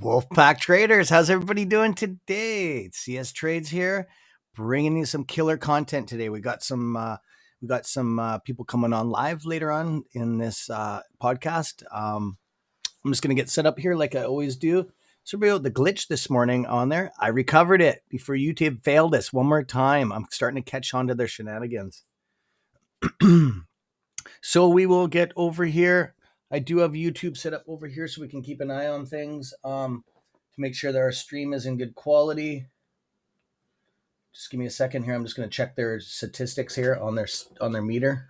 Wolfpack Traders, how's everybody doing today? It's CS Trades here, bringing you some killer content today. We got some people coming on live later on in this podcast. I'm just gonna get set up here like I always do. Sorry about the glitch this morning on there. I recovered it before YouTube failed us one more time. I'm starting to catch on to their shenanigans. So we will get over here. I do have YouTube set up over here so we can keep an eye on things to make sure that our stream is in good quality. Just give me a second here. I'm just going to check their statistics here on their meter.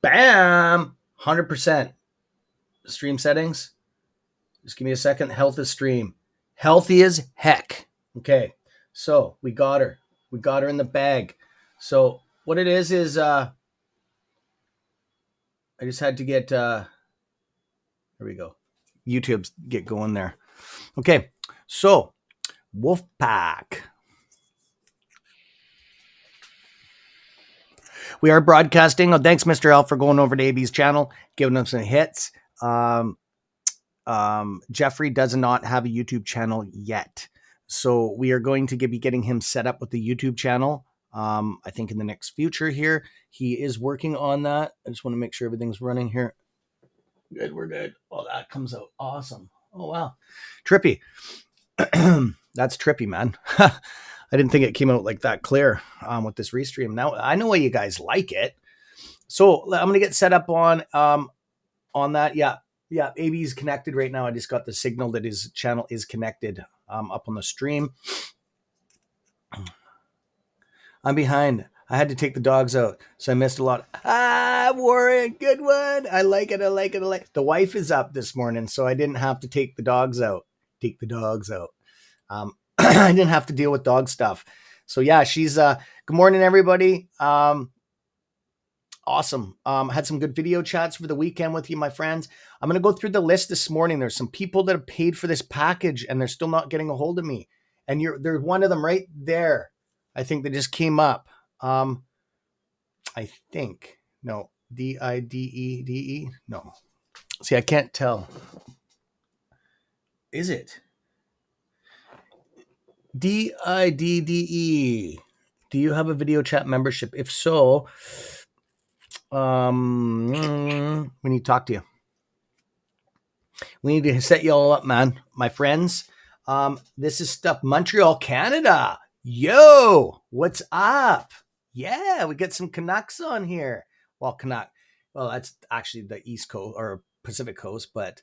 Bam! 100% stream settings. Just give me a second. Health is stream. Healthy as heck. Okay. So we got her. We got her in the bag. So what it is I just had to get there we go. YouTube's get going there. Okay. So Wolfpack. We are broadcasting. Oh, thanks, Mr. L, for going over to AB's channel, giving them some hits. Jeffrey does not have a YouTube channel yet. So we are going to be getting him set up with the YouTube channel. I think in the next future here. He is working on that. I just want to make sure everything's running here. Good, we're good. Oh, that comes out awesome. Oh, wow. Trippy. That's trippy, man. I didn't think it came out like that clear with this restream. Now I know why you guys like it. So I'm gonna get set up on that. Yeah, AB's connected right now. I just got the signal that his channel is connected up on the stream. I'm behind. I had to take the dogs out, so I missed a lot. Warren, good one. I like it. The wife is up this morning, so I didn't have to take the dogs out. I didn't have to deal with dog stuff. So yeah, she's good morning, everybody. Awesome. Had some good video chats for the weekend with you, my friends. I'm going to go through the list this morning. There's some people that have paid for this package and they're still not getting a hold of me. And there's one of them right there. I think they just came up. I think. No. D-I-D-E-D-E? No. See, I can't tell. Is it? D-I-D-D-E. Do you have a video chat membership? If so, we need to talk to you. We need to set you all up, man. My friends, this is stuff. Montreal, Canada. Yo, what's up? Yeah, we get some Canucks on here. Well, that's actually the East Coast or Pacific Coast, but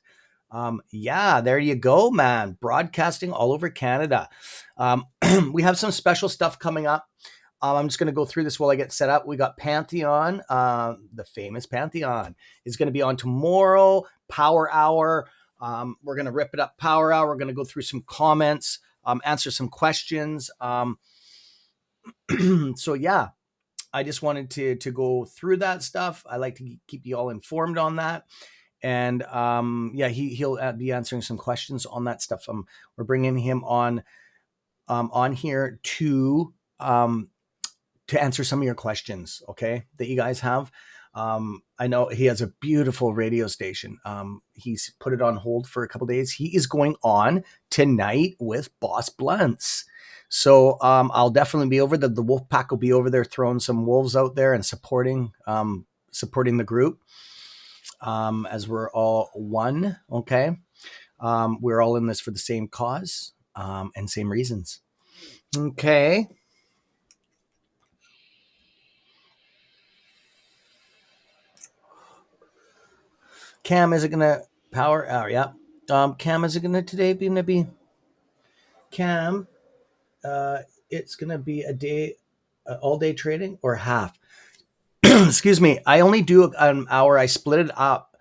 yeah, there you go, man. Broadcasting all over Canada. We have some special stuff coming up. I'm just going to go through this while I get set up. We got Pantheon, the famous Pantheon, is going to be on tomorrow, Power Hour. We're going to rip it up, Power Hour. We're going to go through some comments, answer some questions. So yeah, I just wanted to go through that stuff. I like to keep you all informed on that. And yeah, he'll be answering some questions on that stuff. We're bringing him on here to answer some of your questions, okay, that you guys have. I know he has a beautiful radio station. He's put it on hold for a couple days. He is going on tonight with Boss Blunts. So I'll definitely be over. The Wolfpack will be over there throwing some wolves out there and supporting the group as we're all one, okay? We're all in this for the same cause and same reasons. Okay. Cam, is it gonna power hour? Yeah. Cam, is it gonna today be gonna be Cam? It's gonna be a day, all day trading or half. Excuse me. I only do an hour. I split it up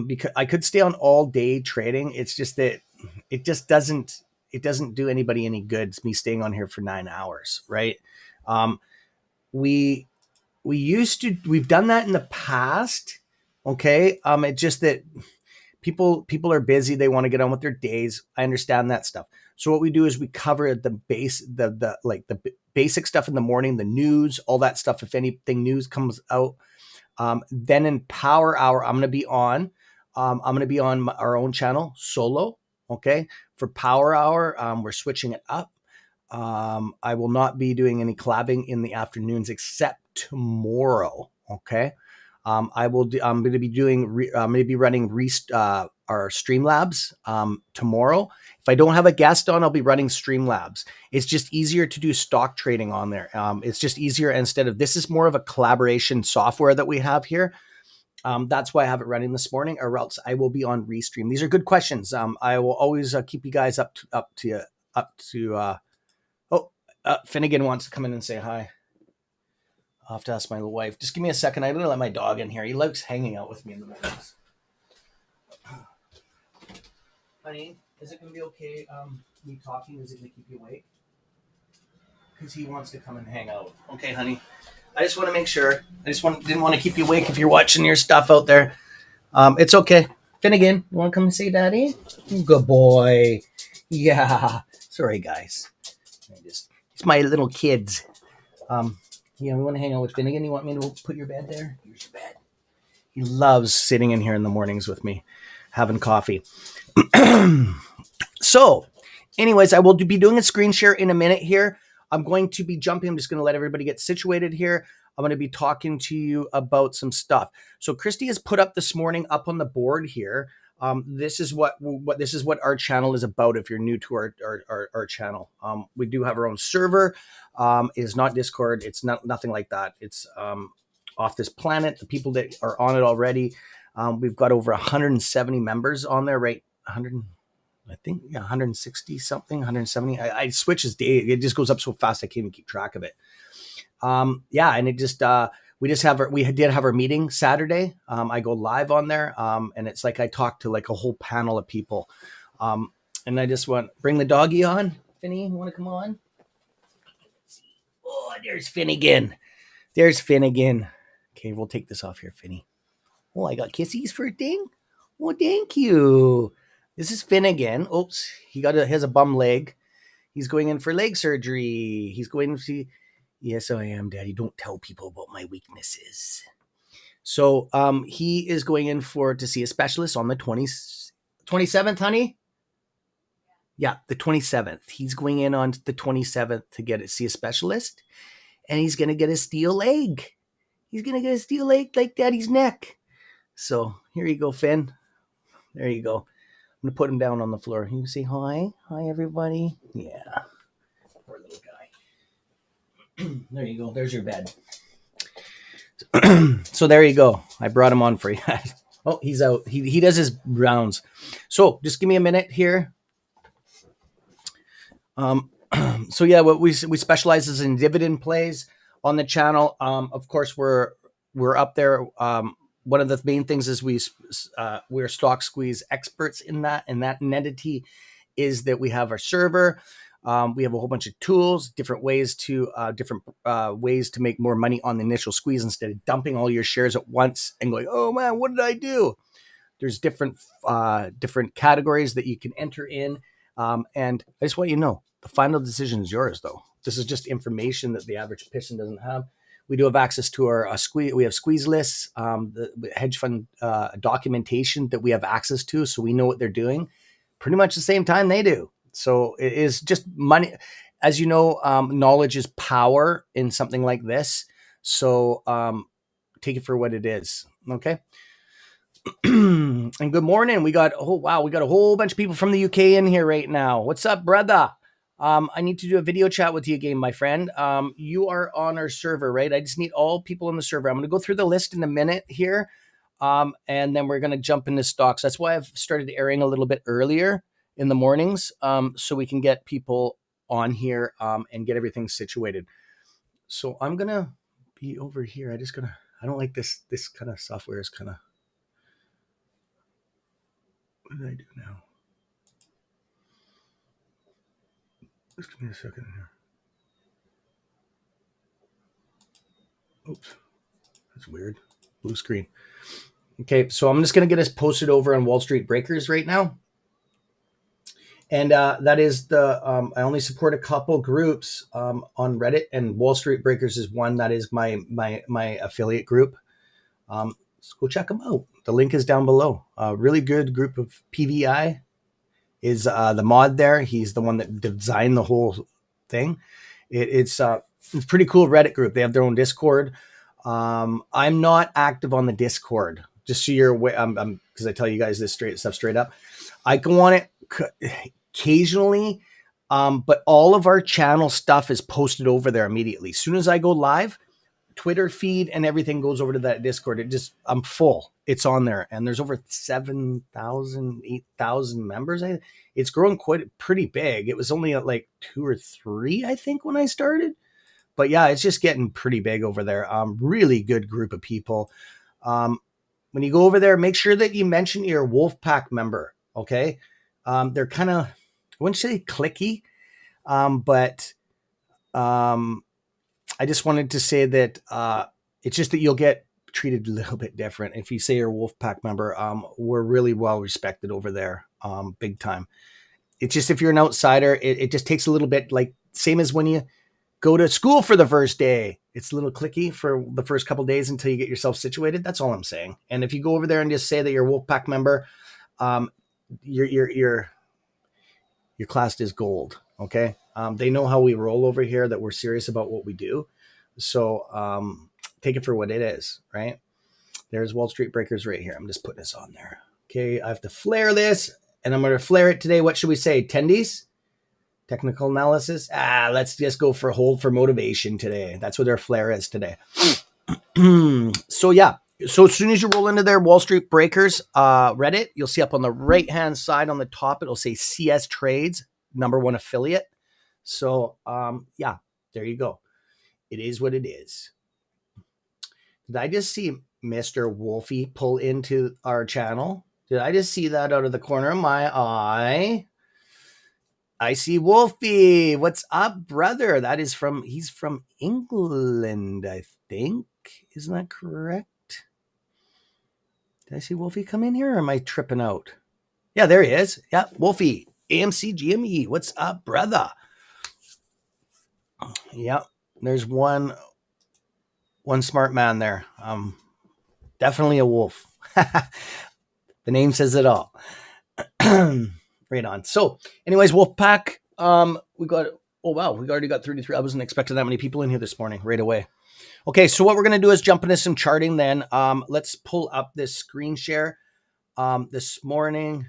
because I could stay on all day trading. It's just that it just doesn't do anybody any good. It's me staying on here for 9 hours, right? We've done that in the past. Okay. It's just that people are busy. They want to get on with their days. I understand that stuff. So what we do is we cover the basic stuff in the morning, the news, all that stuff. If anything news comes out, Then in Power Hour, I'm going to be on. I'm going to be on our own channel solo. Okay. For Power Hour, we're switching it up. I will not be doing any collabing in the afternoons except tomorrow. Okay. I'm going to be doing. I'm going to be running our Streamlabs tomorrow. If I don't have a guest on, I'll be running Streamlabs. It's just easier to do stock trading on there. It's just easier instead of, this is more of a collaboration software that we have here. That's why I have it running this morning, or else I will be on Restream. These are good questions. I will always keep you guys up to. Finnegan wants to come in and say hi. I'll have to ask my wife. Just give me a second. I'm going to let my dog in here. He likes hanging out with me in the mornings. Honey, is it going to be okay, me talking? Is it going to keep you awake? Because he wants to come and hang out. Okay, honey. I just want to make sure. Didn't want to keep you awake if you're watching your stuff out there. It's okay. Finnegan, you want to come and say daddy? Good boy. Yeah. Sorry, guys. It's my little kids. We want to hang out with Finnegan. You want me to put your bed there? Here's your bed. He loves sitting in here in the mornings with me, having coffee. So, anyways, I will be doing a screen share in a minute here. I'm going to be jumping. I'm just going to let everybody get situated here. I'm going to be talking to you about some stuff. So Christy has put up this morning up on the board here. This is what our channel is about. If you're new to our channel, we do have our own server. It is not Discord. It's nothing like that. It's off this planet. The people that are on it already, we've got over 170 members on there. Right, 100. I think 160 something, 170. I switches day. It just goes up so fast I can't even keep track of it. And it just we did have our meeting Saturday. I go live on there, and it's like I talk to like a whole panel of people. And I just want bring the doggy on. Finny, you want to come on? Oh, there's Finnegan. There's Finnegan. Okay, we'll take this off here, Finny. Oh, I got kissies for a thing. Oh, thank you. This is Finnegan. Oops, he has a bum leg. He's going in for leg surgery. He's going to see. Yes, I am, Daddy. Don't tell people about my weaknesses. So, he is going in to see a specialist on the 27th, honey. Yeah, the 27th. He's going in on the 27th to see a specialist, and he's gonna get a steel leg. He's gonna get a steel leg like Daddy's neck. So here you go, Finn. There you go. I'm going to put him down on the floor. You say hi. Hi, everybody. Yeah. Poor little guy. There you go. There's your bed. So there you go. I brought him on for you. Oh, he's out. He does his rounds. So just give me a minute here. So yeah, what we specialize is in dividend plays on the channel. Of course, we're up there. One of the main things is we're stock squeeze experts in that, and that entity is that we have our server. We have a whole bunch of tools, different ways to make more money on the initial squeeze instead of dumping all your shares at once and going, oh man, what did I do? There's different categories that you can enter in. And I just want you to know, the final decision is yours, though. This is just information that the average person doesn't have. We do have access to our squeeze. We have squeeze lists, the hedge fund documentation that we have access to, so we know what they're doing pretty much the same time they do. So it is just money. As you know, knowledge is power in something like this. So take it for what it is. Okay. And good morning. We got a whole bunch of people from the UK in here right now. What's up, brother? I need to do a video chat with you again, my friend. You are on our server, right? I just need all people on the server. I'm going to go through the list in a minute here. And then we're going to jump into stocks. That's why I've started airing a little bit earlier in the mornings, so we can get people on here, and get everything situated. So I'm going to be over here. I don't like this kind of software is kind of, what did I do now? Just give me a second here. Oops, that's weird. Blue screen. Okay, so I'm just going to get us posted over on Wall Street Breakers right now. And that is I only support a couple groups on Reddit, and Wall Street Breakers is one that is my affiliate group. So go check them out. The link is down below. A really good group of PVI is the mod there. He's the one that designed the whole thing. It's a pretty cool Reddit group. They have their own Discord. I'm not active on the Discord, just so you're aware. Because I tell you guys this straight up. I go on it occasionally, but all of our channel stuff is posted over there immediately. As soon as I go live, Twitter feed and everything goes over to that Discord. I'm full. It's on there, and there's over 7,000, 8,000 members. It's grown pretty big. It was only at like 2 or 3, I think, when I started. But yeah, it's just getting pretty big over there. Really good group of people. When you go over there, make sure that you mention you're a Wolfpack member. Okay, they're kind of, I wouldn't say cliquey, but I just wanted to say that it's just that you'll get treated a little bit different if you say you're a Wolfpack member. We're really well respected over there, big time. It's just if you're an outsider, it just takes a little bit, like same as when you go to school for the first day. It's a little cliquey for the first couple of days until you get yourself situated. That's all I'm saying. And if you go over there and just say that you're a Wolfpack member, you're classed as gold. Okay. They know how we roll over here, that we're serious about what we do. So take it for what it is, right? There's Wall Street Breakers right here. I'm just putting this on there. Okay. I have to flare this, and I'm going to flare it today. What should we say? Tendies? Technical analysis? Let's just go for hold for motivation today. That's what our flare is today. So yeah. So as soon as you roll into their Wall Street Breakers Reddit, you'll see up on the right-hand side on the top, it'll say CS Trades, #1 affiliate. So yeah, there you go. It is what it is. Did I just see Mr. Wolfie pull into our channel? Did I just see that out of the corner of my eye? I see Wolfie. What's up, brother? He's from England, I think. Isn't that correct? Did I see Wolfie come in here, or am I tripping out? Yeah, there he is. Yeah, Wolfie, AMC GME. What's up, brother? Yeah, there's one smart man there. Definitely a wolf. The name says it all. Right on. So anyways, Wolfpack, we already got 33. I wasn't expecting that many people in here this morning right away. Okay, so what we're going to do is jump into some charting then. Let's pull up this screen share this morning.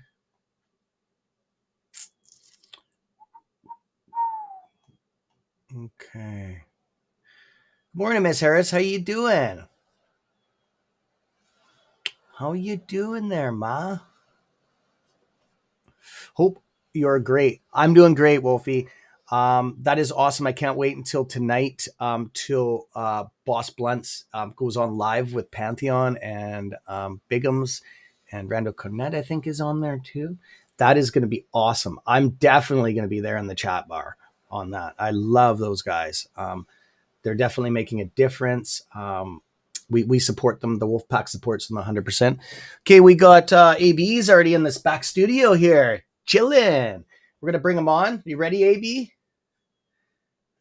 Okay. Good morning, Miss Harris. How you doing? How you doing there, Ma? Hope you're great. I'm doing great, Wolfie. That is awesome. I can't wait until tonight, till Boss Blunts goes on live with Pantheon and Bigums, and Randall Cornett, I think, is on there too. That is going to be awesome. I'm definitely going to be there in the chat bar on that. I love those guys. They're definitely making a difference. We support them. The Wolfpack supports them 100%. Okay, we got AB's already in this back studio here, chilling. We're gonna bring him on. You ready, AB?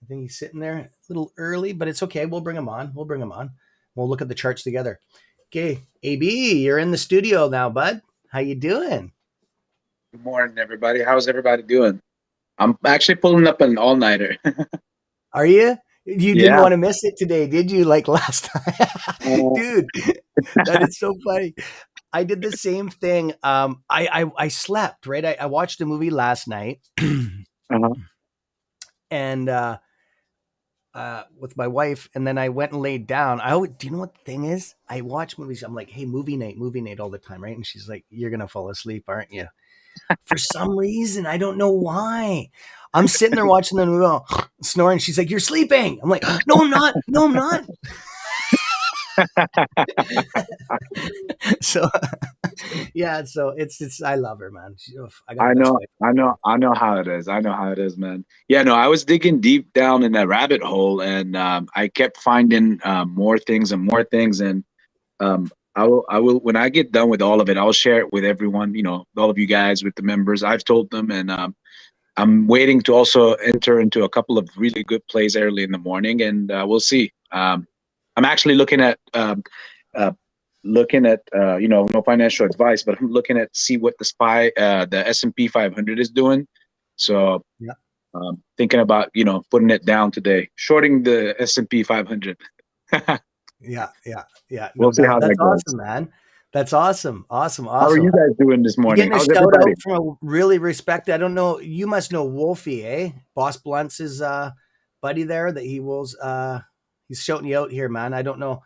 I think he's sitting there a little early, but it's okay. We'll bring him on. We'll look at the charts together. Okay, AB, you're in the studio now, bud. How you doing? Good morning, everybody. How's everybody doing? I'm actually pulling up an all-nighter. Are you? You didn't Yeah. want to miss it today, did you? Like last time, dude. That is so funny. I did the same thing. I slept, right? I watched a movie last night, Uh-huh. and with my wife, and then I went and laid down. Do you know what the thing is? I watch movies. I'm like, hey, movie night all the time, right? And she's like, you're gonna fall asleep, aren't you? For some reason, I don't know why. I'm sitting there watching the movie, snoring. She's like, you're sleeping. I'm like, no, I'm not. No, I'm not. So yeah, so it's I love her, man. I got I the best know, wife. I know how it is. I know how it is, man. Yeah, no, I was digging deep down in that rabbit hole, and I kept finding more things and more things. And I will, when I get done with all of it, I'll share it with everyone. You know, all of you guys, with the members. I've told them, and I'm waiting to also enter into a couple of really good plays early in the morning, and we'll see. I'm actually looking at looking at no financial advice, but I'm looking at see what the S&P 500 is doing. So Yeah. thinking about putting it down today, shorting the S&P 500. Yeah, yeah, yeah. We'll No, see how that that's goes. awesome, man. That's awesome, awesome, How are awesome. you guys doing this You morning? getting a How's shout everybody? out from a really respected. I don't know. You must know Wolfie, eh? Boss Blunt's his buddy there. That he was. He's shouting you out here, man. I don't know.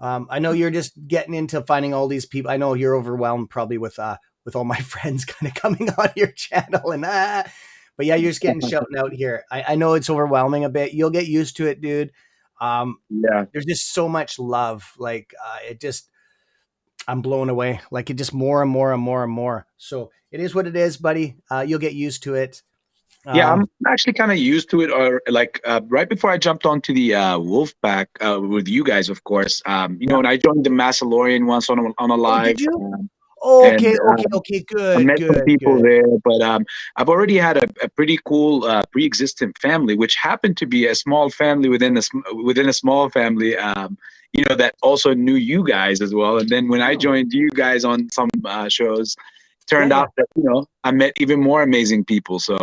I know you're just getting into finding all these people. I know you're overwhelmed probably with all my friends kind of coming on your channel and but yeah, you're just getting shouting out here. I know it's overwhelming a bit. You'll get used to it, dude. Yeah. There's just so much love. Like it just I'm blown away. Like it just more and more and more and more. So it is what it is, buddy. You'll get used to it. Yeah, I'm Um, actually kind of used to it. Or like right before I jumped onto the Wolf Pack with you guys, of course. yeah. And I joined the Massalorian once on a Oh, live, did you? and Okay, okay, okay. I Good, met some good, people good. there. But I've already had a pretty cool pre-existent family, which happened to be a small family within a small family. That also knew you guys as well. And then when I Oh, joined you guys on some shows, yeah, turned yeah. out that I met even more amazing people. So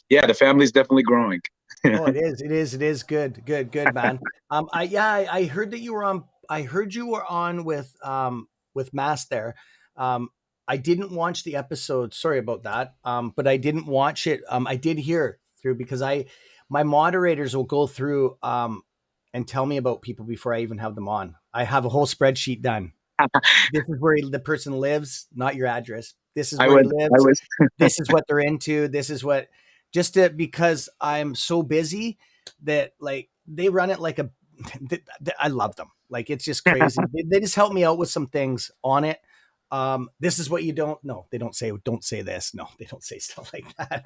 yeah, the family's definitely growing. Oh, it is. It is. It is good. Good. Good, man. I heard that you were on. I heard you were on with Mass there. Um, I didn't watch the episode. Sorry about that. But I didn't watch it. I did hear through because my moderators will go through and tell me about people before I even have them on. I have a whole spreadsheet done. This is where the person lives, not your address. This is I where he was I lives. was This is what they're into. This is what because I'm so busy that like they run it like a I love them. Like it's just crazy. They just help me out with some things on it. This is what you don't know. They don't say this. No, they don't say stuff like that.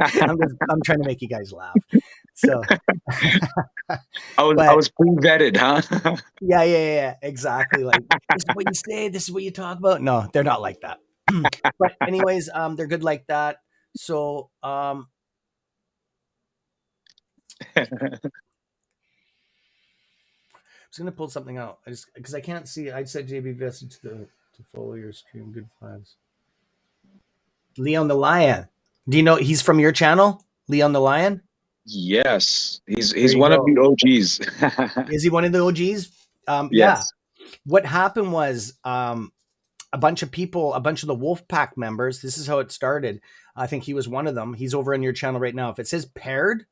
I'm trying to make you guys laugh. So I but was pre-vetted, huh? yeah, exactly. Like this is what you say, this is what you talk about. No, they're not like that. But anyways, they're good like that. So I was gonna pull something out. I just because I can't see. I said JB vested to follow your stream. Good vibes. Leon the Lion. Do you know he's from your channel? Leon the Lion? Yes, There he's you one of go. the OGs. Is he one of the OGs? Yeah. Yes. What happened was a bunch of people, a bunch of the Wolfpack members. This is how it started. I think he was one of them. He's over on your channel right now. If it says paired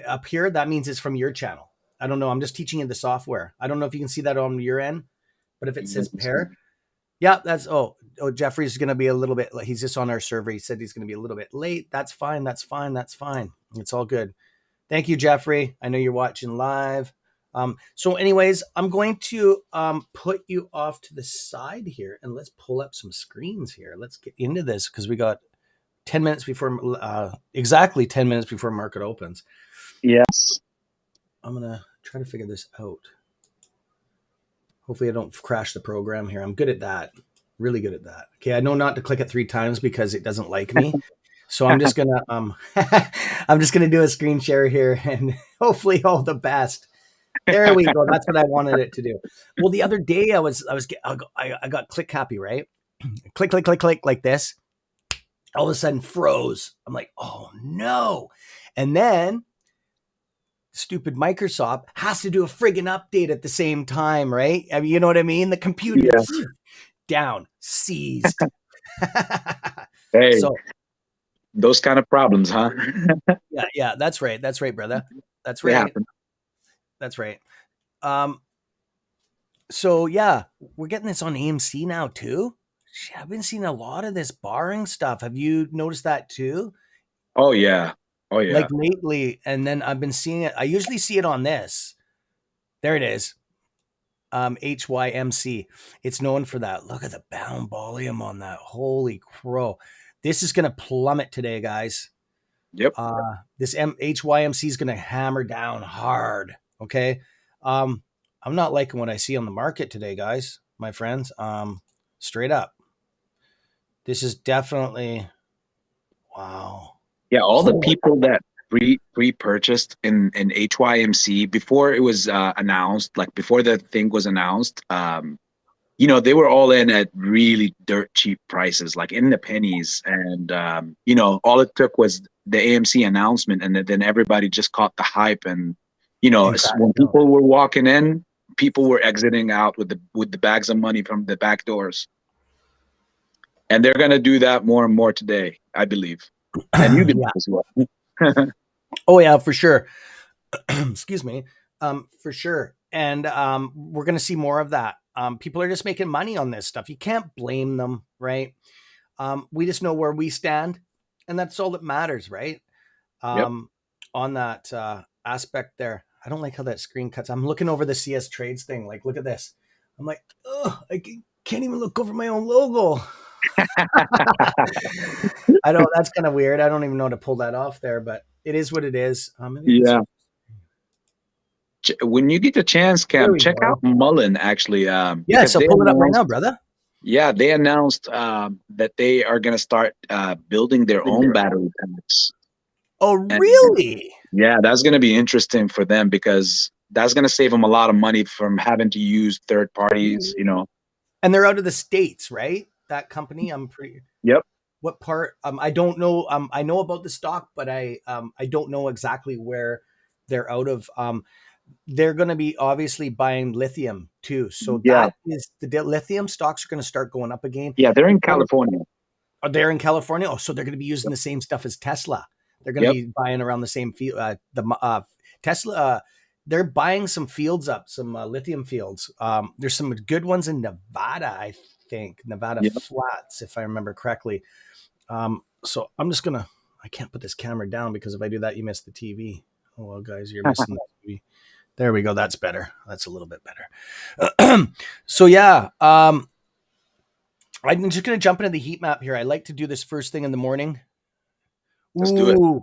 up here, that means it's from your channel. I don't know. I'm just teaching you the software. I don't know if you can see that on your end, but if it says pair, yeah, that's Jeffrey's going to be a little bit. He's just on our server. He said he's going to be a little bit late. That's fine. That's fine. That's fine. It's all good. Thank you, Jeffrey. I know you're watching live. So, anyways, I'm going to put you off to the side here, and let's pull up some screens here. Let's get into this because we got 10 minutes before exactly 10 minutes before market opens. Yes. I'm gonna try to figure this out. Hopefully I don't crash the program here. I'm good at that. Really good at that. Okay, I know not to click it 3 times because it doesn't like me. So I'm just gonna I'm just gonna do a screen share here and hopefully all the best. There we go. That's what I wanted it to do. Well, the other day I got click happy, right? Click, click, click, click, like this. All of a sudden froze. I'm like, oh no. And then stupid Microsoft has to do a friggin' update at the same time, right? I mean, you know what I mean? The computer Yeah. down, seized. Hey, So those kind of problems, huh? yeah, that's right. That's right, brother. That's They right. happen. That's right. Um, so yeah, we're getting this on AMC now too. Shit, I've been seeing a lot of this barring stuff. Have you noticed that too? Oh yeah. Oh Like yeah. lately, and then I've been seeing it. I usually see it on this. There it is. HYMC. It's known for that. Look at the bound volume on that. Holy crow. This is going to plummet today, guys. Yep. This HYMC is going to hammer down hard. Okay. I'm not liking what I see on the market today, guys, my friends. Straight up. This is definitely, wow. Yeah, all the Holy. people that pre-purchased in HYMC before it was announced, like before the thing was announced, they were all in at really dirt cheap prices, like in the pennies. And, all it took was the AMC announcement, and then everybody just caught the hype. And, And crash when out. people were walking in, people were exiting out with the bags of money from the back doors. And they're going to do that more and more today, I believe. And you believe Yeah. as well. Oh yeah, for sure. Excuse me. For sure. And we're going to see more of that. People are just making money on this stuff. You can't blame them, right? We just know where we stand, and that's all that matters, right? Yep. Um, on that aspect there. I don't like how that screen cuts. I'm looking over the CS trades thing. Like, look at this. I'm like, oh, can't even look over my own logo. I know that's kind of weird. I don't even know how to pull that off there, but it is what it is. Maybe I can Yeah. switch. When you get the chance, There Cam, we check out go. Mullen actually, Yeah, because so they pull it up right now, announced, brother. yeah, they announced that they are going to start building their own battery packs. Oh, And really? yeah, that's going to be interesting for them because that's going to save them a lot of money from having to use third parties. And they're out of the States, right? That company. I'm pretty. Yep. What part? I don't know. I know about the stock, but I don't know exactly where they're out of. They're going to be obviously buying lithium too. So Yeah. that is the lithium stocks are going to start going up again. Yeah. They're in Or California. are they in California? Oh, so they're going to be using Yep. the same stuff as Tesla. They're going to Yep. be buying around the same field. Tesla. They're buying some fields up, some lithium fields. There's some good ones in Nevada, I think, Nevada Yep. Flats, if I remember correctly. So I'm just gonna. I can't put this camera down because if I do that, you miss the TV. Oh well, guys, you're missing the TV. There we go. That's better. That's a little bit better. So yeah, I'm just gonna jump into the heat map here. I like to do this first thing in the morning. Let's do it. Ooh,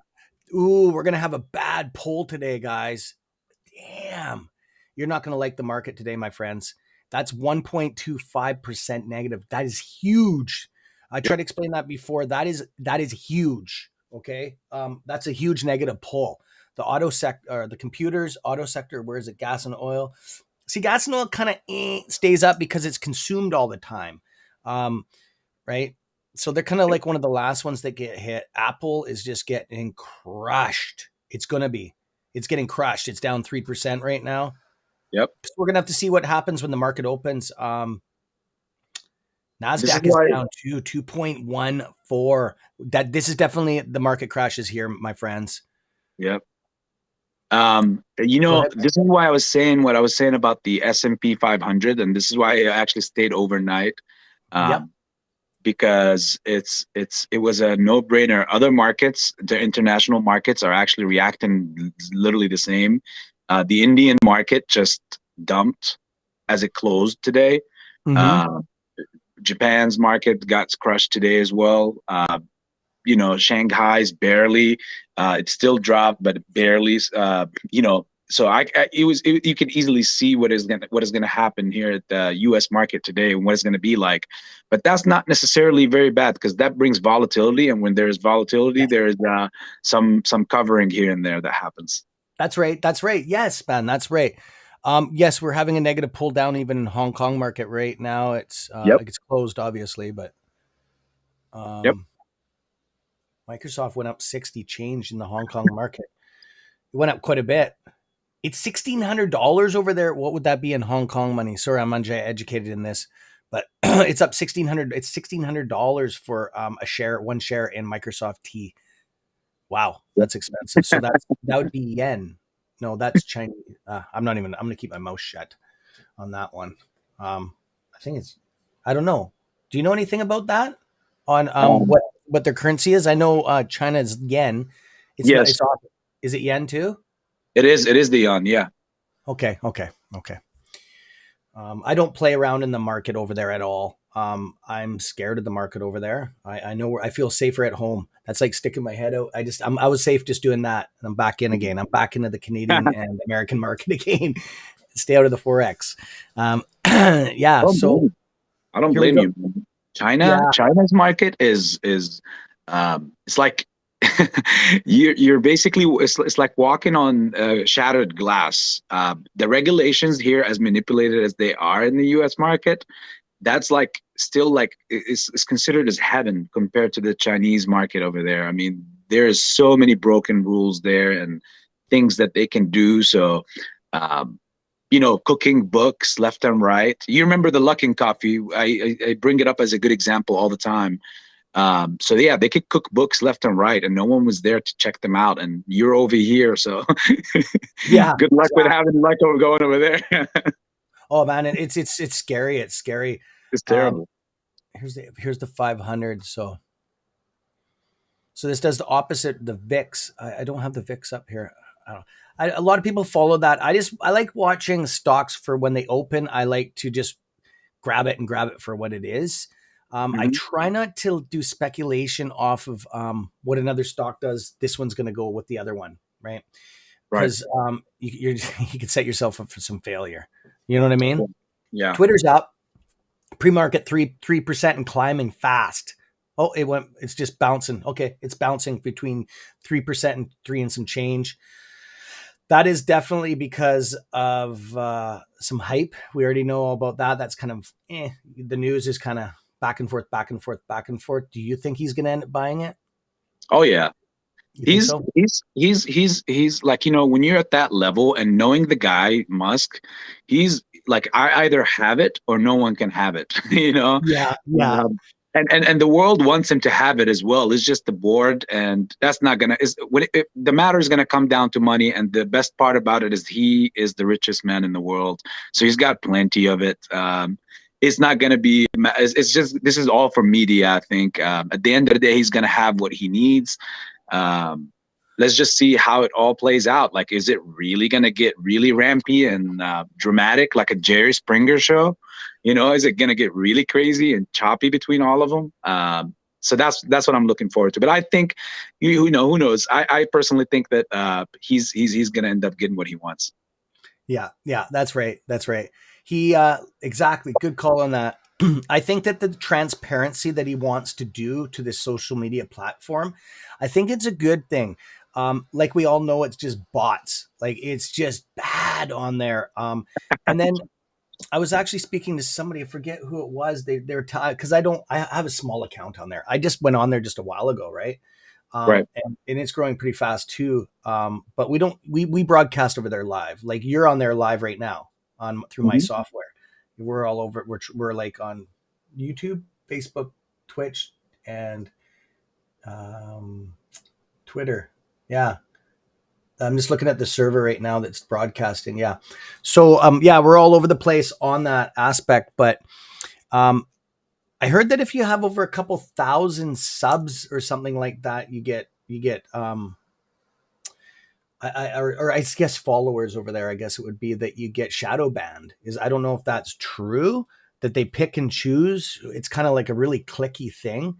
ooh, we're gonna have a bad pull today, guys. Damn, you're not gonna like the market today, my friends. That's 1.25% negative. That is huge. I Yep. tried to explain that before. That is huge. Okay, that's a huge negative pull. The auto sector, or the computers, auto sector. Where is it? Gas and oil. See, gas and oil kind of stays up because it's consumed all the time. Um, right? So they're kind of Yep. like one of the last ones that get hit. Apple is just getting crushed. It's going to be. It's getting crushed. It's down 3% right now. Yep. So we're going to have to see what happens when the market opens. This is Nasdaq is why. down to 2.14. This is definitely the market crashes here, my friends. Yep. Go ahead. This is why I was saying what I was saying about the S&P 500, and this is why I actually stayed overnight, Yep. um, because it was a no-brainer. Other markets, the international markets, are actually reacting literally the same. The Indian market just dumped as it closed today. Mm-hmm. Uh, Japan's market got crushed today as well. Shanghai's barely. It still dropped, but barely. So you can easily see what is gonna happen here at the U.S. market today and what it's gonna be like. But that's not necessarily very bad because that brings volatility, and when there's volatility, Yes. there's some covering here and there that happens. That's right. That's right. Yes, man. That's right. Yes, we're having a negative pull down even in Hong Kong market right now. It's Yep. like it's closed, obviously, but Yep. um, Microsoft went up 60 change in the Hong Kong market. It went up quite a bit. It's $1,600 over there. What would that be in Hong Kong money? Sorry, I'm uneducated in this, but it's up 1,600. It's $1,600 for a share, one share in Microsoft T. Wow, Yep. that's expensive. So that would be yen. No, that's Chinese. I'm not even. I'm going to keep my mouth shut on that one. I think it's. I don't know. Do you know anything about that? On Um, what their currency is? I know China's yen. It's not. yes, It's off. Is it yen too? it is. It is the yuan. Yeah. Okay. Okay. Okay. I don't play around in the market over there at all. I'm scared of the market over there. I know where I feel safer at home. That's like sticking my head out. I was safe just doing that. And I'm back in again. I'm back into the Canadian and American market again. Stay out of the Forex. I Yeah. don't blame So you. I don't here we blame go. you. Yeah. China's market is it's like you're basically it's like walking on shattered glass. The regulations here, as manipulated as they are in the U.S. market, that's like still like it's considered as heaven compared to the Chinese market over there. I mean, there's so many broken rules there and things that they can do. So, um, cooking books left and right. You remember the Luckin Coffee? I bring it up as a good example all the time. So yeah, they could cook books left and right, and no one was there to check them out. And you're over here, so Yeah, good luck with exactly. having luck over going over there. Oh man, it's scary. It's scary. It's Um, terrible. here's the 500. So this does the opposite. The VIX. I don't have the VIX up here. I don't. A lot of people follow that. I like watching stocks for when they open. I like to just grab it for what it is. I Hmm. try not to do speculation off of what another stock does. This one's going to go with the other one, right? Right. Because you can set yourself up for some failure. You know what I mean? Yeah. Twitter's up, pre-market 3% and climbing fast. Oh, it's just bouncing. Okay, it's bouncing between 3% and three and some change. That is definitely because of some hype. We already know about that. That's kind of the news is kind of back and forth, back and forth, back and forth. Do you think he's going to end up buying it? Oh yeah. You think He's so? he's like, when you're at that level and knowing the guy Musk, he's like, I either have it or no one can have it. Yeah, yeah, And the world wants him to have it as well. It's just the board, and that's not gonna. Is when the matter is gonna come down to money, and the best part about it is he is the richest man in the world, so he's got plenty of it. It's not gonna be. It's just this is all for media. I think at the end of the day, he's gonna have what he needs. Um, let's just see how it all plays out. Like, is it really gonna get really rampy and dramatic, like a Jerry Springer show? Is it gonna get really crazy and choppy between all of them? So that's what I'm looking forward to. But I think, who knows? I personally think that he's gonna end up getting what he wants. yeah, yeah. That's right. That's right. He exactly. Good call on that. I think that the transparency that he wants to do to this social media platform, I think it's a good thing. Like we all know, it's just bots. Like it's just bad on there. And then I was actually speaking to somebody. I forget who it was. They're because I have a small account on there. I just went on there just a while ago, right? Right. And it's growing pretty fast too. But we broadcast over there live. Like you're on there live right now on through my Mhm. software. We're all over. We're like on YouTube, Facebook, Twitch, and um, Twitter. Yeah, I'm just looking at the server right now that's broadcasting. Yeah. So yeah, we're all over the place on that aspect. But um I heard that if you have over a couple thousand subs or something like that, you get or I guess followers over there, I guess it would be that you get shadow banned. Is I don't know if that's true that they pick and choose. It's kind of like a really clicky thing.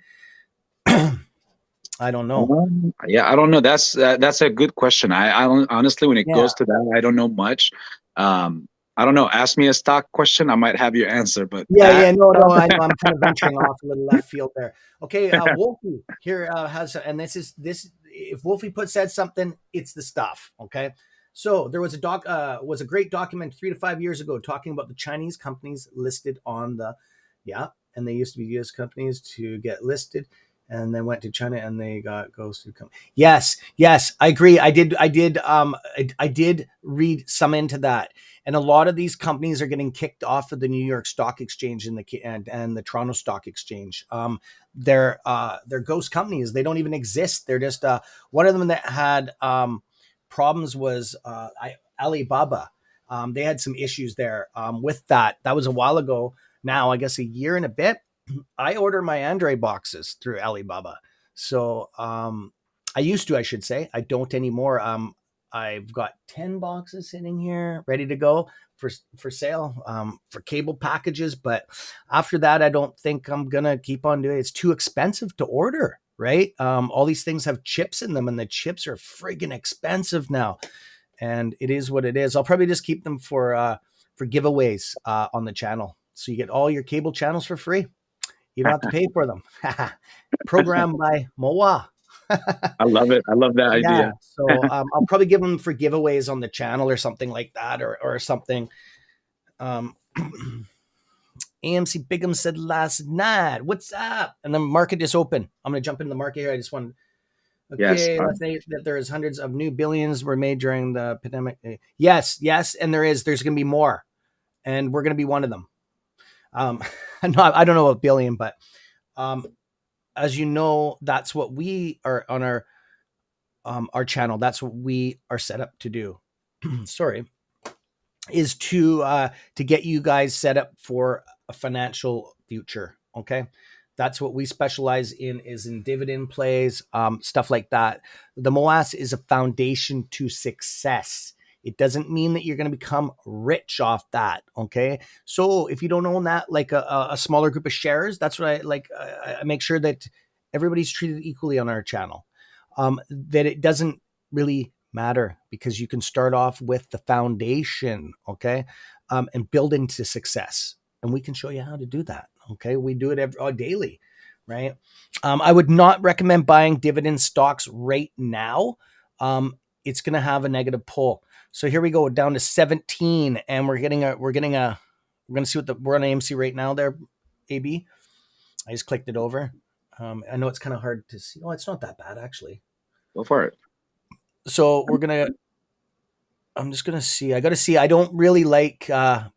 I don't know. Yeah, I don't know. That's a good question. I don't, honestly, when it Yeah. goes to that, I don't know much. I don't know. Ask me a stock question, I might have your answer. But Yeah, yeah, no, no, I know I'm kind of venturing off a little left field there. Okay, Wolfie here has, and this. If Wolfie said something, it's the stuff. Okay, so there was a great document 3 to 5 years ago talking about the Chinese companies listed on the, yeah, and they used to be U.S. companies to get listed, and then went to China and they got ghosted. Yes, yes, I agree. I did read some into that, and a lot of these companies are getting kicked off of the New York Stock Exchange and the Toronto Stock Exchange. They're ghost companies. They don't even exist. They're just one of them that had problems was Alibaba. They had some issues there with that. That was a while ago. Now, I guess a year and a bit. I order my Android boxes through Alibaba. So I used to, I should say. I don't anymore. I've got 10 boxes sitting here ready to go for sale for cable packages. But after that, I don't think I'm going to keep on doing it. It's too expensive to order, right? All these things have chips in them, and the chips are friggin' expensive now. And it is what it is. I'll probably just keep them for giveaways on the channel. So you get all your cable channels for free. You don't have to pay for them. Programmed by Moa. I love it. I love that Yeah. idea. So I'll probably give them for giveaways on the channel or something like that, or something. Um, AMC Bigham said last night, what's up? And the market just opened. I'm going to jump into the market here. I just want Yes. okay, let's say that there is hundreds of new billions were made during the pandemic. Yes, yes, and there is. There's going to be more, and we're going to be one of them. Um, no, I don't know about billion, but um, as you know, that's what we are on our channel. That's what we are set up to do. Sorry, is to get you guys set up for a financial future. Okay, that's what we specialize in, is in dividend plays, stuff like that. The MOAS is a foundation to success. It doesn't mean that you're going to become rich off that. Okay, so if you don't own that, like a smaller group of shares, that's what I like. I make sure that everybody's treated equally on our channel. That it doesn't really matter, because you can start off with the foundation, okay, and build into success. And we can show you how to do that. Okay, we do it daily, right? I would not recommend buying dividend stocks right now. It's going to have a negative pull. So here we go down to 17, and we're going to see we're on AMC right now. There, AB. I just clicked it over. I know it's kind of hard to see. Oh, it's not that bad actually. Go for it. So I'm just gonna see. I gotta see. I don't really like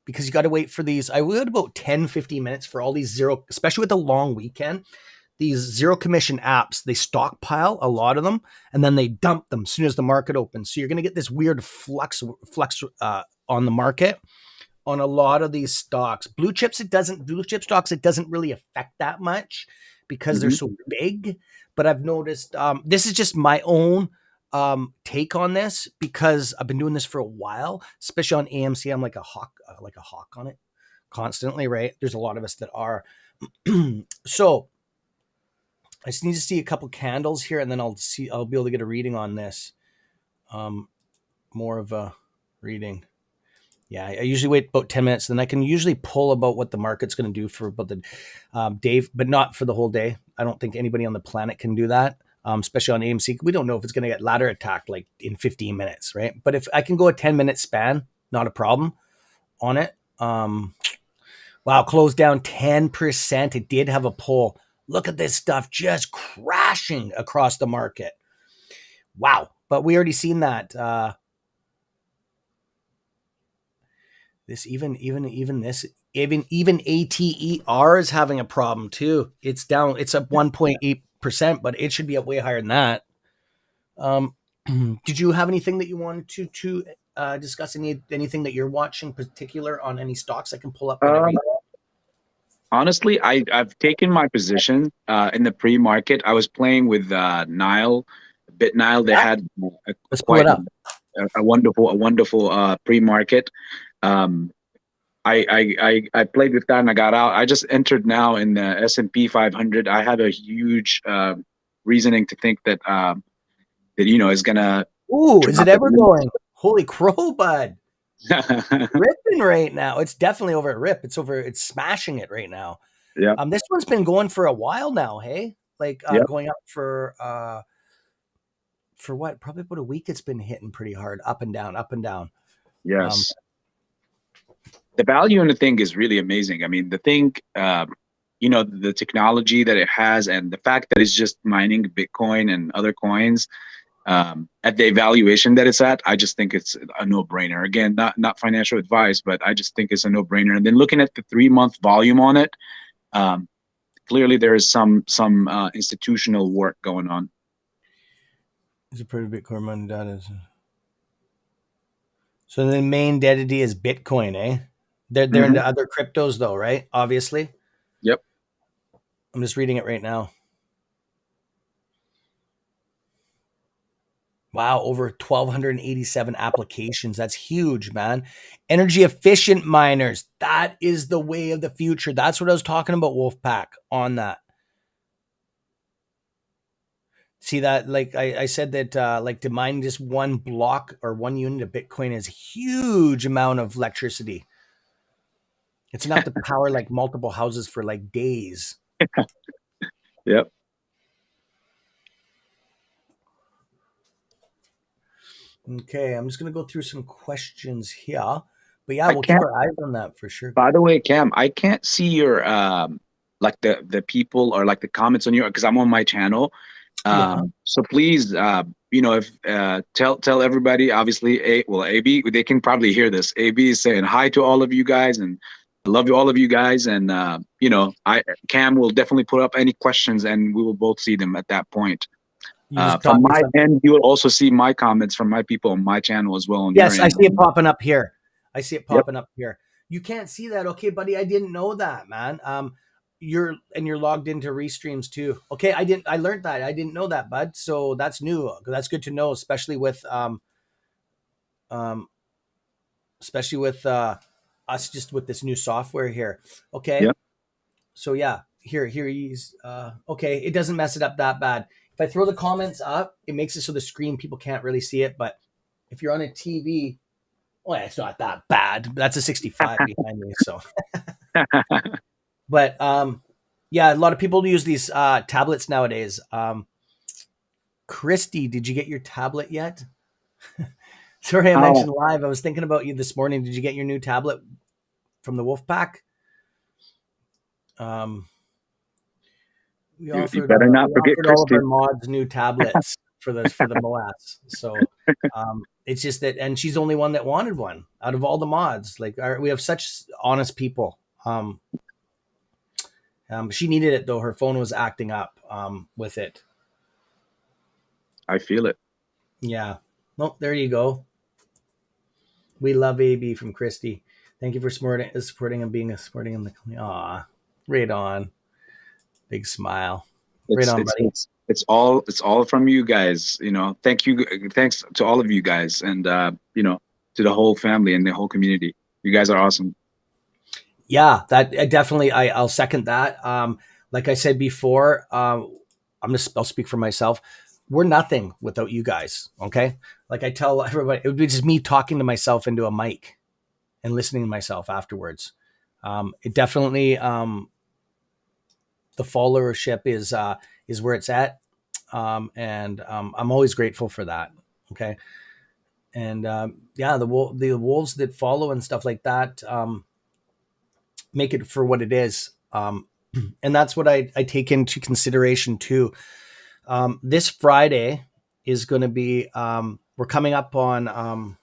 because you gotta wait for these. I wait about 10, 15 minutes for all these zero, especially with the long weekend. These zero commission apps, they stockpile a lot of them and then they dump them as soon as the market opens. So you're gonna get this weird flux on the market on a lot of these stocks. Blue chip stocks, it doesn't really affect that much because they're Hmm. so big. But I've noticed this is just my own take on this, because I've been doing this for a while, especially on AMC. I'm like a hawk on it constantly, right? There's a lot of us that are. So I just need to see a couple candles here, and then I'll be able to get a reading on this. Um, More of a reading. Yeah, I usually wait about 10 minutes. Then I can usually pull about what the market's going to do for about the day, but not for the whole day. I don't think anybody on the planet can do that, especially on AMC. We don't know if it's going to get ladder attacked like in 15 minutes, right? But if I can go a 10-minute span, not a problem on it. Wow, closed down 10%. It did have a pull. Look at this stuff just crashing across the market. Wow. But we already seen that. This even ATER is having a problem too. It's down. It's up 1.8%, but it should be up way higher than that. Um, did you have anything that you wanted to discuss? Anything that you're watching particular on any stocks I can pull up whenever Um, you? Honestly, I've taken my position in the pre-market. I was playing with Nile, BitNile. They Yeah, had let's pull it quite up. a wonderful pre-market. Um, I played with that and I got out. I just entered now in the S&P 500. I had a huge reasoning to think that that is gonna Ooh, is it drop at ever least. going? Holy crow, bud! Ripping right now. It's definitely over at Rip. It's over. It's smashing it right now. Yep, This one's been going for a while now. Hey, like yep, going up for what? Probably about a week. It's been hitting pretty hard, up and down, up and down. Um, yes. The value in the thing is really amazing. I mean, the thing, the technology that it has, and the fact that it's just mining Bitcoin and other coins at the evaluation that it's at. I just think it's a no-brainer. Again, not financial advice, but I just think it's a no-brainer. And then looking at the 3 month volume on it, um, clearly there is some institutional work going on. it's a pretty Bitcoin money data. So the main entity is Bitcoin, eh? They're Hmm. into other cryptos though, right? Obviously. Yep. I'm just reading it right now. Wow, over 1,287 applications. That's huge, man. Energy efficient miners. That is the way of the future. That's what I was talking about, Wolfpack, on that. See that? Like I said that like to mine just one block or one unit of Bitcoin is huge amount of electricity. It's enough to power like multiple houses for like days. Yep. Okay, I'm just gonna go through some questions here. But yeah, I we'll keep can't. our eyes on that for sure. By the way, Cam, I can't see your like the people or like the comments on your because I'm on my channel. Yeah. So please, if tell everybody. Obviously, AB, they can probably hear this. AB is saying hi to all of you guys, and I love you all of you guys. And I Cam will definitely put up any questions, and we will both see them at that point. You just From taught me my something. end, you will also see my comments from my people on my channel as well on your Yes, I end. see it popping up here. I see it Yep. popping up here. You can't see that. Okay, buddy, I didn't know that, man. You're logged into Restreams too. Okay, I learned that. I didn't know that, bud. So that's new. That's good to know, um especially with us just with this new software here. Okay. Yep. So yeah, here he's okay, it doesn't mess it up that bad. If I throw the comments up, it makes it so the screen people can't really see it, but if you're on a TV, well, it's not that bad. That's a 65 behind me, so. But yeah, a lot of people use these tablets nowadays. Christy, did you get your tablet yet? Sorry, I Oh, mentioned live. I was thinking about you this morning. Did you get your new tablet from the Wolfpack? Um, we you offered better not we forget offered all of Christy. our mods new tablets for the MOAS. So it's just that, and she's the only one that wanted one out of all the mods. Like we have such honest people. She needed it though. Her phone was acting up with it. I feel it. Yeah. Nope. There you go. We love AB from Christy. Thank you for supporting and being a supporting in the. Aw, right on. Big smile. Right It's on, it's buddy. it's it's all from you guys. Thanks to all of you guys, and to the whole family and the whole community. You guys are awesome. Yeah, that definitely. I'll second that. Like I said before, I'll speak for myself. We're nothing without you guys. Okay. Like I tell everybody, it would be just me talking to myself into a mic and listening to myself afterwards. It definitely the followership is where it's at, and I'm always grateful for that. Okay, and yeah, the wolves that follow and stuff like that make it for what it is, and that's what I take into consideration too. This Friday is going to be we're coming up on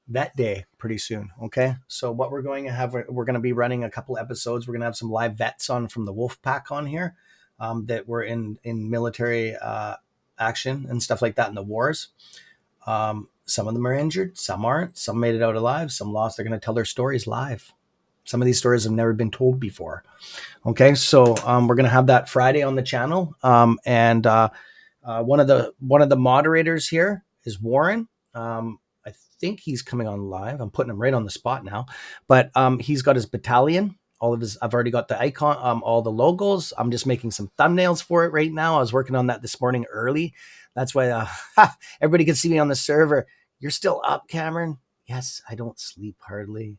vet day pretty soon. Okay. So what we're going to have, we're going to be running a couple episodes. We're going to have some live vets on from the wolf pack on here that were in military action and stuff like that in the wars. Some of them are injured, some aren't, some made it out alive, some lost. They're going to tell their stories live. Some of these stories have never been told before. Okay. So we're going to have that Friday on the channel. And one of the moderators here is Warren. I think he's coming on live. I'm putting him right on the spot now, but he's got his battalion. All of his, I've already got the icon, all the logos. I'm just making some thumbnails for it right now. I was working on that this morning early. That's why everybody can see me on the server. You're still up, Cameron? Yes, I don't sleep hardly.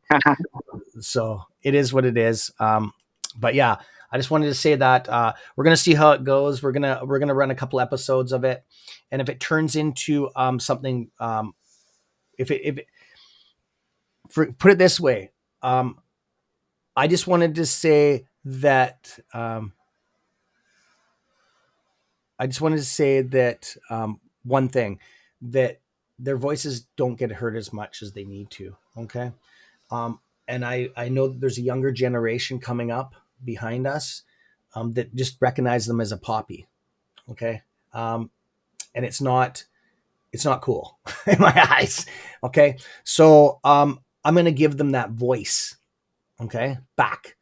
So it is what it is. But yeah, I just wanted to say that we're gonna see how it goes. We're gonna run a couple episodes of it, and if it turns into something, if it put it this way, I just wanted to say that one thing, that their voices don't get heard as much as they need to. Okay. And I know that there's a younger generation coming up behind us that just recognize them as a poppy. Okay. And it's not cool in my eyes. Okay. So I'm going to give them that voice. Okay. Back.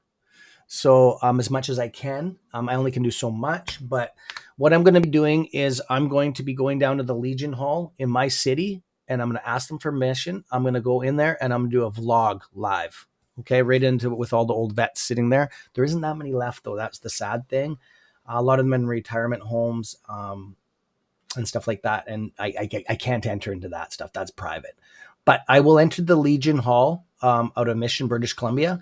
So as much as I can, I only can do so much, but what I'm going to be doing is I'm going to be going down to the Legion Hall in my city, and I'm going to ask them permission. I'm going to go in there and I'm going to do a vlog live. Okay. Right into it with all the old vets sitting there. There isn't that many left though. That's the sad thing. A lot of them in retirement homes, and stuff like that. And I can't enter into that stuff. That's private, but I will enter the Legion Hall out of Mission, British Columbia,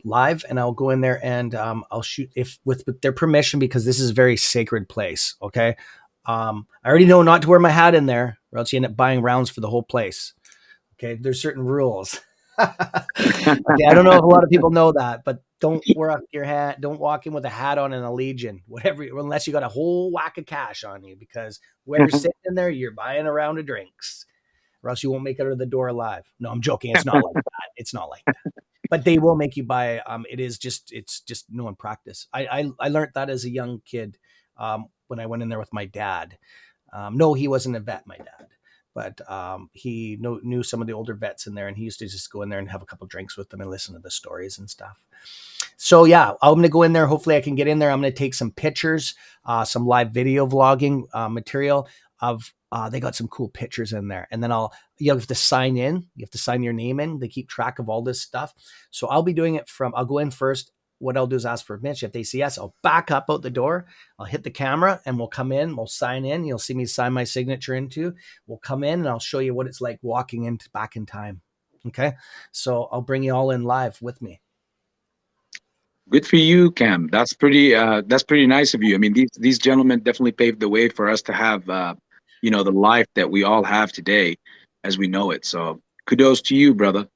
live, and I'll go in there and I'll shoot if with their permission, because this is a very sacred place. Okay. I already know not to wear my hat in there or else you end up buying rounds for the whole place. Okay, there's certain rules. Okay, I don't know if a lot of people know that, but don't wear up your hat. Don't walk in with a hat on and a legion, whatever, unless you got a whole whack of cash on you. Because whoever's sitting in there, you're buying a round of drinks, or else you won't make it out of the door alive. No, I'm joking. It's not like that. It's not like that. But they will make you buy. It's just knowing practice. I learned that as a young kid when I went in there with my dad. No, he wasn't a vet, my dad, but he knew some of the older vets in there, and he used to just go in there and have a couple drinks with them and listen to the stories and stuff. So yeah, I'm gonna go in there. Hopefully, I can get in there. I'm gonna take some pictures, some live video vlogging material of. They got some cool pictures in there, and then you have to sign in. You have to sign your name in. They keep track of all this stuff. So I'll be doing it I'll go in first. What I'll do is ask for permission. If they say yes, I'll back up out the door. I'll hit the camera and we'll come in. We'll sign in. You'll see me sign my signature into. We'll come in and I'll show you what it's like walking back in time. Okay. So I'll bring you all in live with me. Good for you, Cam. That's pretty nice of you. I mean, these gentlemen definitely paved the way for us to have the life that we all have today as we know it. So kudos to you, brother.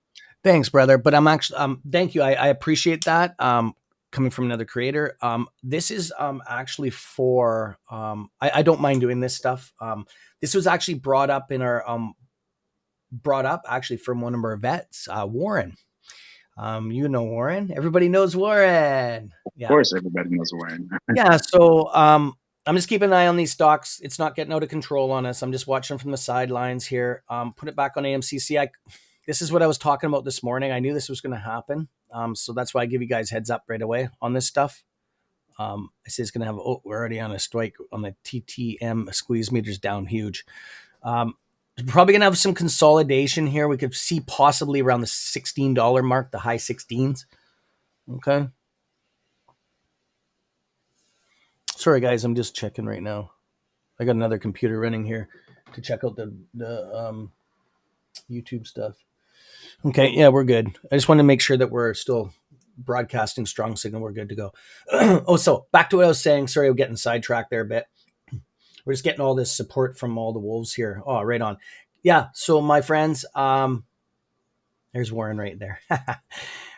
Thanks, brother. But I'm actually thank you. I appreciate that. Coming from another creator. This is actually for I don't mind doing this stuff. This was actually brought up actually from one of our vets, Warren. You know Warren. Everybody knows Warren. Of course, everybody knows Warren. Yeah. So I'm just keeping an eye on these stocks. It's not getting out of control on us. I'm just watching from the sidelines here. Put it back on AMC. This is what I was talking about this morning. I knew this was going to happen. So that's why I give you guys heads up right away on this stuff. I say it's going to have, we're already on a strike on the TTM squeeze meters down huge. Probably going to have some consolidation here. We could see possibly around the $16 mark, the high 16s. Okay. Sorry, guys. I'm just checking right now. I got another computer running here to check out the YouTube stuff. Okay. Yeah, we're good. I just want to make sure that we're still broadcasting strong signal. We're good to go. So back to what I was saying. Sorry, I'm getting sidetracked there a bit. We're just getting all this support from all the wolves here. Oh, right on. Yeah. So my friends, there's Warren right there.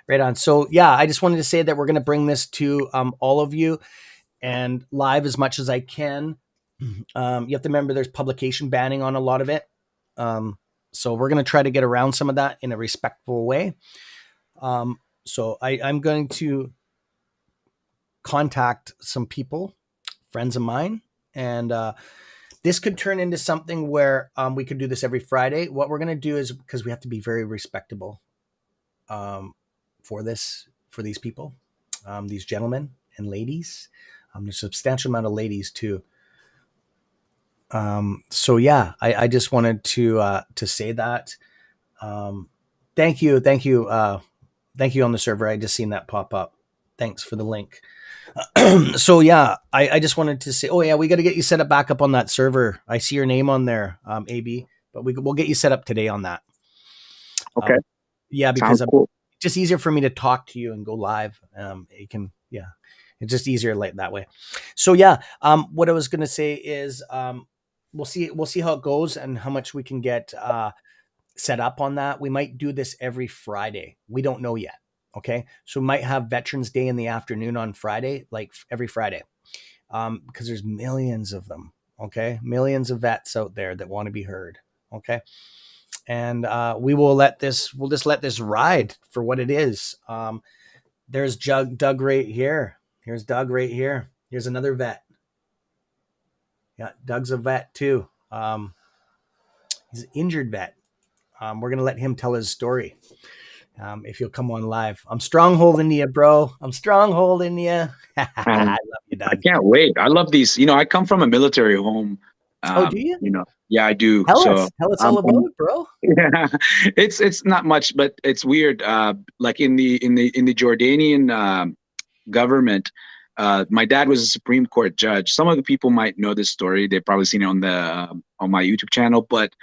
Right on. So yeah, I just wanted to say that we're going to bring this to all of you and live as much as I can. You have to remember there's publication banning on a lot of it. So we're going to try to get around some of that in a respectful way. So I'm going to contact some people, friends of mine, and this could turn into something where we could do this every Friday. What we're going to do is, because we have to be very respectable for these people, these gentlemen and ladies. There's a substantial amount of ladies too. So yeah, I just wanted to say that. Thank you. Thank you on the server. I just seen that pop up. Thanks for the link. So yeah, I just wanted to say, oh yeah, we got to get you set up back up on that server. I see your name on there, AB, but we'll get you set up today on that. Okay. Yeah, because cool. It's just easier for me to talk to you and go live. It's just easier like that way. So yeah, what I was going to say is, we'll see how it goes and how much we can get set up on that. We might do this every Friday. We don't know yet. Okay. So we might have Veterans Day in the afternoon on Friday, like every Friday, because there's millions of them. Okay. Millions of vets out there that want to be heard. Okay. And we'll just let this ride for what it is. There's Doug right here. Here's Doug right here. Here's another vet. Yeah. Doug's a vet too. He's an injured vet. We're going to let him tell his story. If you'll come on live. I'm strongholding you, bro. I'm strongholding you. I love you, Doug. I can't wait. I love these. I come from a military home. Oh, do you? Yeah, I do. Tell us all about it, bro. Yeah, it's not much, but it's weird. Like in the Jordanian government, my dad was a Supreme Court judge. Some of the people might know this story. They've probably seen it on my YouTube channel. But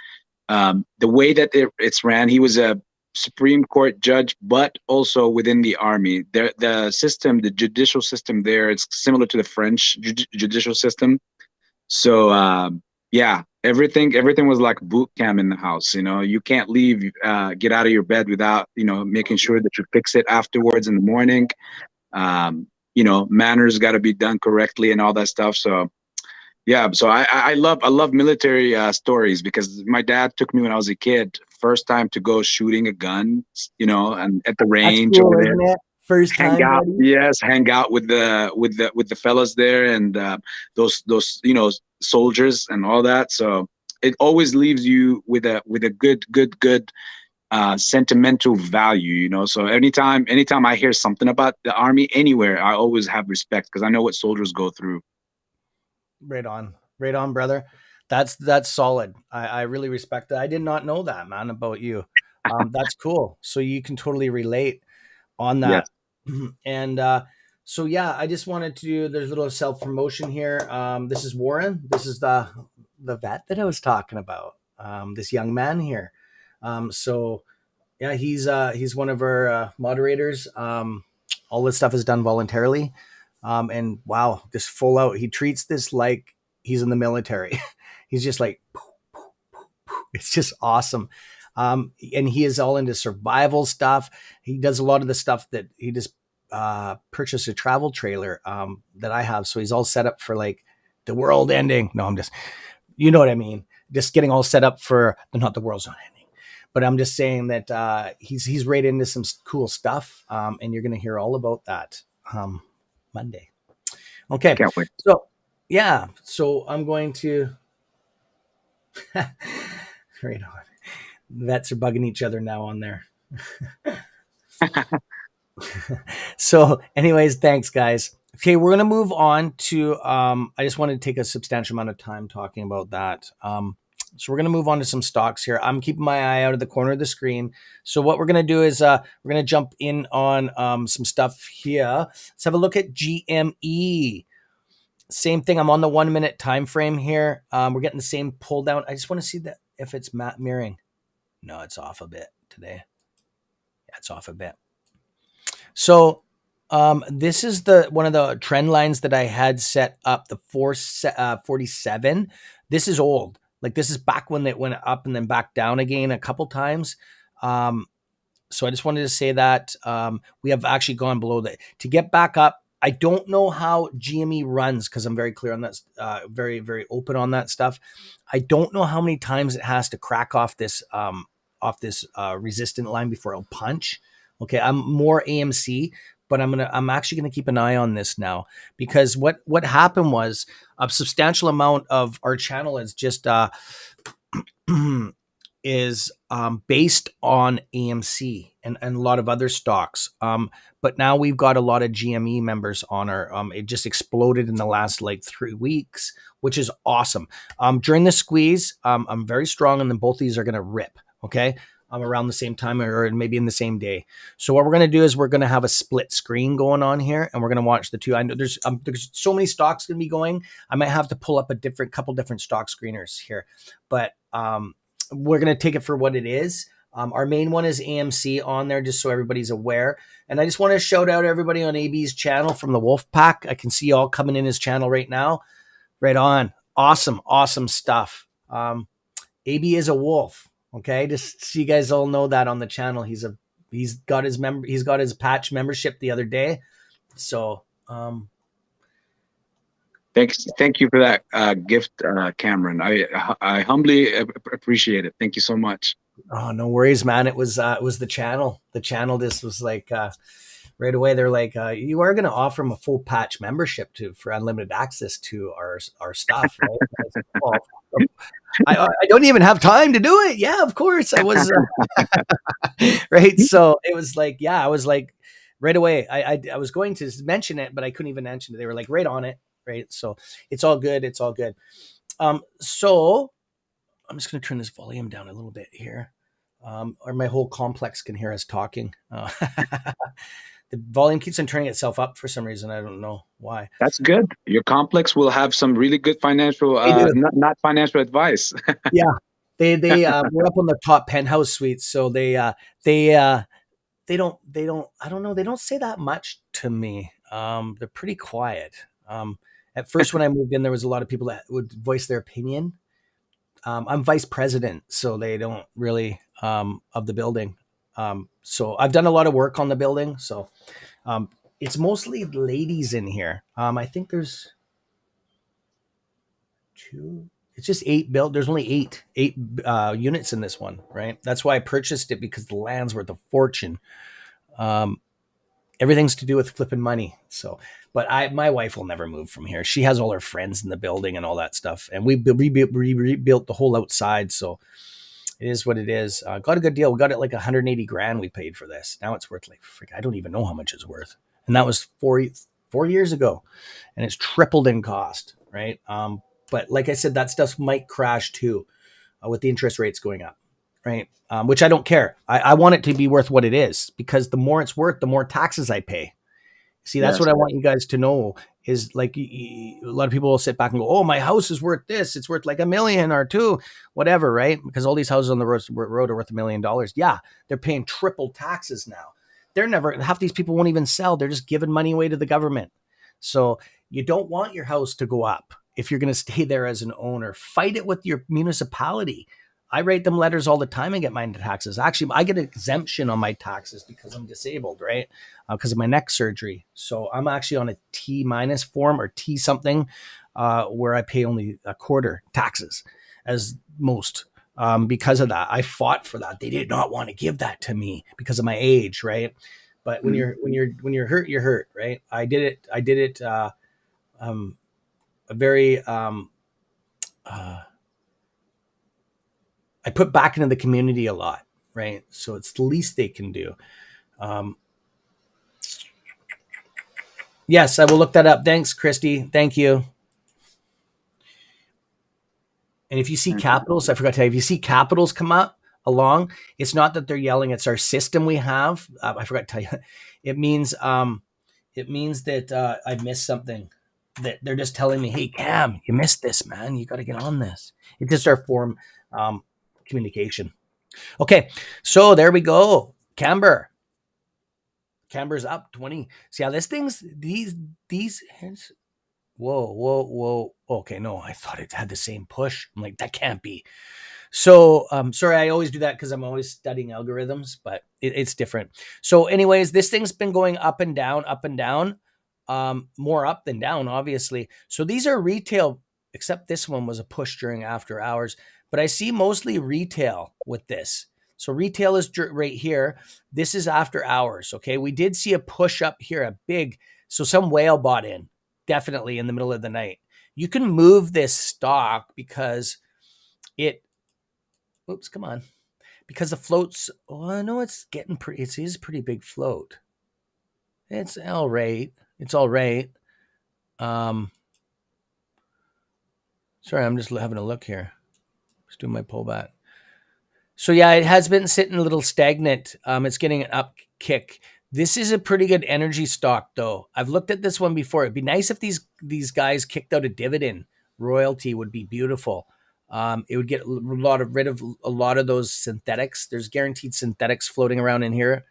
the way that it's ran, he was a Supreme Court judge, but also within the army. The system, the judicial system there, it's similar to the French judicial system. So yeah, everything was like boot camp in the house. You can't leave, get out of your bed without making sure that you fix it afterwards in the morning. Manners got to be done correctly and all that stuff. So yeah, so I love military stories, because my dad took me when I was a kid, first time to go shooting a gun, and at the That's range over cool, there, isn't it? First hang time, out, buddy. yes, hang out with the fellas there, and those soldiers and all that. So it always leaves you with a good sentimental value. So anytime I hear something about the army anywhere, I always have respect, because I know what soldiers go through. Right on, brother. That's solid. I really respect that. I did not know that, man, about you. That's cool. So you can totally relate on Yes. that. And so yeah, I just wanted to do. There's a little self promotion here. This is Warren. This is the vet that I was talking about. This young man here. So yeah, he's one of our moderators. All this stuff is done voluntarily. And wow, this full out. He treats this like he's in the military. He's just like, it's just awesome. And he is all into survival stuff. He does a lot of the stuff that he just purchased a travel trailer that I have. So he's all set up for like the world ending. No, I'm just, you know what I mean? Just getting all set up for not the world's not ending. But I'm just saying that he's right into some cool stuff, and you're going to hear all about that Monday. Okay, Can't wait. so yeah, so I'm going to right on. Vets are bugging each other now on there. So, anyways, thanks, guys. Okay, we're gonna move on to. I just wanted to take a substantial amount of time talking about that. So we're gonna move on to some stocks here. I'm keeping my eye out of the corner of the screen. So what we're gonna do is we're gonna jump in on some stuff here. Let's have a look at GME. Same thing. I'm on the 1 minute time frame here. We're getting the same pull down. I just want to see that if it's mirroring. No, it's off a bit today. Yeah, it's off a bit. So this is the one of the trend lines that I had set up, the 47. This is old. Like this is back when it went up and then back down again a couple times. So I just wanted to say that we have actually gone below that to get back up. I don't know how GME runs because I'm very clear on that, very, very open on that stuff. I don't know how many times it has to crack off this resistant line before it'll punch. Okay, I'm more AMC, but I'm actually gonna keep an eye on this now because what happened was a substantial amount of our channel is just is based on AMC and a lot of other stocks. But now we've got a lot of GME members on our, it just exploded in the last like 3 weeks, which is awesome. During the squeeze, I'm very strong and then both of these are going to rip. Okay. Around the same time or maybe in the same day. So what we're going to do is we're going to have a split screen going on here and we're going to watch the two. I know there's so many stocks going to be going. I might have to pull up a couple different stock screeners here, but, we're going to take it for what it is. Our main one is AMC on there, just so everybody's aware. And I just want to shout out everybody on AB's channel from the Wolf Pack. I can see you all coming in his channel right now. Right on. Awesome, awesome stuff. AB is a wolf. Okay, just so you guys all know that on the channel, he's got his patch membership the other day. So Thank you for that gift, Cameron. I humbly appreciate it. Thank you so much. oh, no worries, man. It was the channel. The channel just was like right away. They're like, you are going to offer him a full patch membership for unlimited access to our stuff, right? I was like, well, I don't even have time to do it. Yeah, of course. I was right. So it was like, yeah, I was like right away. I was going to mention it, but I couldn't even mention it. They were like right on it. Right. So it's all good. It's all good. So I'm just going to turn this volume down a little bit here. Or my whole complex can hear us talking. The volume keeps on turning itself up for some reason. I don't know why. That's good. Your complex will have some really good financial, They do. not financial advice. Yeah. They we're up on the top penthouse suites, so they don't I don't know, they don't say that much to me. They're pretty quiet. At first when I moved in, there was a lot of people that would voice their opinion. I'm vice president, so they don't really of the building. So I've done a lot of work on the building. So um, it's mostly ladies in here. I think there's two. It's just eight built. There's only eight units in this one, right? That's why I purchased it, because the land's worth a fortune. Um, Everything's to do with flipping money. So, but my wife will never move from here. She has all her friends in the building and all that stuff, and we rebuilt the whole outside. So it is what it is. Got a good deal. We got it like 180 grand. We paid for this. Now it's worth like I don't even know how much it's worth. And that was 4 years ago, and it's tripled in cost. Right. But like I said, that stuff might crash too, with the interest rates going up. Right. Which I don't care. I want it to be worth what it is, because the more it's worth, the more taxes I pay. See, that's Yes. what I want you guys to know, is like a lot of people will sit back and go, oh, my house is worth this. It's worth like $1 million or $2 million, whatever, right? Because all these houses on the road are worth $1 million. Yeah, they're paying triple taxes now. Half these people won't even sell. They're just giving money away to the government. So you don't want your house to go up if you're going to stay there as an owner. Fight it with your municipality. I write them letters all the time and get my taxes. Actually, I get an exemption on my taxes because I'm disabled, right? Because of my neck surgery. So I'm actually on a T minus form, or T something, where I pay only a quarter taxes as most. Because of that, I fought for that. They did not want to give that to me because of my age, right? But when you're hurt, you're hurt, right? I did it. A very I put back into the community a lot, right? So it's the least they can do. Um, yes, I will look that up. Thanks, Christy. Thank you. And if you see capitals, I forgot to tell you, if you see capitals come up along, it's not that they're yelling. It's our system we have. I forgot to tell you. It means that I missed something. That they're just telling me, hey, Cam, you missed this, man. You got to get on this. It's just our form communication. Okay, so there we go. Camber's up 20. See how this thing's these whoa. Okay, no, I thought it had the same push. I'm like, that can't be. So sorry, I always do that because I'm always studying algorithms, but it's different. So anyways, this thing's been going up and down, more up than down, obviously. So these are retail, except this one was a push during after hours, but I see mostly retail with this. So retail is right here. This is after hours. Okay. We did see a push up here, a big, so some whale bought in, definitely in the middle of the night. You can move this stock because come on, because the floats, oh no, it's getting pretty, it is a pretty big float. It's all right. It's all right. Sorry, I'm just having a look here. Just doing my pullback. So yeah, it has been sitting a little stagnant. It's getting an up kick. This is a pretty good energy stock, though. I've looked at this one before. It'd be nice if these guys kicked out a dividend. Royalty would be beautiful. It would get rid of a lot of those synthetics. There's guaranteed synthetics floating around in here.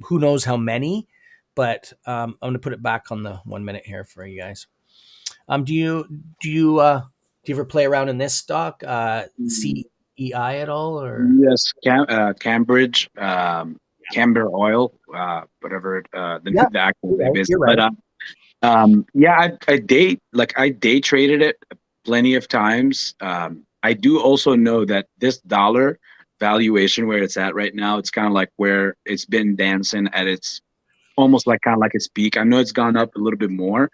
Who knows how many? But I'm going to put it back on the 1 minute here for you guys. Do you ever play around in this stock? CEI at all, or Yes, Cambridge, Camber Oil, whatever yeah, the actual name is. you're But right. yeah, I day traded it plenty of times. I do also know that this dollar valuation where it's at right now, it's kind of like where it's been dancing at its almost like kind of like its peak. I know it's gone up a little bit more,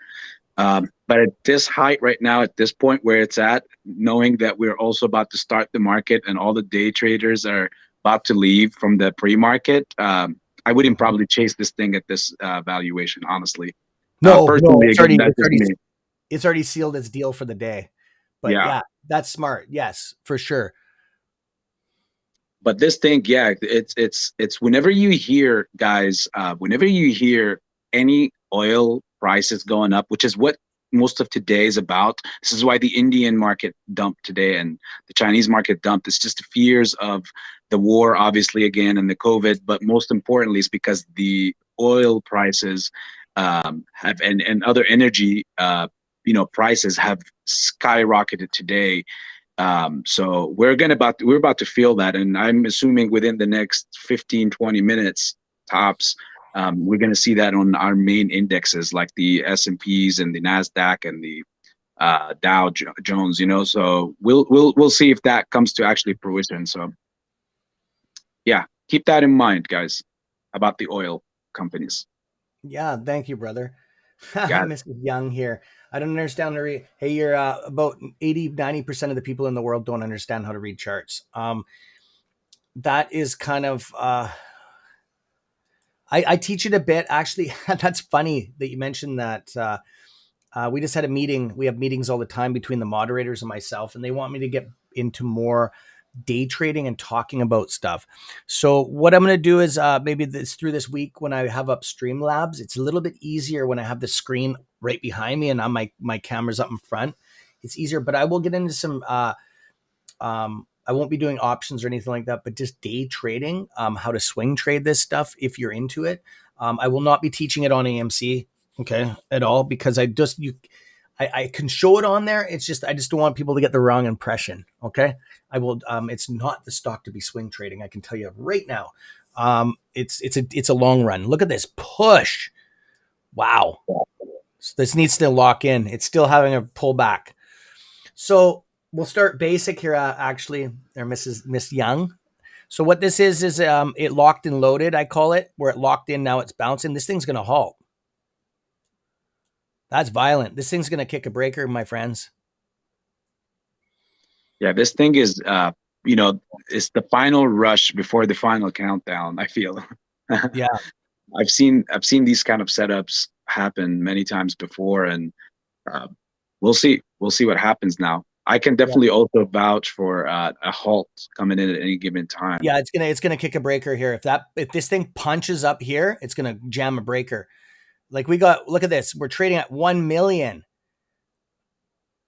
but at this height right now, at this point where it's at, knowing that we're also about to start the market and all the day traders are about to leave from the pre-market, I wouldn't Mhm. probably chase this thing at this valuation, honestly. No, Personally, again, that's just me. it's already sealed its deal for the day. But Yeah. yeah, that's smart. Yes, for sure. But this thing, yeah, it's whenever you hear guys, whenever you hear any oil prices going up, which is what most of today is about. This is why the Indian market dumped today and the Chinese market dumped. It's just the fears of the war, obviously, again, and the COVID. But most importantly, it's because the oil prices have and other energy, prices have skyrocketed today. So we're about to feel that, and I'm assuming within the next 15, 20 minutes tops, we're going to see that on our main indexes like the S&Ps and the Nasdaq and the Jones. So we'll see if that comes to actually fruition. So yeah, keep that in mind, guys, about the oil companies. Yeah, thank you, brother. Got it. Mrs. Young here. I don't understand how to read. Hey, you're about 80-90% of the people in the world don't understand how to read charts. That is kind of, I teach it a bit. Actually, that's funny that you mentioned that. We just had a meeting. We have meetings all the time between the moderators and myself, and they want me to get into more day trading and talking about stuff. So what I'm going to do is maybe through this week when I have up Streamlabs, it's a little bit easier when I have the screen right behind me and my camera's up in front. It's easier, but I will get into some. I won't be doing options or anything like that, but just day trading, how to swing trade this stuff if you're into it. I will not be teaching it on AMC, okay, at all, because I can show it on there. It's just I just don't want people to get the wrong impression. Okay, I will. It's not the stock to be swing trading. I can tell you right now. It's a long run. Look at this push. Wow, so this needs to lock in. It's still having a pullback. So we'll start basic here. Actually, there, Miss Young. So what this is it locked and loaded. I call it where it locked in. Now it's bouncing. This thing's gonna halt. That's violent. This thing's gonna kick a breaker, my friends. Yeah, this thing is, you know, it's the final rush before the final countdown. I feel. Yeah, I've seen these kind of setups happen many times before, and uh, we'll see what happens now. I can yeah, definitely also vouch for a halt coming in at any given time. yeah. It's gonna kick a breaker here. If this thing punches up here, it's gonna jam a breaker. Like we got. Look at this. We're trading at 1 million.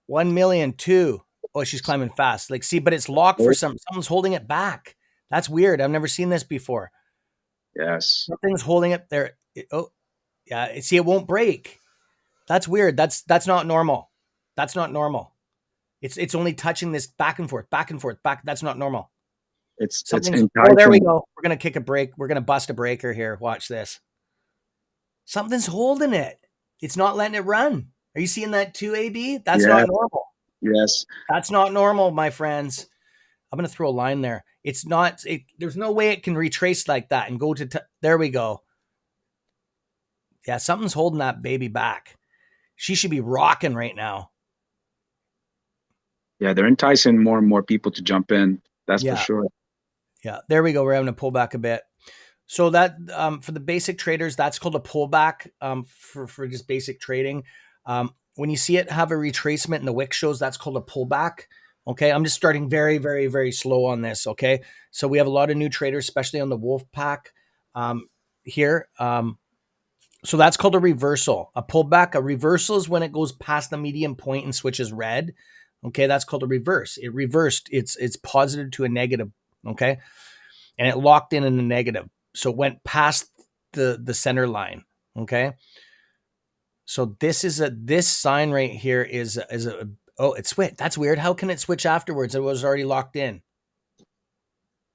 1 million two. Oh, she's climbing fast. Like, see, but it's locked for someone's holding it back. That's weird. I've never seen this before. Yes, Something's holding it there. Oh, yeah. See, it won't break. That's weird. That's not normal. That's not normal. It's only touching this back and forth, back and forth, back. That's not normal. it's Something's. Oh, there we enticing. go. We're gonna kick a break. We're gonna bust a breaker here. Watch this. Something's holding it. It's not letting it run. Are you seeing that too, AB? That's Yeah, not normal. yes, That's not normal, my friends. I'm gonna throw a line there. It's not. There's no way it can retrace like that and go to. There we go. Yeah, something's holding that baby back. She should be rocking right now. yeah, they're enticing more and more people to jump in. That's for Yeah, sure. yeah. There we go. We're having to pull back a bit. So that for the basic traders, that's called a pullback for just basic trading. When you see it have a retracement in the wick shows, that's called a pullback. Okay, I'm just starting very, very, very slow on this. Okay, so we have a lot of new traders, especially on the Wolf Pack here. So that's called a reversal. A pullback, a reversal is when it goes past the median point and switches red. Okay, that's called a reverse. It reversed. It's positive to a negative. Okay, and it locked in a negative. So it went past the center line. Okay. So this sign right here is a oh, it switched. That's weird. How can it switch afterwards? It was already locked in.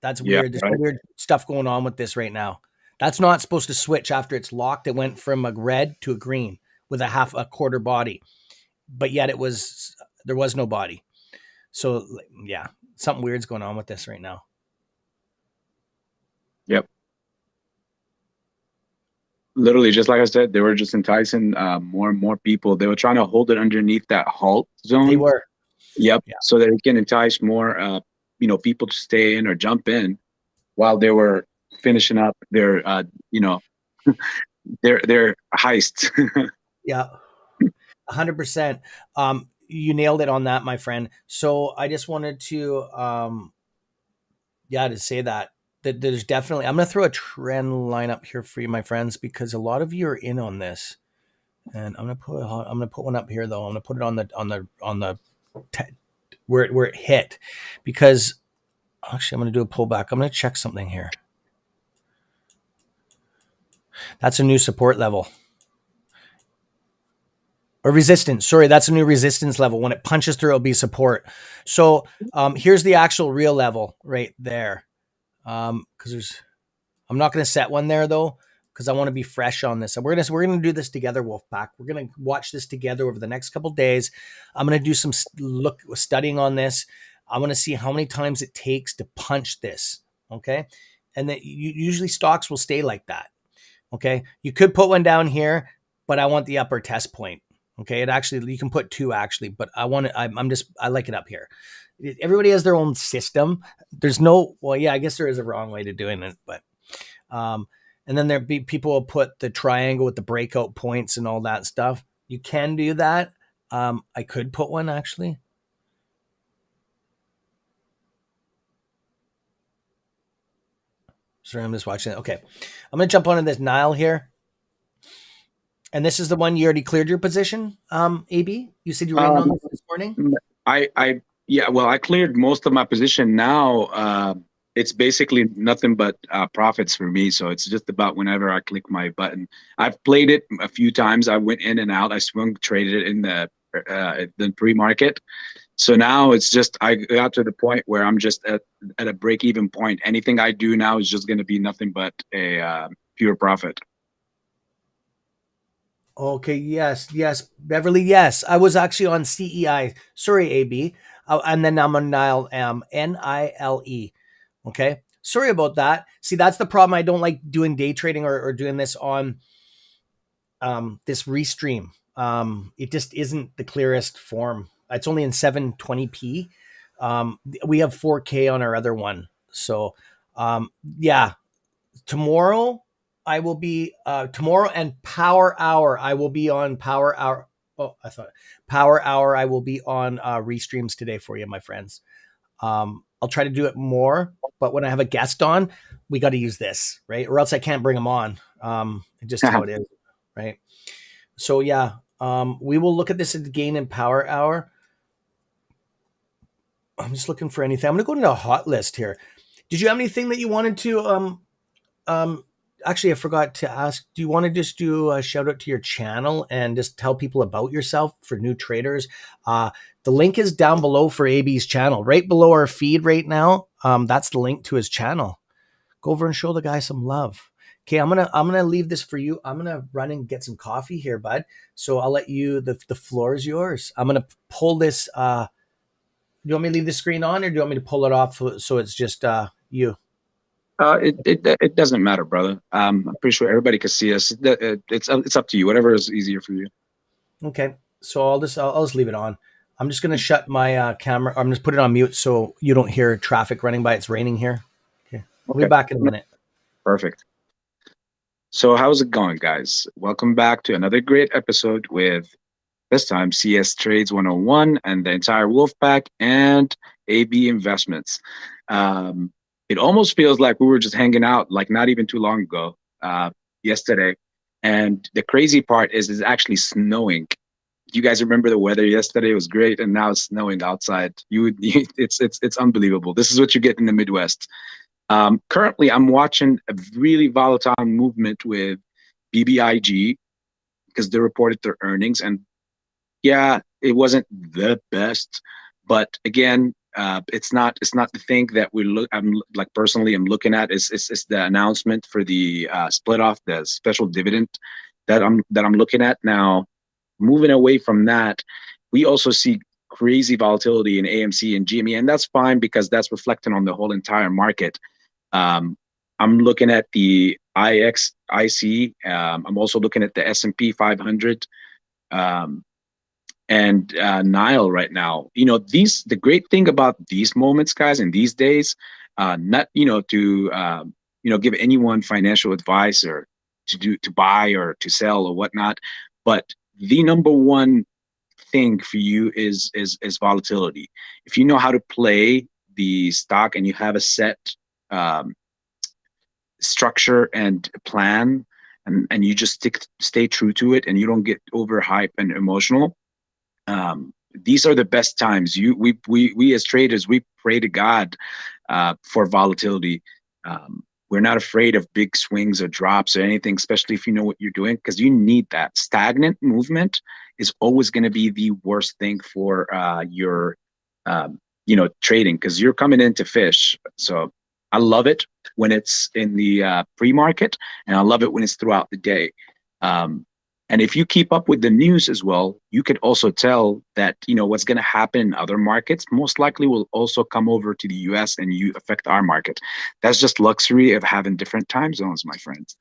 That's Yeah, weird. There's right. some weird stuff going on with this right now. That's not supposed to switch after it's locked. It went from a red to a green with a quarter body. But yet there was no body. So yeah, something weird's going on with this right now. Yep. Literally, just like I said, they were just enticing more and more people. They were trying to hold it underneath that halt They zone. were. Yep. Yeah. So that it can entice more, people to stay in or jump in while they were finishing up their, their heist. Yeah. 100%. You nailed it on that, my friend. So I just wanted to, to say that there's definitely. I'm going to throw a trend line up here for you, my friends, because a lot of you are in on this, and I'm going to put one up here though. I'm going to put it on the where it hit, because actually I'm going to do a pullback. I'm going to check something here. That's a new support level. or resistance. Sorry, that's a new resistance level. When it punches through, it'll be support. So here's the actual real level right there. Because I'm not going to set one there though, because I want to be fresh on this. And we're gonna do this together, Wolfpack. We're gonna watch this together over the next couple days. I'm gonna do some studying on this. I want to see how many times it takes to punch this. Okay, and that usually stocks will stay like that. Okay, you could put one down here, but I want the upper test point. Okay, it actually, you can put two actually, but I want it. I like it up here. Everybody has their own system. There's no, well, yeah, I guess there is a wrong way to doing it, but um, and then there be people will put the triangle with the breakout points and all that stuff. You can do that. I could put one actually. Sorry, I'm just watching it. Okay, I'm gonna jump onto this Nile here. And this is the one you already cleared your position, AB? You said you were in on Um, this morning? yeah, well, I cleared most of my position now. It's basically nothing but profits for me. So it's just about whenever I click my button. I've played it a few times. I went in and out. I swung traded it in the pre-market. So now it's just I got to the point where I'm just at a break-even point. Anything I do now is just going to be nothing but a pure profit. Okay, yes, Beverly, yes. I was actually on CEI. Sorry, AB. And then I'm on Nile, NILE. Okay. Sorry about that. See, that's the problem. I don't like doing day trading or doing this on this restream. It just isn't the clearest form. It's only in 720p. We have 4K on our other one. So, yeah, tomorrow I will be tomorrow and Power Hour. I will be on Power Hour. Oh, I thought Power Hour. I will be on restreams today for you, my friends. I'll try to do it more, but when I have a guest on, we got to use this, right? Or else I can't bring them on. Just how it is, right? So yeah, we will look at this again in Power Hour. I'm just looking for anything. I'm gonna go into a hot list here. Did you have anything that you wanted to Um, actually, I forgot to ask. Do you want to just do a shout out to your channel and just tell people about yourself for new traders? The link is down below for AB's channel, right below our feed right now. That's the link to his channel. Go over and show the guy some love. Okay, I'm gonna leave this for you. I'm gonna run and get some coffee here, bud. So I'll let you. The floor is yours. I'm gonna pull this. Do you want me to leave the screen on, or do you want me to pull it off so it's just you? It doesn't matter, brother. I'm pretty sure everybody can see us. It's up to you. Whatever is easier for you. Okay, so I'll just leave it on. I'm just gonna shut my camera. I'm just put it on mute so you don't hear traffic running by. It's raining here. Okay, I'll be Okay, back in a minute. perfect. So how's it going, guys? Welcome back to another great episode with this time CS Trades 101 and the entire Wolf Pack and AB Investments. Um, it almost feels like we were just hanging out like not even too long ago, yesterday. And the crazy part is it's actually snowing. You guys remember the weather yesterday? It was great, and now it's snowing outside. It's unbelievable. This is what you get in the Midwest. Currently, I'm watching a really volatile movement with BBIG because they reported their earnings, and yeah, it wasn't the best, but again, it's not the thing that we look. I'm like personally, I'm looking at is the announcement for the split off the special dividend that I'm looking at now. Moving away from that, we also see crazy volatility in AMC and GME, and that's fine because that's reflecting on the whole entire market. Um, I'm looking at the IXIC. I'm also looking at the S&P 500. Um, and Nile right now. The great thing about these moments, guys, in these days, not to give anyone financial advice or to buy or to sell or whatnot, but the number one thing for you is volatility. If you know how to play the stock and you have a set um, structure and plan, and you just stay true to it, and you don't get overhyped and emotional, these are the best times. We as traders, we pray to God for volatility. We're not afraid of big swings or drops or anything, especially if you know what you're doing, because you need that. Stagnant movement is always going to be the worst thing for your, trading, because you're coming in to fish. So I love it when it's in the pre-market, and I love it when it's throughout the day. Um, and if you keep up with the news as well, you could also tell that, what's going to happen in other markets most likely will also come over to the US and you affect our market. That's just luxury of having different time zones, my friends.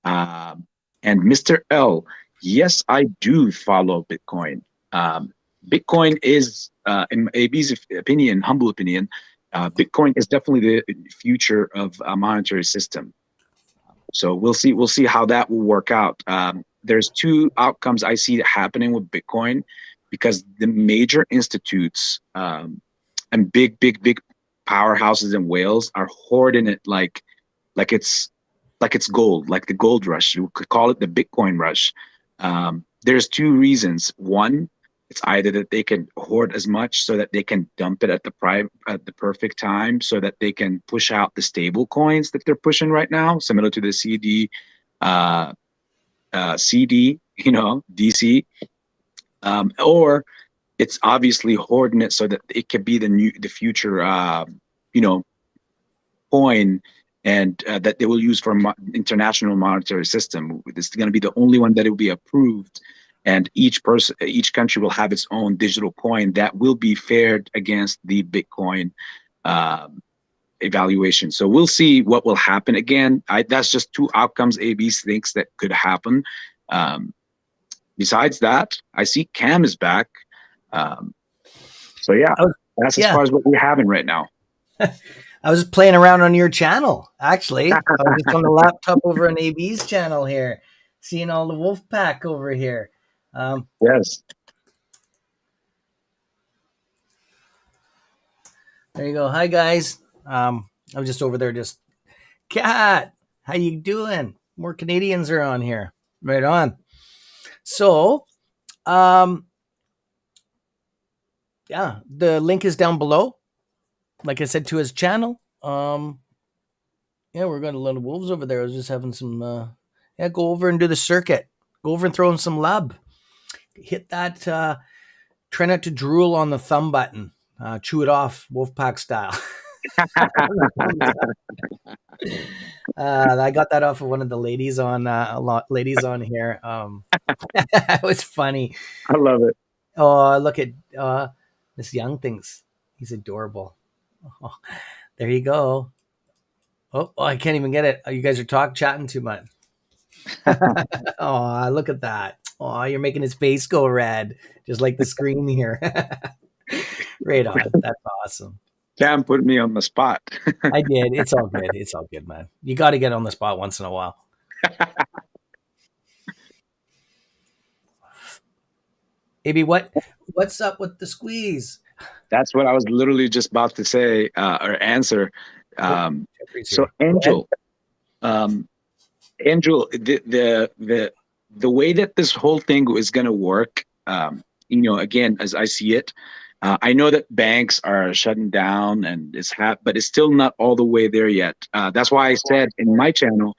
And Mr. L, yes, I do follow Bitcoin. Bitcoin is, in AB's opinion, humble opinion, Bitcoin is definitely the future of a monetary system. So we'll see. We'll see how that will work out. There's two outcomes I see happening with Bitcoin, because the major institutes and big powerhouses and whales are hoarding it like it's gold, like the gold rush. You could call it the Bitcoin rush. There's two reasons. One, it's either that they can hoard as much so that they can dump it at the perfect time, so that they can push out the stable coins that they're pushing right now, similar to the uh, CD, DC, or it's obviously hoarding it so that it could be the future, you know, coin, and that they will use for international monetary system. This is going to be the only one that will be approved, and each country will have its own digital coin that will be fared against the Bitcoin evaluation. So we'll see what will happen. Again, that's just two outcomes AB thinks that could happen. Besides that, I see Cam is back. So yeah, that's as Yeah. far as what we're having right now. I was playing around on your channel, actually. I was just on the laptop over on AB's channel here, seeing all the wolf pack over here. Yes. There you go. Hi, guys. I was just over there just, Cat, how you doing? More Canadians are on here. Right on. So, yeah, the link is down below. Like I said, to his channel. Yeah, we're going to let the wolves over there. I was just having some, go over and do the circuit. Go over and throw in some lab. Hit that, try not to drool on the thumb button. Chew it off, Wolfpack style. I got that off of one of the ladies on ladies on here. It was funny. I love it. Oh, look at this young thing's. He's adorable. Oh, there you go. Oh, I can't even get it. You guys are chatting too much. Oh, look at that. Oh, you're making his face go red, just like the screen here. Right on. That's awesome. Cam put me on the spot. I did. It's all good. It's all good, man. You got to get on the spot once in a while. Maybe what's up with the squeeze? That's what I was literally just about to say or answer. So Angel, Angel, the way that this whole thing is going to work, again, as I see it, I know that banks are shutting down and but it's still not all the way there yet. That's why I said in my channel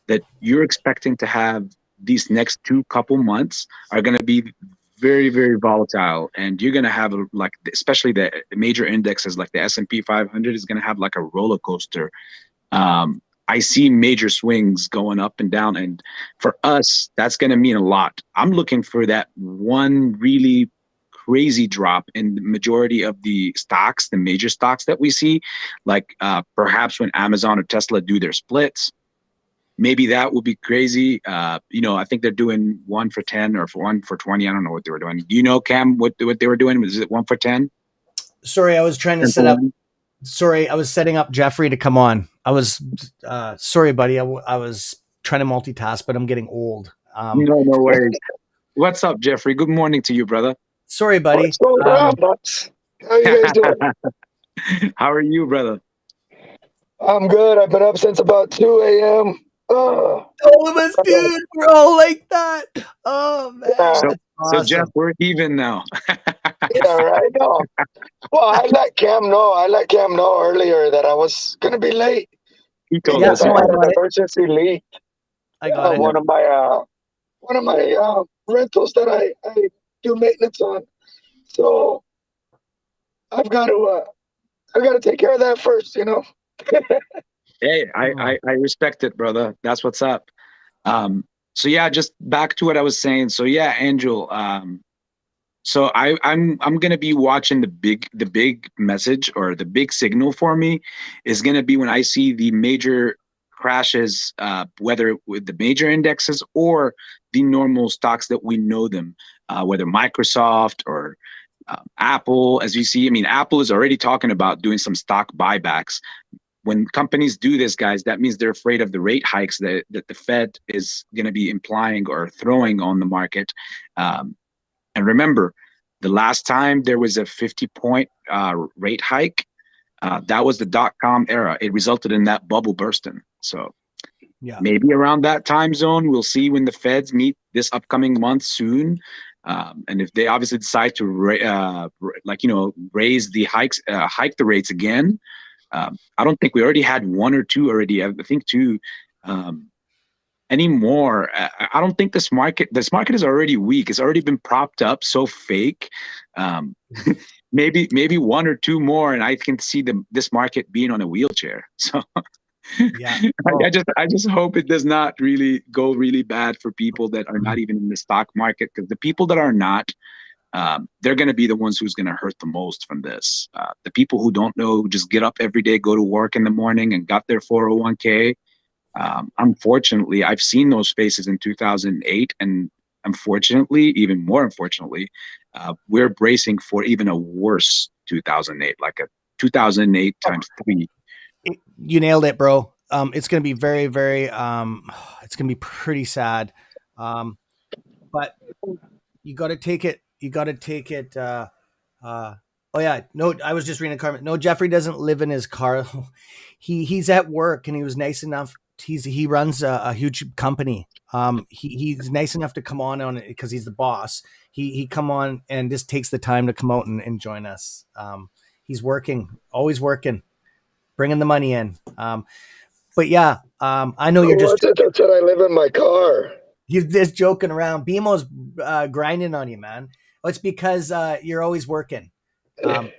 that you're expecting to have these next couple months are going to be very, very volatile, and you're going to have especially the major indexes like the S&P 500 is going to have like a roller coaster. I see major swings going up and down, and for us, that's going to mean a lot. I'm looking for that one really crazy drop in the majority of the stocks, the major stocks that we see, like perhaps when Amazon or Tesla do their splits. Maybe that would be crazy. I think they're doing 1 for 10 or 1 for 20. I don't know what they were doing. Do you know, Cam, what they were doing? Was it 1 for 10? Sorry, I was trying to set up. Sorry, I was setting up Jeffrey to come on. I was sorry, buddy. I was trying to multitask, but I'm getting old. No worries. What's up, Jeffrey? Good morning to you, brother. Sorry, buddy. What's going on, Bucks? How you guys doing? How are you, brother? I'm good. I've been up since about 2 a.m. Oh, it was good. We're all like that. Oh, man. Yeah. Awesome. So, Jeff, we're even now. Yeah, right. No. Well, I let Cam know. I let Cam know earlier that I was going to be late. He told Yeah, us. Because I He no, I had told an us. got it. emergency leak. I got it. Yeah. One of my rentals that I do maintenance on. So I've got to take care of that first, you know. Hey, Mm. I respect it, brother. That's what's up. Um, so yeah, just back to what I was saying. So yeah, Angel. So I'm gonna be watching the big message or the big signal for me is gonna be when I see the major crashes, whether with the major indexes or the normal stocks that we know them, whether Microsoft or Apple. As you see, I mean, Apple is already talking about doing some stock buybacks. When companies do this, guys, that means they're afraid of the rate hikes that the Fed is going to be implying or throwing on the market. And remember, the last time there was a 50-point rate hike, that was the dot-com era. It resulted in that bubble bursting. So Yeah. maybe around that time zone, we'll see when the Feds meet this upcoming month soon. And if they obviously decide to, raise the hike the rates again, I don't think we already had one or two already. I think two. Anymore. I don't think this market is already weak. It's already been propped up so fake. Um, maybe one or two more, and I can see this market being on a wheelchair. So Yeah. Oh, I just hope it does not really go really bad for people that are not even in the stock market, because the people that are not, they're going to be the ones who's going to hurt the most from this. The people who don't know, who just get up every day, go to work in the morning, and got their 401k. Unfortunately, I've seen those faces in 2008, and unfortunately, even more unfortunately, we're bracing for even a worse 2008, like a 2008 times three. you nailed it, bro. It's going to be very, very, it's going to be pretty sad. But you got to take it. You got to take it. Uh, oh yeah, no, I was just reading a comment. No, Jeffrey doesn't live in his car. He's at work, and he was nice enough. He runs a huge company. He's nice enough to come on it because he's the boss. He come on and just takes the time to come out and join us. He's working, always working, bringing the money in. But yeah, I know Who you're just was it that said I live in my car? you're just joking around. BMO's grinding on you, man. Oh, it's because you're always working. Um,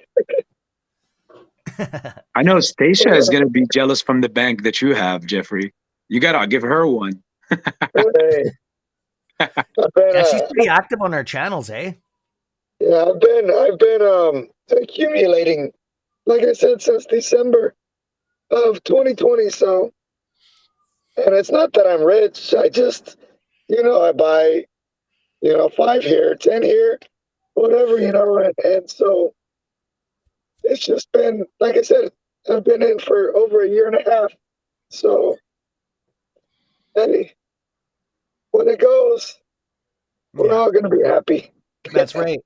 I know Stacia is going to be jealous from the bank that you have, Jeffrey. You got to give her one. Hey, I've been yeah, she's pretty active on our channels, eh? yeah, I've been accumulating, like I said, since December of 2020. So, and it's not that I'm rich. I just, I buy, 5 here, 10 here, whatever, and so it's just been, like I said, I've been in for over a year and a half. So, hey, when it goes, we're Yeah, all going to be happy. that's right.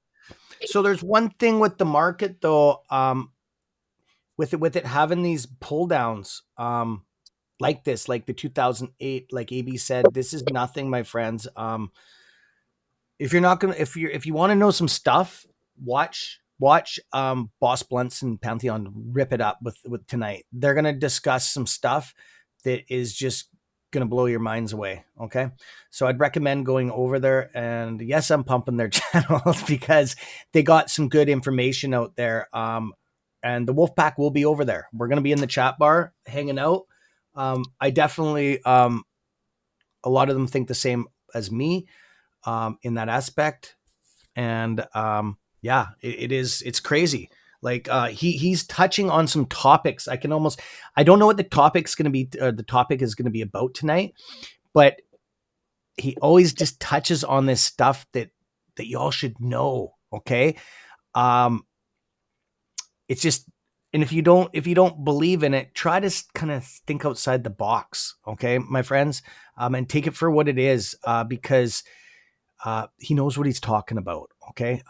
So there's one thing with the market though, with it having these pull downs, like this, like the 2008, like AB said, this is nothing, my friends. If you're not gonna, if you want to know some stuff, watch Boss Blunts and Pantheon rip it up with tonight. They're gonna discuss some stuff that is just gonna blow your minds away. Okay, so I'd recommend going over there. And yes, I'm pumping their channels because they got some good information out there. And the Wolfpack will be over there. We're gonna be in the chat bar hanging out. I definitely a lot of them think the same as me in that aspect. And yeah, it's crazy. Like he's touching on some topics. I don't know what the topic's going to be. The topic is going to be about tonight, but he always just touches on this stuff that y'all should know. Okay, um, it's just, and if you don't believe in it, try to kind of think outside the box. Okay, my friends, and take it for what it is, because he knows what he's talking about. Okay.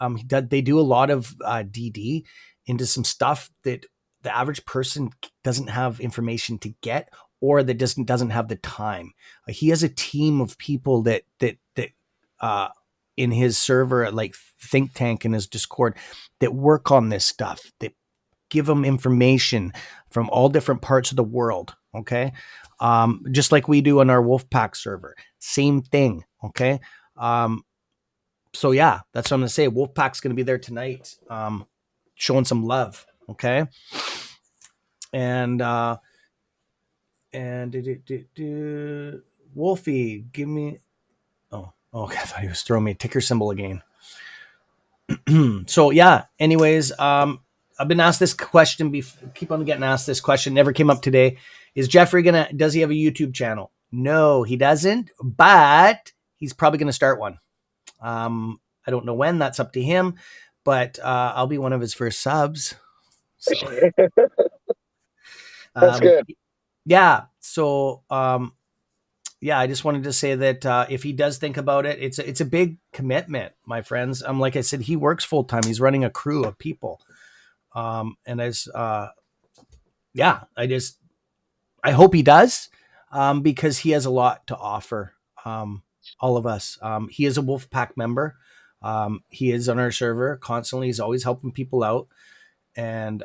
They do a lot of DD into some stuff that the average person doesn't have information to get, or that doesn't have the time. He has a team of people that uh, in his server, like think tank in his Discord, that work on this stuff, that give him information from all different parts of the world. Okay. Just like we do on our Wolfpack server, same thing. Okay. So yeah, that's what I'm going to say. Wolfpack's going to be there tonight, showing some love. Okay. And, Wolfie, give me, oh, okay. I thought he was throwing me a ticker symbol again. So yeah, anyways, I've been asked this question keep on getting asked this question, never came up today. Is Jeffrey does he have a YouTube channel? No, he doesn't, but he's probably gonna start one. I don't know when, that's up to him, but I'll be one of his first subs. So That's good. yeah. So yeah, I just wanted to say that if he does think about it, it's a big commitment, my friends. Like I said, he works full time. He's running a crew of people, and yeah, I hope he does, because he has a lot to offer all of us. He is a Wolfpack member. He is on our server constantly. He's always helping people out. And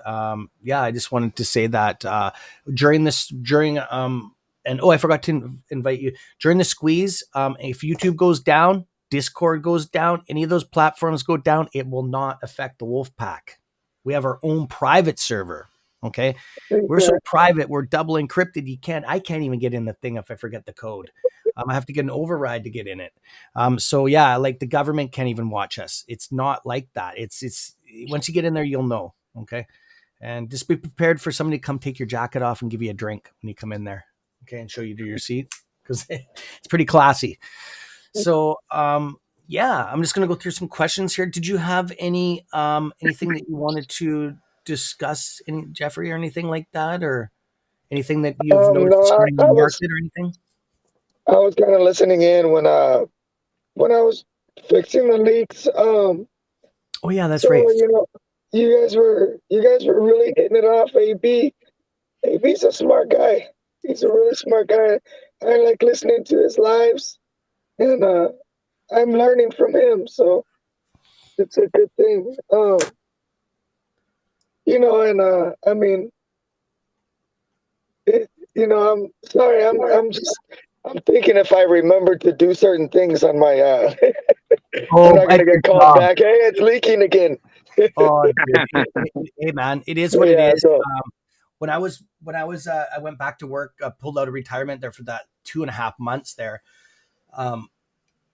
yeah, I just wanted to say that and I forgot to invite you during the squeeze. If YouTube goes down, Discord goes down, any of those platforms go down, it will not affect the Wolfpack. We have our own private server. Okay. We're so private. We're double encrypted. I can't even get in the thing if I forget the code. I have to get an override to get in it. So yeah, like the government can't even watch us. It's not like that. It's once you get in there, you'll know. Okay. And just be prepared for somebody to come take your jacket off and give you a drink when you come in there. Okay. And show you to your seat, because it's pretty classy. So, yeah, I'm just going to go through some questions here. Did you have anything that you wanted to discuss, Jeffrey, or anything like that, or anything that you've noticed No, starting in the market or anything? I was kind of listening in when I was fixing the leaks. Oh yeah, that's So right. you guys were really hitting it off. AB's a smart guy. He's a really smart guy. I like listening to his lives, and I'm learning from him. So it's a good thing. And I mean, I'm sorry. I'm thinking if I remember to do certain things on my, I'm Oh, not gonna good get called job. back. Hey, it's leaking again. Oh, dude. Hey, man, it is what it Yeah. is. So I went back to work, pulled out of retirement there for that 2.5 months there.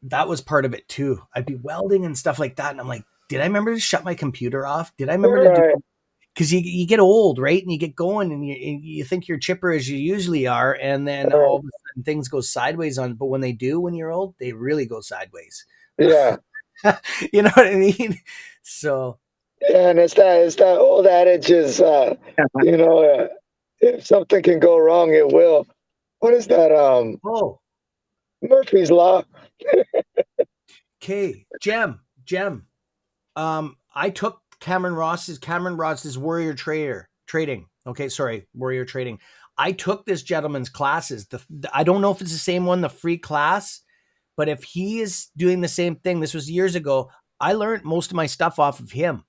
That was part of it too. I'd be welding and stuff like that, and I'm like, did I remember to shut my computer off? Did I remember to do? right. Because you get old, right? And you get going, and you think you're chipper as you usually are, and then all of a sudden things go sideways on. But when they do, when you're old, they really go sideways. Yeah. You know what I mean? So Yeah, and it's that old adage is, if something can go wrong, it will. What is that? oh, Murphy's Law. okay, Gem. I took Cameron Ross's Warrior Trading. Okay, sorry, Warrior Trading. I took this gentleman's classes. I don't know if it's the same one, the free class, but if he is doing the same thing, this was years ago. I learned most of my stuff off of him.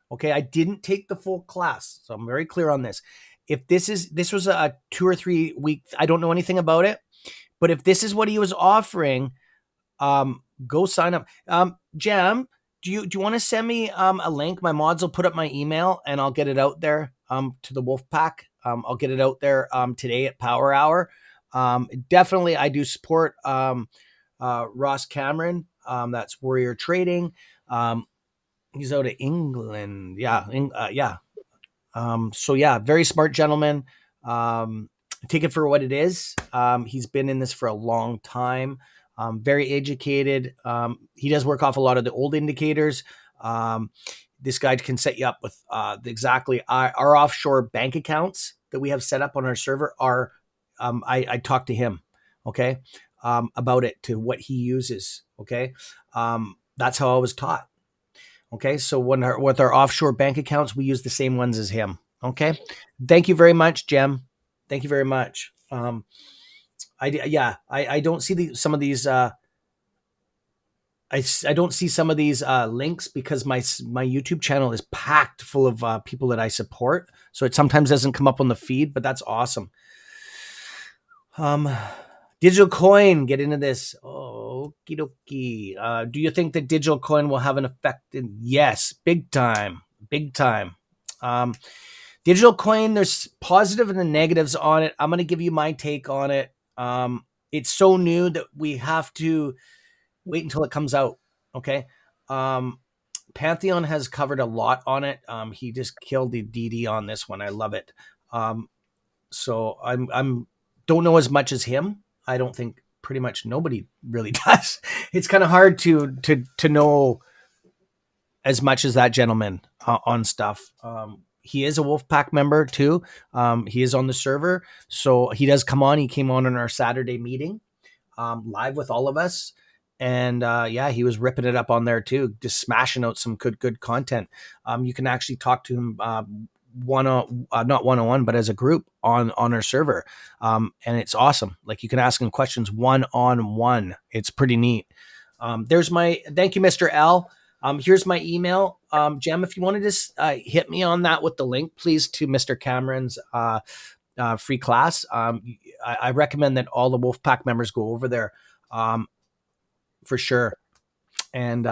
Okay, I didn't take the full class, so I'm very clear on this. If this was a 2 or 3 week, I don't know anything about it, but if this is what he was offering, go sign up. Jam, do you want to send me a link? My mods will put up my email and I'll get it out there to the Wolfpack. I'll get it out there today at Power Hour. Definitely, I do support Ross Cameron. That's Warrior Trading. He's out of England. Yeah, yeah. So yeah, very smart gentleman. Take it for what it is. He's been in this for a long time. Very educated. He does work off a lot of the old indicators. This guy can set you up with exactly our offshore bank accounts that we have set up on our server. I talked to him, okay, about it, to what he uses. Okay, that's how I was taught. Okay, so with our offshore bank accounts, we use the same ones as him. Okay, thank you very much, Jem. Thank you very much. I don't see some of these. I don't see some of these links because my YouTube channel is packed full of people that I support, so it sometimes doesn't come up on the feed. But that's awesome. Um, digital coin, get into this. Oh, okie dokie. Do you think that digital coin will have an effect? Yes, big time, big time. Um, digital coin, there's positive and the negatives on it. I'm going to give you my take on it. It's so new that we have to wait until it comes out. Okay. Um, Pantheon has covered a lot on it. He just killed the DD on this one. I love it. So I'm don't know as much as him. I don't think pretty much nobody really does. It's kind of hard to know as much as that gentleman on stuff. He is a Wolfpack member too. He is on the server, so he does come on. He came on our Saturday meeting live with all of us. And yeah, he was ripping it up on there too, just smashing out some good content. You can actually talk to him not one-on-one, but as a group on our server. And it's awesome. Like you can ask him questions one-on-one. It's pretty neat. There's my thank you, Mr. L. Here's my email. Jem, if you want to just hit me on that with the link, please, to Mr. Cameron's free class. I recommend that all the Wolfpack members go over there for sure, and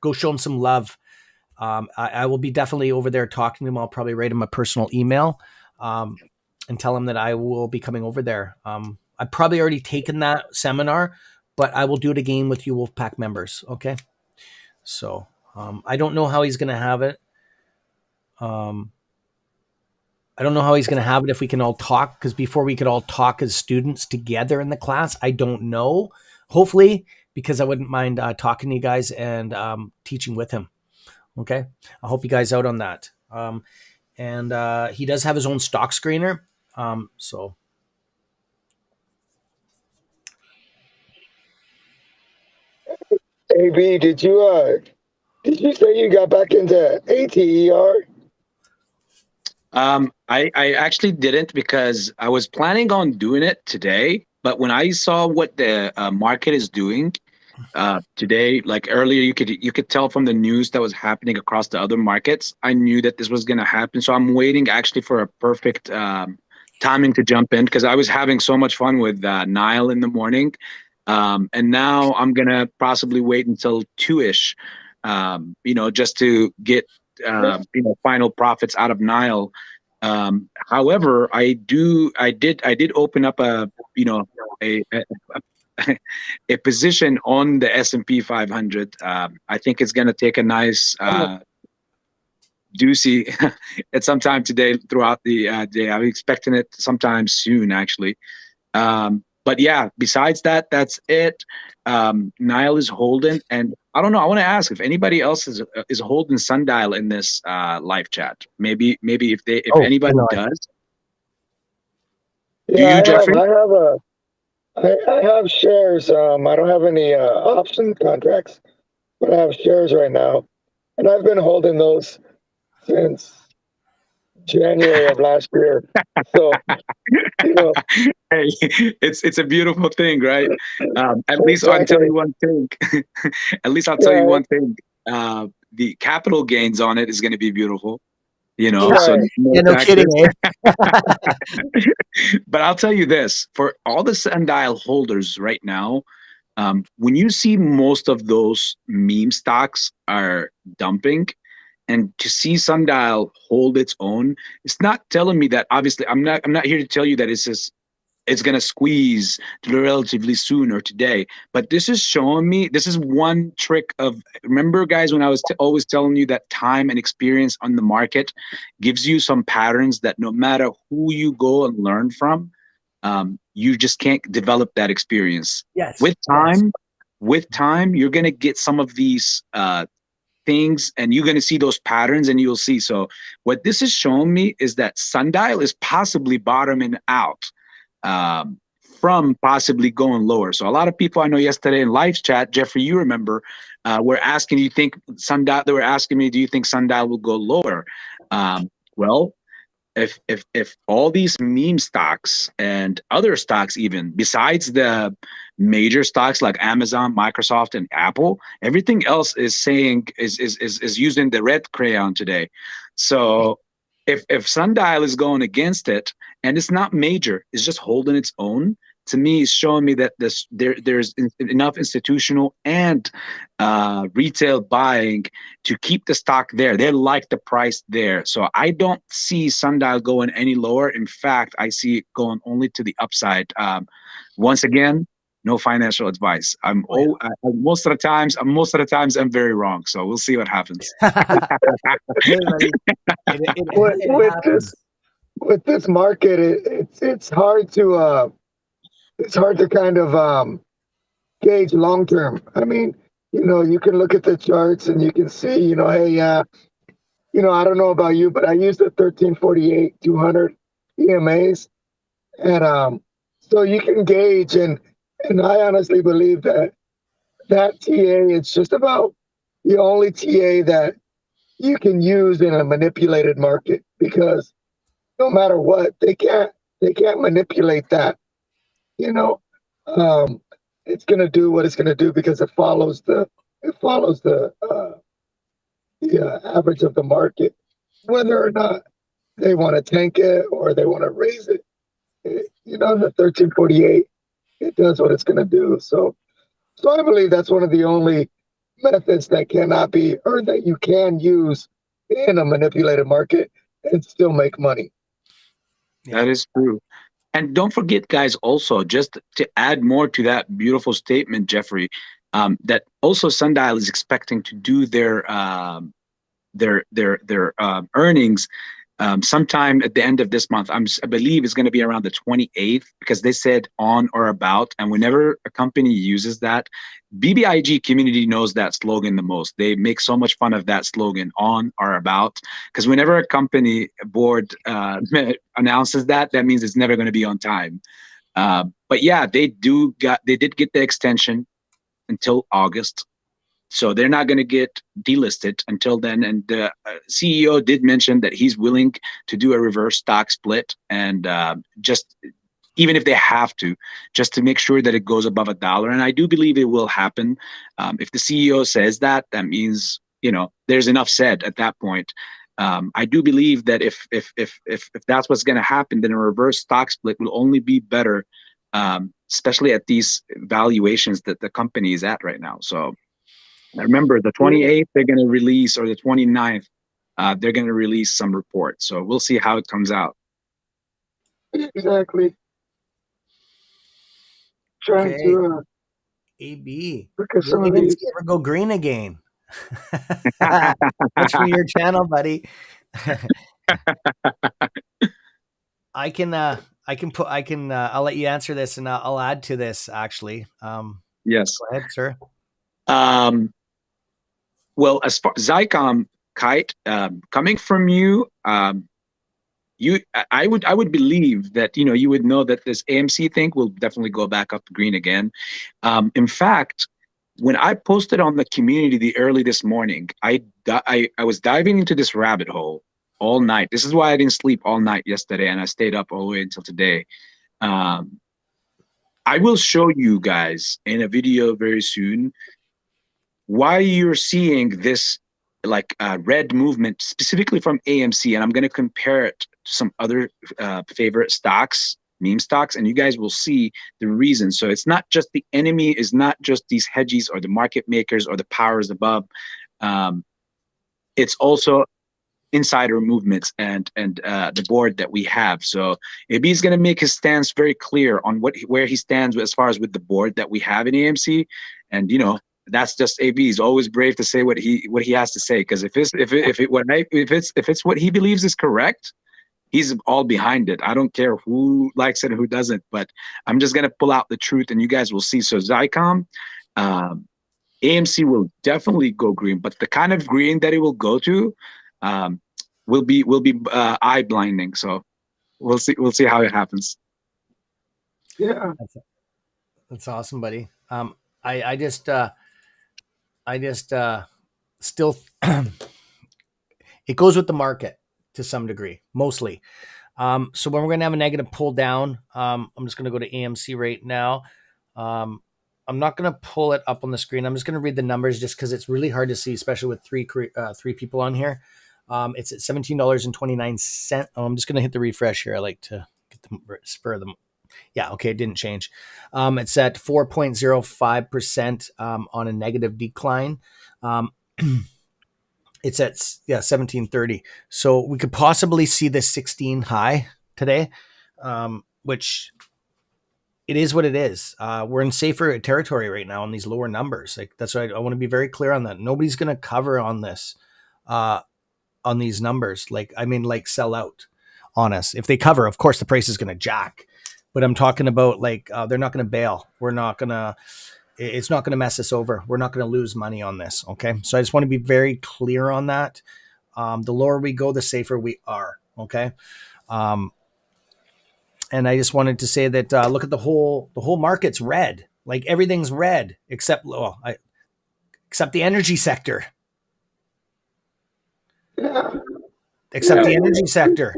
go show him some love. I will be definitely over there talking to him. I'll probably write him a personal email and tell him that I will be coming over there. I've probably already taken that seminar, but I will do it again with you Wolfpack members. Okay. So I don't know how he's going to have it. I don't know how he's going to have it if we can all talk, because before we could all talk as students together in the class. I don't know. Hopefully, because I wouldn't mind talking to you guys and teaching with him. Okay. I hope you guys out on that. And he does have his own stock screener. So. AB, did you say you got back into ATER? I actually didn't, because I was planning on doing it today, but when I saw what the market is doing today, like earlier, you could tell from the news that was happening across the other markets. I knew that this was going to happen, so I'm waiting actually for a perfect timing to jump in, because I was having so much fun with Nile in the morning, and now I'm gonna possibly wait until 2ish, just to get final profits out of Nile. However, I did open up a, a position on the S&P 500. I think it's going to take a nice doozy at some time today throughout the day. I'm expecting it sometime soon, actually. But yeah, besides that, that's it. Nile is holding, and I don't know. I want to ask if anybody else is holding Sundial in this live chat. Maybe if anybody does. Do Yeah, you, Jeffrey? I have shares. I don't have any option contracts, but I have shares right now, and I've been holding those since January of last year. So, Hey, it's a beautiful thing, right? At least I'll tell exactly. you one thing. At least I'll tell you Yeah, one thing. The capital gains on it is going to be beautiful. So right. no Yeah, no kidding, taxes. eh? But I'll tell you this: for all the Sundial holders right now, when you see most of those meme stocks are dumping, and to see Sundial hold its own, it's not telling me that. Obviously, I'm not here to tell you that it's going to squeeze relatively soon or today. But this is showing me, this is one trick of, remember guys, when I was always telling you that time and experience on the market gives you some patterns that no matter who you go and learn from, you just can't develop that experience. Yes. With time, you're going to get some of these things, and you're going to see those patterns, and you'll see. So what this is showing me is that Sundial is possibly bottoming out, from possibly going lower. So a lot of people I know yesterday in live chat, Jeffrey, you remember, were asking, do you think Sundial? They were asking me, do you think Sundial will go lower? Well, if all these meme stocks and other stocks, even besides the major stocks like Amazon, Microsoft, and Apple, everything else is saying is using the red crayon today. So if Sundial is going against it and it's not major, it's just holding its own. To me, it's showing me that there's enough institutional and retail buying to keep the stock there. They like the price there, so I don't see Sundial going any lower. In fact, I see it going only to the upside. Once again, no financial advice. Oh yeah. Most of the times, I'm very wrong. So we'll see what happens. Hey, buddy. with It with this happens. with this market, it's hard to kind of gauge long term. I mean, you can look at the charts and you can see, hey, I don't know about you, but I use the 1348 200 EMAs, and so you can gauge, and I honestly believe that TA is just about the only TA that you can use in a manipulated market, because no matter what, they can't manipulate that. You know, um, it's gonna do what it's gonna do because it follows the average of the market, whether or not they want to tank it or they want to raise it. The 1348, it does what it's gonna do. So I believe that's one of the only methods that cannot be, or that you can use in a manipulated market and still make money. Yeah. That is true. And don't forget, guys, also, just to add more to that beautiful statement, Jeffrey, that also Sundial is expecting to do their earnings sometime at the end of this month. I believe it's going to be around the 28th, because they said on or about. And whenever a company uses that, BBIG community knows that slogan the most. They make so much fun of that slogan, on or about, because whenever a company board announces that, that means it's never going to be on time. But yeah, they did get the extension until August. So they're not going to get delisted until then. And the CEO did mention that he's willing to do a reverse stock split, and just even if they have to, just to make sure that it goes above $1. And I do believe it will happen. If the CEO says that, that means there's enough said at that point. I do believe that if that's what's going to happen, then a reverse stock split will only be better, especially at these valuations that the company is at right now. So I remember the 28th they're going to release, or the 29th, they're going to release some report. So we'll see how it comes out. Exactly. Trying Okay. to AB. look at Will some of AMC these. ever go green again? That's from your channel, buddy. I'll let you answer this, and I'll add to this actually. Yes. Go ahead, sir. Well, as far Zycom Kite, coming from you, I would believe that you would know that this AMC thing will definitely go back up green again. In fact, when I posted on the community early this morning, I was diving into this rabbit hole all night. This is why I didn't sleep all night yesterday, and I stayed up all the way until today. I will show you guys in a video very soon why you're seeing this like red movement specifically from AMC, and I'm going to compare it to some other favorite stocks, meme stocks, and you guys will see the reason. So it's not just the enemy, is not just these hedgies or the market makers or the powers above. It's also insider movements and the board that we have. So AB is going to make his stance very clear on where he stands as far as with the board that we have in AMC, and that's just AB. He's always brave to say what he has to say, because if it's what he believes is correct, he's all behind it. I don't care who likes it and who doesn't, but I'm just gonna pull out the truth, and you guys will see. So Zycom, AMC will definitely go green, but the kind of green that it will go to um, will be eye blinding. So we'll see how it happens. Yeah. That's awesome, buddy. I just still it goes with the market to some degree, mostly. So when we're going to have a negative pull down, I'm just going to go to AMC right now. I'm not going to pull it up on the screen. I'm just going to read the numbers just because it's really hard to see, especially with three people on here. It's at $17.29. Oh, I'm just going to hit the refresh here. I like to get the spur of them. Yeah, okay, it didn't change. It's at 4.05% on a negative decline. It's at 1730. So we could possibly see this 16 high today, which it is what it is. We're in safer territory right now on these lower numbers. Like that's why I want to be very clear on that. Nobody's going to cover on this, on these numbers. Like sell out on us. If they cover, of course, the price is going to jack. But I'm talking about they're not going to bail. It's not going to mess us over. We're not going to lose money on this. Okay. So I just want to be very clear on that. The lower we go, the safer we are. Okay. And I just wanted to say that look at the whole market's red. Like everything's red except the energy sector. Yeah. Except the energy sector.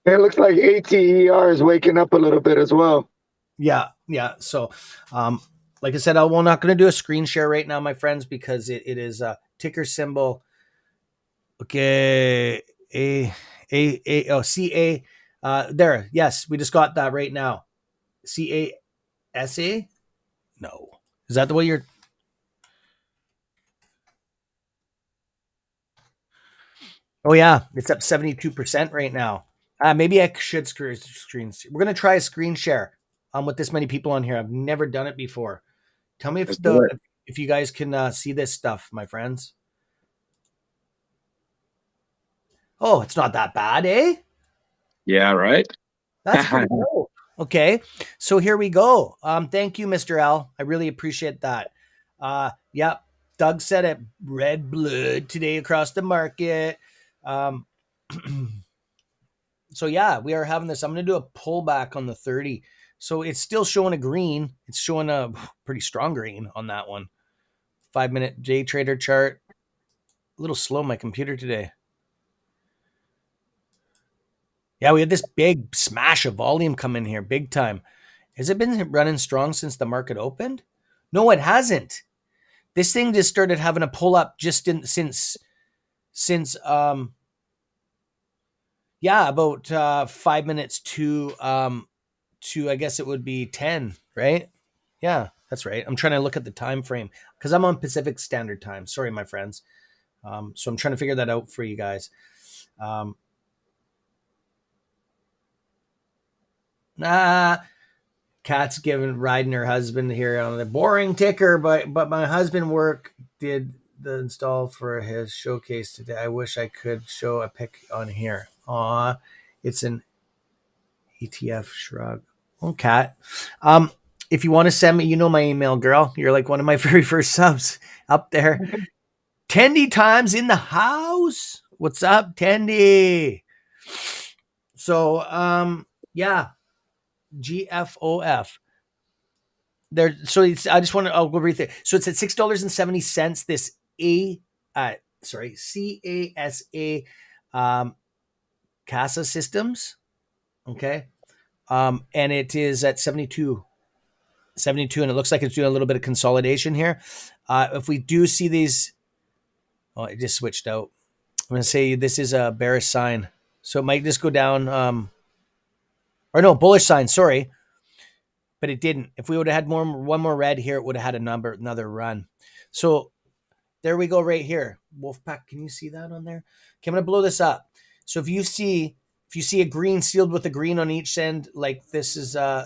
It looks like ATER is waking up a little bit as well. Yeah. So, like I said, we're not going to do a screen share right now, my friends, because it is a ticker symbol. Okay, CA. There, yes, we just got that right now. CASA? No, is that the way you're? Oh yeah, it's up 72% right now. Maybe I should screen. We're gonna try a screen share. With this many people on here, I've never done it before. Tell me if you guys can see this stuff, my friends. Oh, it's not that bad, eh? Yeah, right. That's pretty cool. Okay, so here we go. Thank you, Mr. L. I really appreciate that. Yeah, Doug said it. Red blood today across the market. So yeah, we are having this. I'm going to do a pullback on the 30. So it's still showing a green. It's showing a pretty strong green on that one. 5-minute day trader chart. A little slow my computer today. Yeah, we had this big smash of volume come in here, big time. Has it been running strong since the market opened? No, it hasn't. This thing just started having a pull up just since about 5 minutes to I guess it would be 10, right? Yeah, that's right. I'm trying to look at the time frame because I'm on Pacific Standard Time. Sorry, my friends. So I'm trying to figure that out for you guys. Kat's riding her husband here on the boring ticker, but my husband did the install for his showcase today. I wish I could show a pic on here. Aw, it's an ETF shrug. Oh, Kat. If you want to send me, my email, girl. You're like one of my very first subs up there. Tendy Times in the house. What's up, Tendy? So, yeah. GFOF. There. So I just want to. I'll go read it. So it's at $6.70. This CASA CASA Systems. Okay. And it is at 72, and it looks like it's doing a little bit of consolidation here. If we do see these, it just switched out. I'm going to say this is a bearish sign. So it might just go down, bullish sign, sorry. But it didn't. If we would have had one more red here, it would have had another run. So there we go right here. Wolfpack, can you see that on there? Okay, I'm going to blow this up. So if you see a green sealed with a green on each end, like this is 3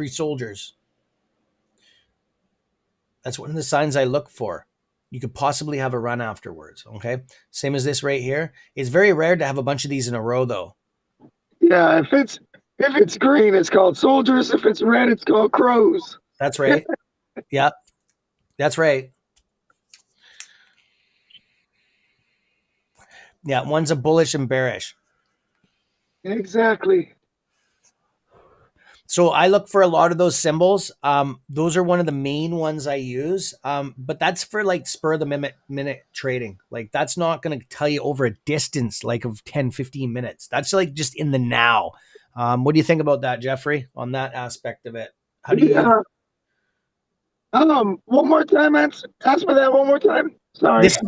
soldiers. That's one of the signs I look for. You could possibly have a run afterwards. Okay. Same as this right here. It's very rare to have a bunch of these in a row though. Yeah. If it's green, it's called soldiers. If it's red, it's called crows. That's right. Yep. That's right. Yeah. One's a bullish and bearish. Exactly. So I look for a lot of those symbols. Those are one of the main ones I use. But that's for like spur of the minute trading. Like that's not going to tell you over a distance like of 10, 15 minutes. That's like just in the now. What do you think about that, Jeffrey, on that aspect of it? How do you? One more time, ask me that one more time. Sorry. This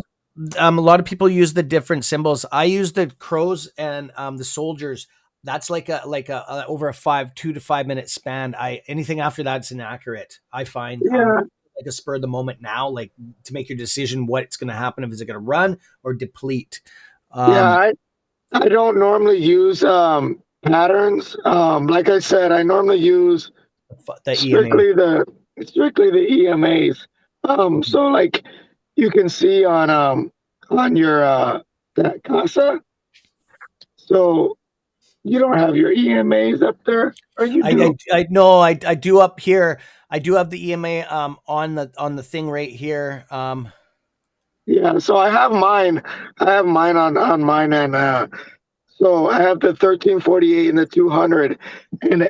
a lot of people use the different symbols. I use the crows and the soldiers. That's like a over a 2 to 5 minute span. I anything after that's inaccurate. I find Yeah, like a spur of the moment now, like to make your decision what's going to happen if it's going to run or deplete. yeah. Um, I don't normally use patterns. Like I said, I normally use the EMA. strictly the EMAs. So like you can see on your that casa. So you don't have your EMAs up there, or you do? I know I do up here. I do have the EMA on the thing right here. Yeah. So I have mine. I have mine on mine, and so I have the 1348 and the 200, and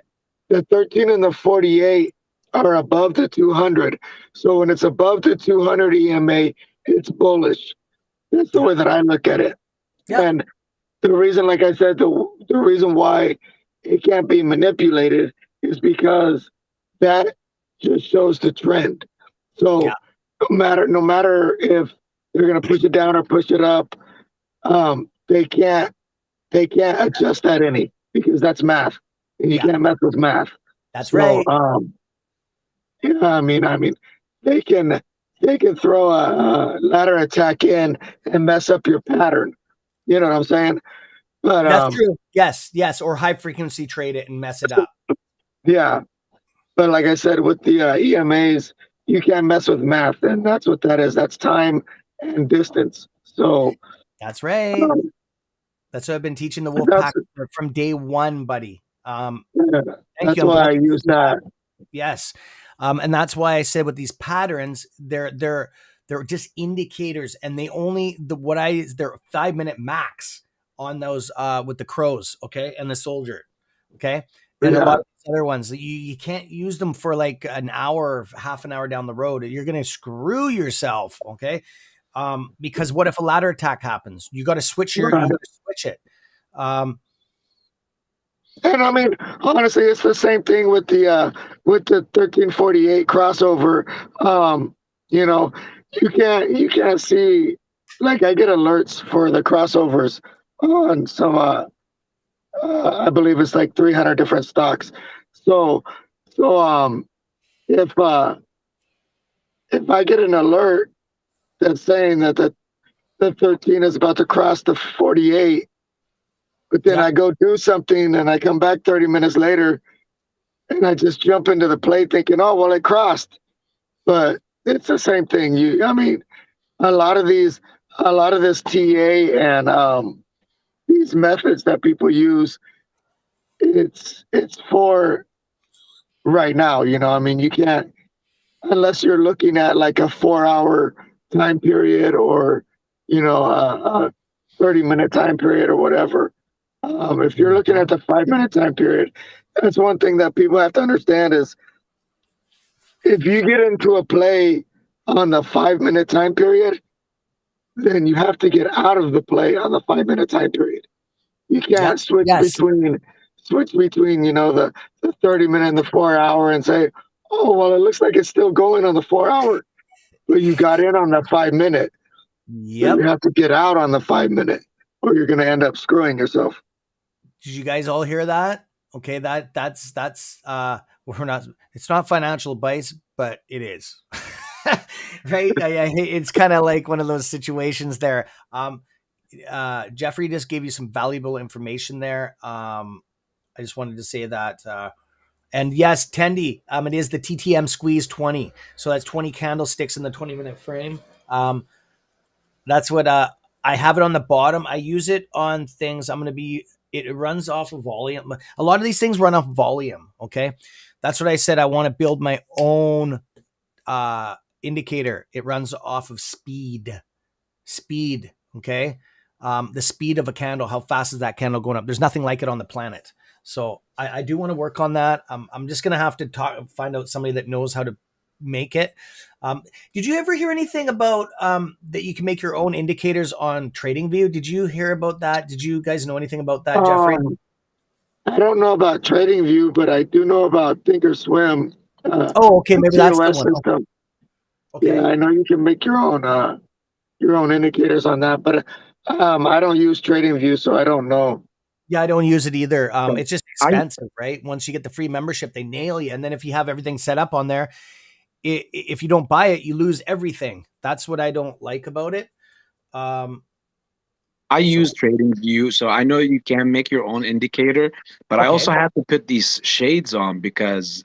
the 13 and the 48 are above the 200. So when it's above the 200 EMA, it's bullish. That's the Yeah, way that I look at it. yeah, And the reason, like I said, the reason why it can't be manipulated is because that just shows the trend. yeah, So no matter if they're going to push it down or push it up, they can't adjust that any because that's math, and you yeah. can't mess with math. That's So right. yeah, I mean, they can they can throw a ladder attack in and mess up your pattern. You know what I'm saying? But That's true. Yes, yes. Or high frequency trade it and mess it up. yeah, but like I said, with the EMAs, you can't mess with math, and that's what that is. That's time and distance. So That's right. um, That's what I've been teaching the wolf that's pack from day one, buddy. yeah, Thank you. that's I'm why glad I you use see that. that. Yes. And that's why I said with these patterns, they're just indicators and they only they're 5 minute max on those with the crows, okay, and the soldier. Okay. And a Yeah, lot of these other ones you can't use them for like an hour, half an hour down the road. You're gonna screw yourself, okay? Because what if a ladder attack happens? You right. gotta switch it. Um, And I mean, honestly, it's the same thing with the 1348 crossover. You know, you can't see, like I get alerts for the crossovers on some I believe it's like 300 different stocks. So so if if I get an alert that's saying that the 13 is about to cross the 48, but then yeah, I go do something and I come back 30 minutes later and I just jump into the play thinking, oh well, it crossed. But it's the same thing. I mean, a lot of these, a lot of this TA and these methods that people use, it's for right now. I mean, you can't unless you're looking at like a 4 hour time period or a 30-minute time period or whatever. If you're looking at the 5 minute time period, that's one thing that people have to understand is if you get into a play on the 5 minute time period, then you have to get out of the play on the 5 minute time period. You yeah, can't yes, switch between, the 30 minute and the 4 hour and say, oh well, it looks like it's still going on the 4 hour, but you got in on the 5 minute. So you yep. have to get out on the 5 minute or you're gonna end up screwing yourself. Did you guys all hear that? Okay, that's we're not it's not financial advice, but it is. Right? It's kind of like one of those situations there. Jeffrey just gave you some valuable information there. I just wanted to say that and yes, Tendi, it is the TTM squeeze 20. So that's 20 candlesticks in the 20-minute frame. That's what I have it on the bottom. I use it on things. It runs off of volume. A lot of these things run off volume. Okay. That's what I said. I want to build my own indicator. It runs off of speed. Speed. Okay. The speed of a candle. How fast is that candle going up? There's nothing like it on the planet. So I do want to work on that. I'm just going to have to find out somebody that knows how to make it. Um, did you ever hear anything about that you can make your own indicators on TradingView? Did you hear about that? Did you guys know anything about that, Jeffrey? Um, I don't know about TradingView, but I do know about Thinkorswim, Oh, okay, the maybe that's the TOS one. system. Yeah, Okay. I know you can make your own indicators on that, but I don't use TradingView, so I don't know. Yeah, I don't use it either. But It's just I expensive, right? Once you get the free membership, they nail you. And then if you have everything set up on there, if you don't buy it, you lose everything. That's what I don't like about it. Um, I use so TradingView, so I know you can make your own indicator, but I okay, also have to put these shades on because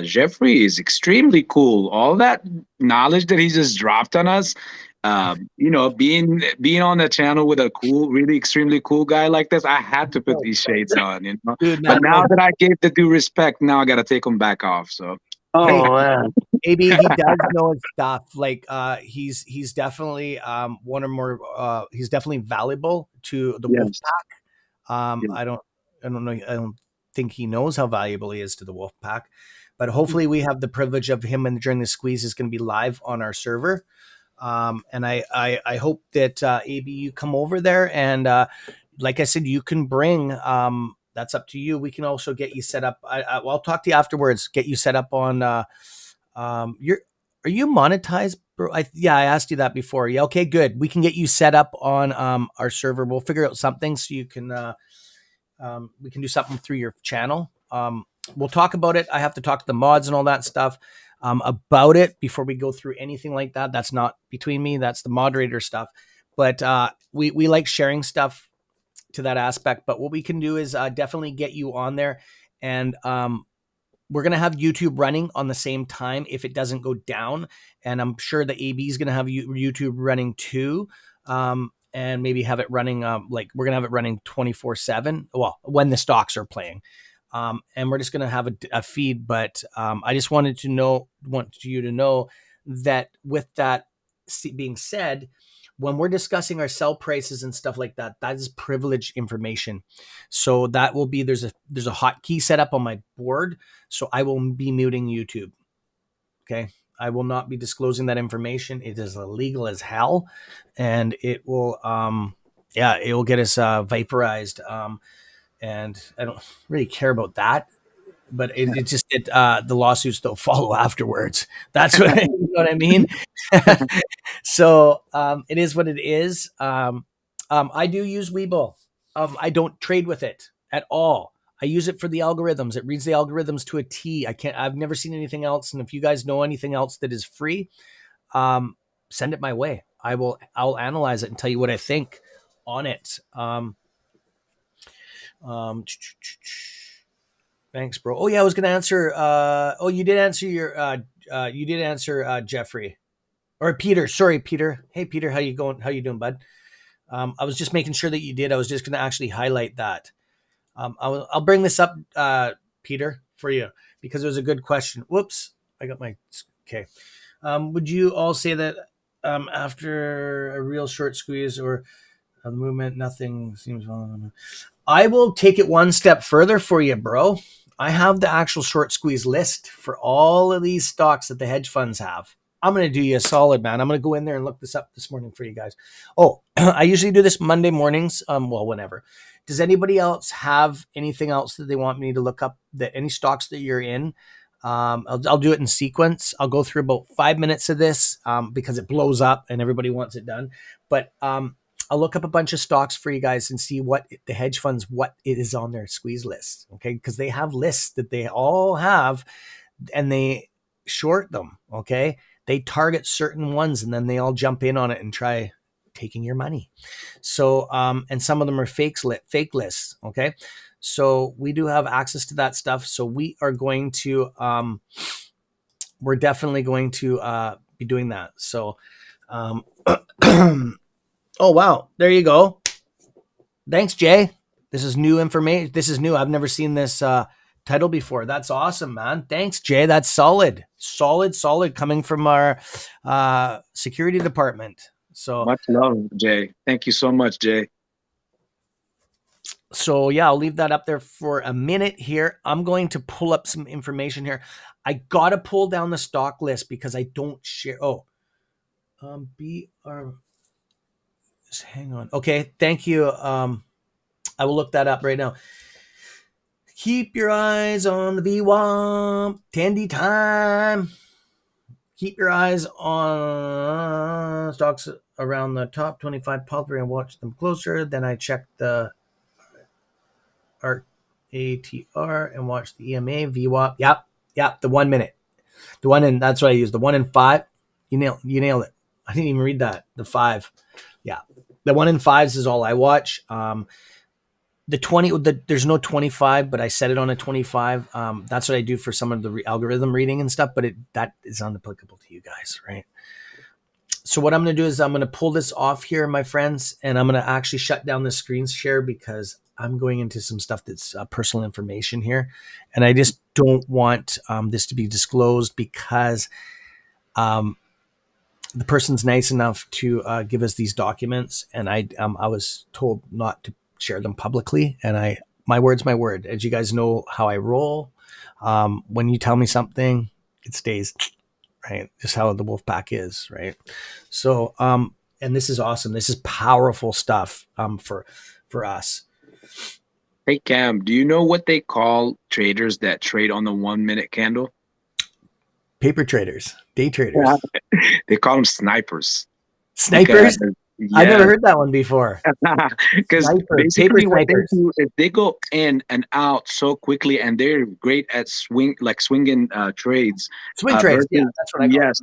Jeffrey is extremely cool. All that knowledge that he just dropped on us, being on the channel with a cool, really extremely cool guy like this, I had to put these shades on, you know. dude, But man. now No, that I gave the due respect, now I got to take them back off. So hey, Oh man, maybe he does know his stuff. Like, he's definitely one or more. He's definitely valuable to the wolf yes, pack. yes. I don't know. I don't think he knows how valuable he is to the wolf pack. But hopefully, we have the privilege of him and during the squeeze is going to be live on our server. And I hope that AB you come over there and like I said, you can bring. That's up to you. We can also get you set up. I'll talk to you afterwards. Get you set up on. You're are you monetized, bro? Yeah, I asked you that before. Yeah, okay, good. We can get you set up on our server. We'll figure out something so you can. We can do something through your channel. We'll talk about it. I have to talk to the mods and all that stuff about it before we go through anything like that. That's not between me. That's the moderator stuff. But we like sharing stuff to that aspect. But what we can do is definitely get you on there, and we're going to have YouTube running on the same time if it doesn't go down. And I'm sure the AB is going to have YouTube running too. And maybe have it running, like we're going to have it running 24/7. Well, when the stocks are playing. And we're just going to have a feed. But I just want you to know that with that being said, when we're discussing our sell prices and stuff like that, that is privileged information. So that will be there's a hotkey set up on my board, so I will be muting YouTube. Okay. I will not be disclosing that information. It is illegal as hell, and it will it will get us vaporized. And I don't really care about that, but it just the lawsuits don't follow afterwards. That's what you know what I mean. So it is what it is. I do use Webull. I don't trade with it at all. I use it for the algorithms. It reads the algorithms to a T. I've never seen anything else. And if you guys know anything else that is free, um, send it my way. I'll analyze it and tell you what I think on it. Um, Thanks, bro. Oh yeah, I was gonna answer. You did answer your. You did answer Jeffrey or Peter. Sorry, Peter. Hey, Peter, how you going? How you doing, bud? I was just making sure that you did. I was just gonna actually highlight that. I'll bring this up, Peter, for you because it was a good question. Whoops, I got my okay. Would you all say that after a real short squeeze or a movement, nothing seems wrong? I will take it one step further for you, bro. I have the actual short squeeze list for all of these stocks that the hedge funds have. I'm going to do you a solid, man. I'm going to go in there and look this up this morning for you guys. Oh, I usually do this Monday mornings. Well, whenever. Does anybody else have anything else that they want me to look up? That any stocks that you're in? I'll do it in sequence. I'll go through about 5 minutes of this because it blows up and everybody wants it done. But I'll look up a bunch of stocks for you guys and see what the hedge funds, what it is on their squeeze list. Okay. Because they have lists that they all have and they short them. Okay. They target certain ones and then they all jump in on it and try taking your money. So, and some of them are fake lists. Okay. So we do have access to that stuff. So we are going to, we're definitely going to be doing that. So, oh, wow. There you go. Thanks, Jay. This is new information. This is new. I've never seen this title before. That's awesome, man. Thanks, Jay. That's solid. Solid coming from our security department. So, Much love, Jay. Thank you so much, Jay. yeah, I'll leave that up there for a minute here. I'm going to pull up some information here. I got to pull down the stock list because I don't share. Oh, BR. Just hang on. Okay. Thank you. I will look that up right now. Keep your eyes on the VWAP. Tandy time. Keep your eyes on stocks around the top 25 publicly and watch them closer. Then I check the ATR and watch the EMA, VWAP. Yep, the 1 minute. The one in, that's what I use. The 1 in 5. You nailed it. I didn't even read that. The 5. Yeah. The 1 in 5s is all I watch. The 20, there's no 25, but I set it on a 25. That's what I do for some of the algorithm reading and stuff, but that is unapplicable to you guys, right? So what I'm going to do is I'm going to pull this off here, my friends, and I'm going to actually shut down the screen share because I'm going into some stuff that's personal information here. And I just don't want this to be disclosed because the person's nice enough to give us these documents. And I was told not to share them publicly. And my word's my word. As you guys know how I roll. When you tell me something, it stays, right? Just how the wolf pack is, right? So, and this is awesome. This is powerful stuff for us. Hey Cam, do you know what they call traders that trade on the 1 minute candle? Paper traders, day traders. Yeah. They call them snipers. Snipers? Because, I never yeah, heard that one before. because Snipers, paper basically what they snipers. do is they go in and out so quickly, and they're great at swinging trades. Swing trades. Yeah, Versus that's what I call yes,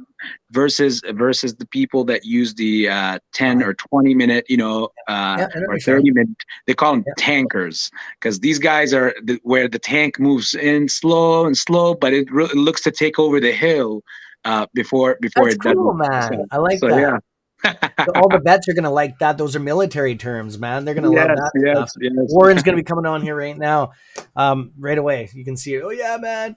versus the people that use the 10 it. or 20 minute, Yeah, I know or what you're 30 minute. They call them Yeah. tankers because these guys are where the tank moves in slow and slow, but it looks to take over the hill before That's it cool, doesn't. man. I like So that. yeah. All the vets are going to like that. Those are military terms, man. They're going to love Yes, that stuff. yes, yes. Warren's going to be coming on here right now, right away. You can see it. Oh, yeah, man.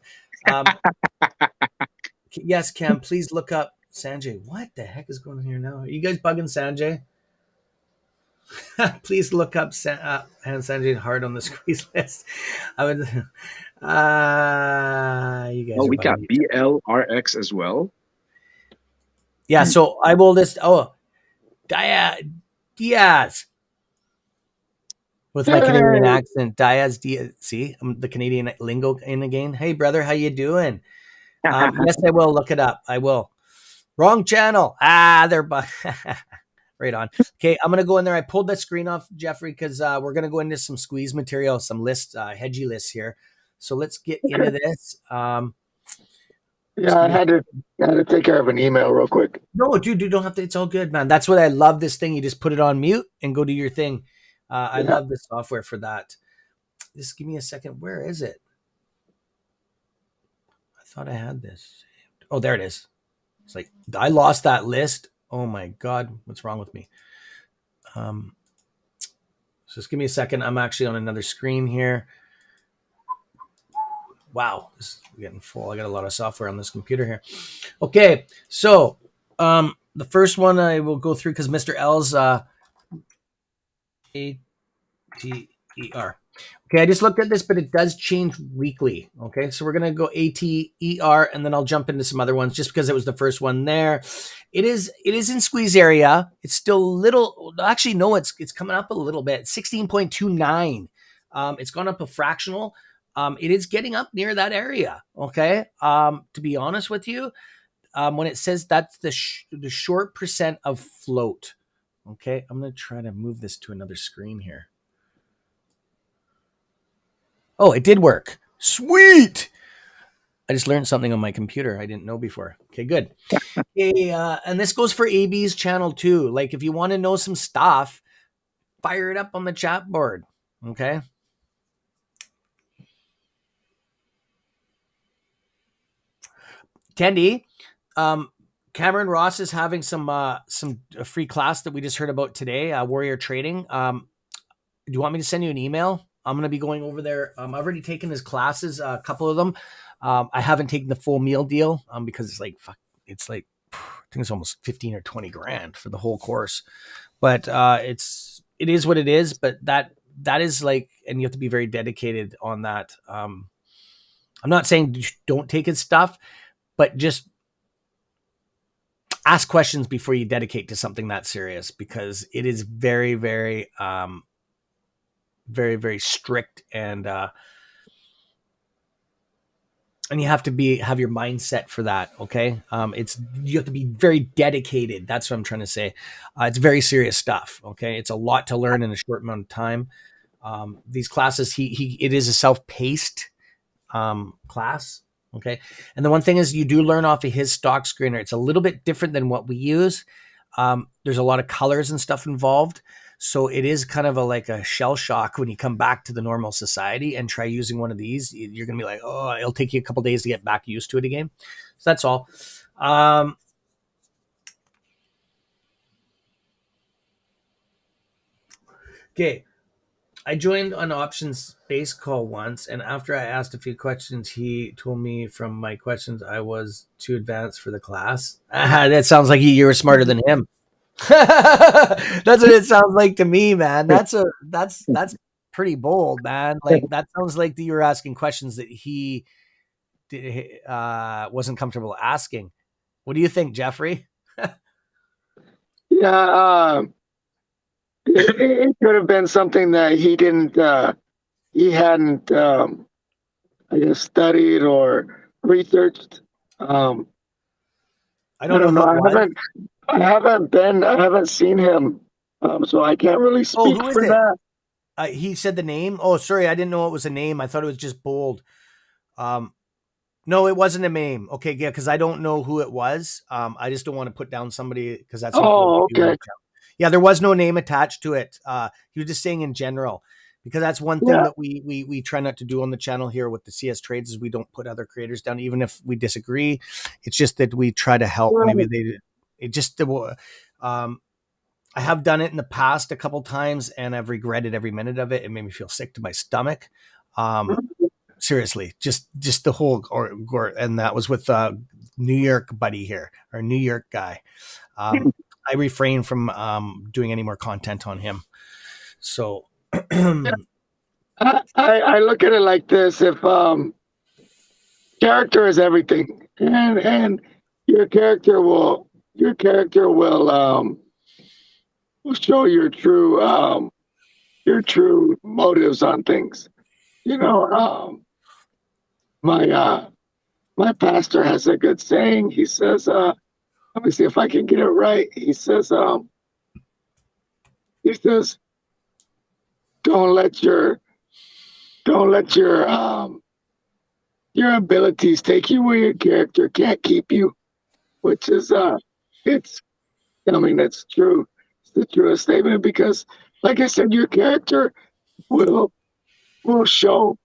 Yes, Cam, please look up Sanjay. What the heck is going on here now? Are you guys bugging Sanjay? Please look up and Sanjay hard on the squeeze list. I would. You guys Oh, are we got bugging. BLRX as well. Yeah, so I will list. Oh, Diaz. With my Canadian accent, Diaz. See, I'm the Canadian lingo in again. Hey, brother, how you doing? Yes, I will look it up. I will. Wrong channel. They're right on. Okay, I'm gonna go in there. I pulled that screen off, Jeffrey, because we're gonna go into some squeeze material, some lists, hedgy lists here. So let's get into this. Yeah, I had to take care of an email real quick. No, dude, you don't have to. It's all good, man. That's what I love. This thing, you just put it on mute and go do your thing. I Yeah. love the software for that. Just give me a second. Where is it? I thought I had this. Oh, there it is. It's like I lost that list. Oh my god, what's wrong with me? So just give me a second. I'm actually on another screen here. Wow, this is getting full. I got a lot of software on this computer here. Okay, so the first one I will go through because Mr. L's ATER. Okay, I just looked at this, but it does change weekly. Okay, so we're gonna go ATER, and then I'll jump into some other ones just because it was the first one there. It is in squeeze area. It's still little. Actually, no, it's coming up a little bit. 16.29. It's gone up a fractional. It is getting up near that area. Okay. To be honest with you, when it says that's the short percent of float. Okay, I'm gonna try to move this to another screen here. Oh, it did work. Sweet. I just learned something on my computer I didn't know before. Okay, good. Okay, and this goes for AB's channel too. Like if you want to know some stuff, fire it up on the chat board. Okay. Tandy, Cameron Ross is having some free class that we just heard about today, Warrior Trading. Do you want me to send you an email? I'm going to be going over there. I've already taken his classes, a couple of them. I haven't taken the full meal deal because it's like, I think it's almost 15 or 20 grand for the whole course. But it is what it is. But that is like, and you have to be very dedicated on that. I'm not saying don't take his stuff, but just ask questions before you dedicate to something that serious because it is very, very, very, very strict and and you have to have your mindset for that. Okay. You have to be very dedicated. That's what I'm trying to say. It's very serious stuff. Okay. It's a lot to learn in a short amount of time. These classes, it is a self-paced class. Okay. And the one thing is you do learn off of his stock screener. It's a little bit different than what we use. There's a lot of colors and stuff involved. So it is kind of like a shell shock when you come back to the normal society and try using one of these. You're going to be like, oh, it'll take you a couple days to get back used to it again. So that's all. Okay. I joined an options base call once, and after I asked a few questions, he told me from my questions I was too advanced for the class. That sounds like you were smarter than him. That's what it sounds like to me, man. That's pretty bold, man. Like that sounds like that you were asking questions that he wasn't comfortable asking. What do you think, Jeffrey? Yeah, it could have been something that he hadn't, I guess, studied or researched. I I don't know don't who know. it was. I haven't seen him, so I can't really Oh, speak who is for it? that. He said the name. Oh, sorry, I didn't know it was a name. I thought it was just bold. No, it wasn't a name. Okay, yeah, because I don't know who it was. I just don't want to put down somebody because that's not what we Oh, do on okay. the channel. Yeah, there was no name attached to it. He was just saying in general, because that's one thing Yeah. that we try not to do on the channel here with the CS trades is we don't put other creators down, even if we disagree. It's just that we try to help. Maybe Right. it just I have done it in the past a couple times, and I've regretted every minute of it. It made me feel sick to my stomach. Seriously, just the whole and that was with New York buddy here, or New York guy. I refrain from doing any more content on him. So I look at it like this: if character is everything, and your character will show your true motives on things. You know, my my pastor has a good saying. He says, let me see if I can get it right. He says, don't let your don't let your abilities take you where your character can't keep you, which is it's I mean it's true. It's the truest statement because like I said, your character will will show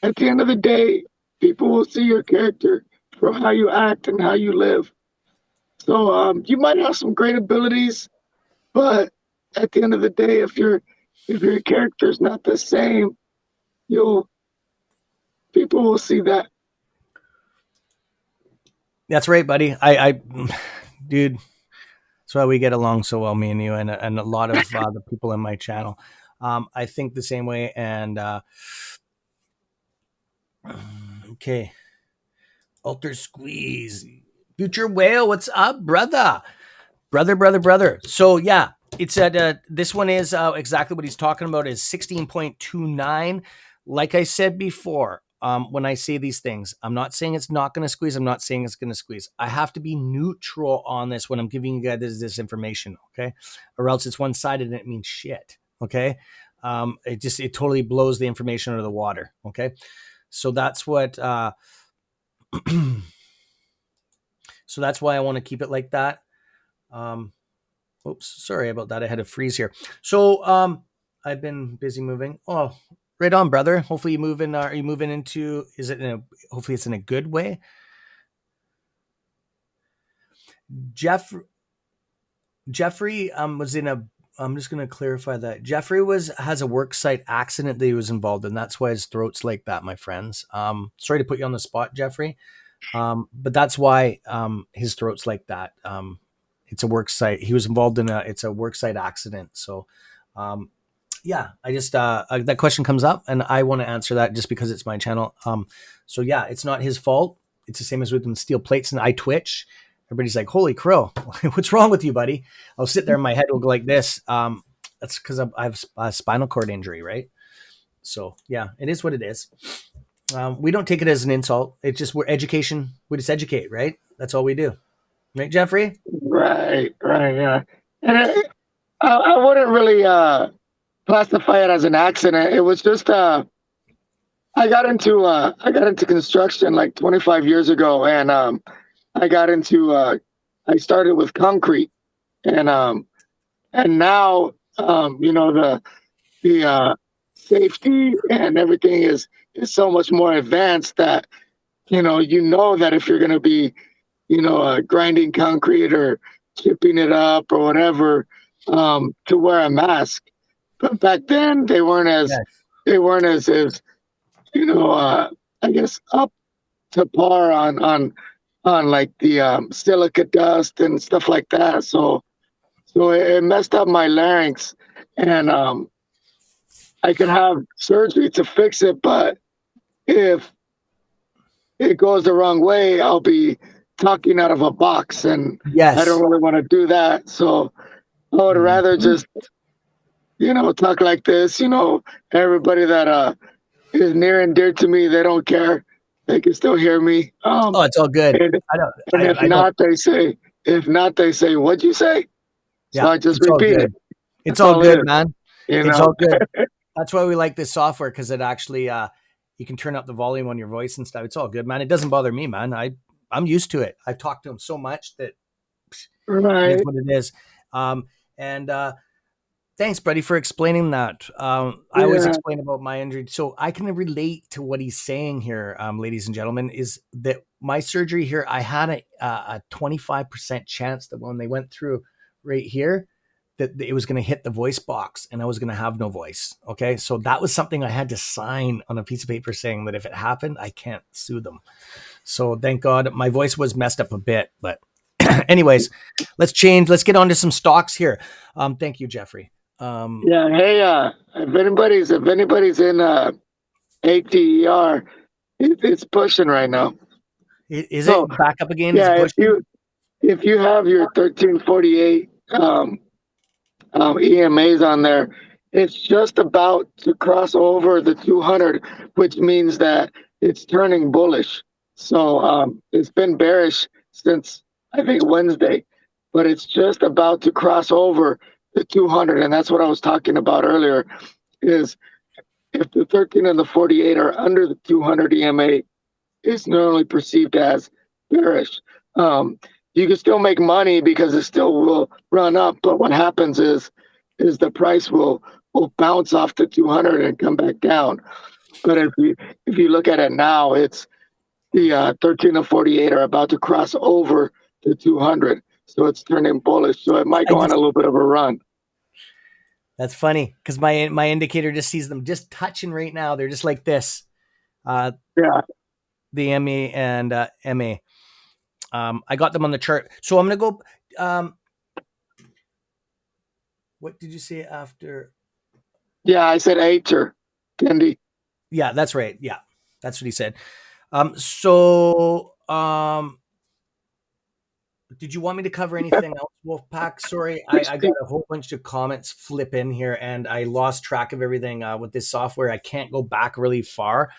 at the end of the day, people will see your character from how you act and how you live. So you might have some great abilities, but at the end of the day, if your character's not the same, you'll people will see that. that's right, buddy. Dude, that's why we get along so well, me and you, and a lot of the people in my channel. I think the same way, and okay. Alter Squeeze. Future Whale, what's up, brother? Brother. So yeah, it's at this one is exactly what he's talking about is 16.29. Like I said before, when I say these things, I'm not saying it's not going to squeeze. I'm not saying it's going to squeeze. I have to be neutral on this when I'm giving you guys this information, okay? Or else it's one sided and it means shit, okay? It totally blows the information out of the water, okay? So that's what. So that's why I want to keep it like that. Oops, sorry about that. I had a freeze here. So I've been busy moving. Oh, right on, brother. Hopefully you move in. Are you moving into? Is it in a? Hopefully it's in a good way. Jeffrey was in a. I'm just going to clarify that Jeffrey has a work site accident that he was involved in. That's why his throat's like that, my friends. Sorry to put you on the spot, Jeffrey. But that's why his throat's like that. It's a work site. He was involved in it's a work site accident. So, yeah, I just, that question comes up and I want to answer that just because it's my channel. So yeah, it's not his fault. It's the same as with them steel plates and I twitch. Everybody's like, holy crow, what's wrong with you, buddy? I'll sit there and my head will go like this. That's because I have a spinal cord injury, right? So yeah, it is what it is. We don't take it as an insult. It's just we're education. We just educate, right? That's all we do, right, Jeffrey? Right, right, yeah. And I wouldn't really classify it as an accident. It was just I got into construction like 25 years ago, and I got into I started with concrete, and now the safety and everything is so much more advanced that that if you're going to be grinding concrete or chipping it up or whatever, to wear a mask. But back then Yes. they weren't as I guess up to par on like the silica dust and stuff like that. So it messed up my larynx, and I could have surgery to fix it, but if it goes the wrong way, I'll be talking out of a box, and I don't Yes. really want to do that. So I would rather Mhm. just talk like this. Everybody that is near and dear to me, they don't care. They can still hear me. Oh, it's all good. And I don't. and I don't. if not, they say, "What'd you say?" So Yeah, I just it's all repeat it. good. It's That's all all it good, is. man. You It's know. all good. That's why we like this software, because it actually you can turn up the volume on your voice and stuff. It's all good, man. It doesn't bother me, man. I'm used to it. I've talked to him so much that it is Right. what it is. And thanks, buddy, for explaining that. I always Yeah. explain about my injury, so I can relate to what he's saying here, ladies and gentlemen. Is that my surgery here? I had a 25% chance that when they went through right here, that it was going to hit the voice box and I was going to have no voice. Okay, so that was something I had to sign on a piece of paper saying that if it happened, I can't sue them. So thank God my voice was messed up a bit, but anyways, let's change. Let's get on to some stocks here. Thank you, Jeffrey. Yeah. Hey, if anybody's in ATER, it's pushing right now. Is So it back up again? Is it yeah, if pushing? you have your 1348 EMAs on there, it's just about to cross over the 200, which means that it's turning bullish. So it's been bearish since I think Wednesday, but it's just about to cross over the 200, and that's what I was talking about earlier. Is if the 13 and the 48 are under the 200 EMA, it's normally perceived as bearish. Um, you can still make money because it still will run up, but what happens is the price will bounce off the 200 and come back down. But if you look at it now, it's the 13 and 48 are about to cross over the 200, so it's turning bullish. So it might I go on a just little bit of a run. That's funny because my indicator just sees them just touching right now. They're just like this. Uh, Yeah, the ME and MA. I got them on the chart. So I'm gonna go. What did you say after? yeah. I said Acher, Kendi. Yeah, that's right. Yeah, that's what he said. So did you want me to cover anything else, Wolfpack? Sorry, I got a whole bunch of comments flip in here, and I lost track of everything with this software. I can't go back really far.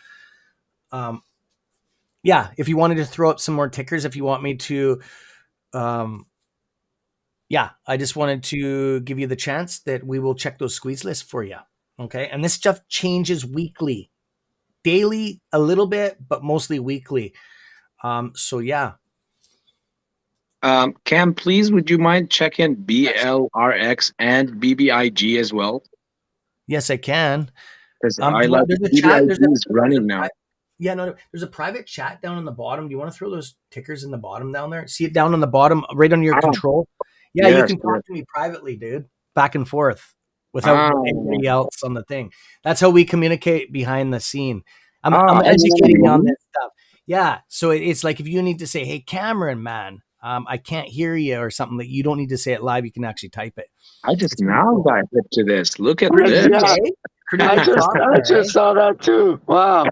Um, yeah, if you wanted to throw up some more tickers, if you want me to, um, yeah, I just wanted to give you the chance that we will check those squeeze lists for you. Okay, and this stuff changes weekly, daily a little bit, but mostly weekly. So yeah, Cam, please, would you mind checking BLRX and BBIG as well? yes, I can. Because Do I you want, like there's a chat. BBIG is There's a running now. yeah, no, there's a private chat down on the bottom. Do you want to throw those tickers in the bottom down there? See it down on the bottom, right on your Ah, control. Yeah, you yes, can yes. talk to me privately, dude, back and forth without Ah, anybody else on the thing. That's how we communicate behind the scene. I'm educating you on excellent. this stuff. Yeah, so it's like if you need to say, "Hey, Cameron, man, I can't hear you," or something that you don't need to say it live. You can actually type it. I just It's pretty now cool. got hip to this. Look at Pretty neat, Yeah, this. eh? Pretty I neat just I software, eh? just saw that too. Wow,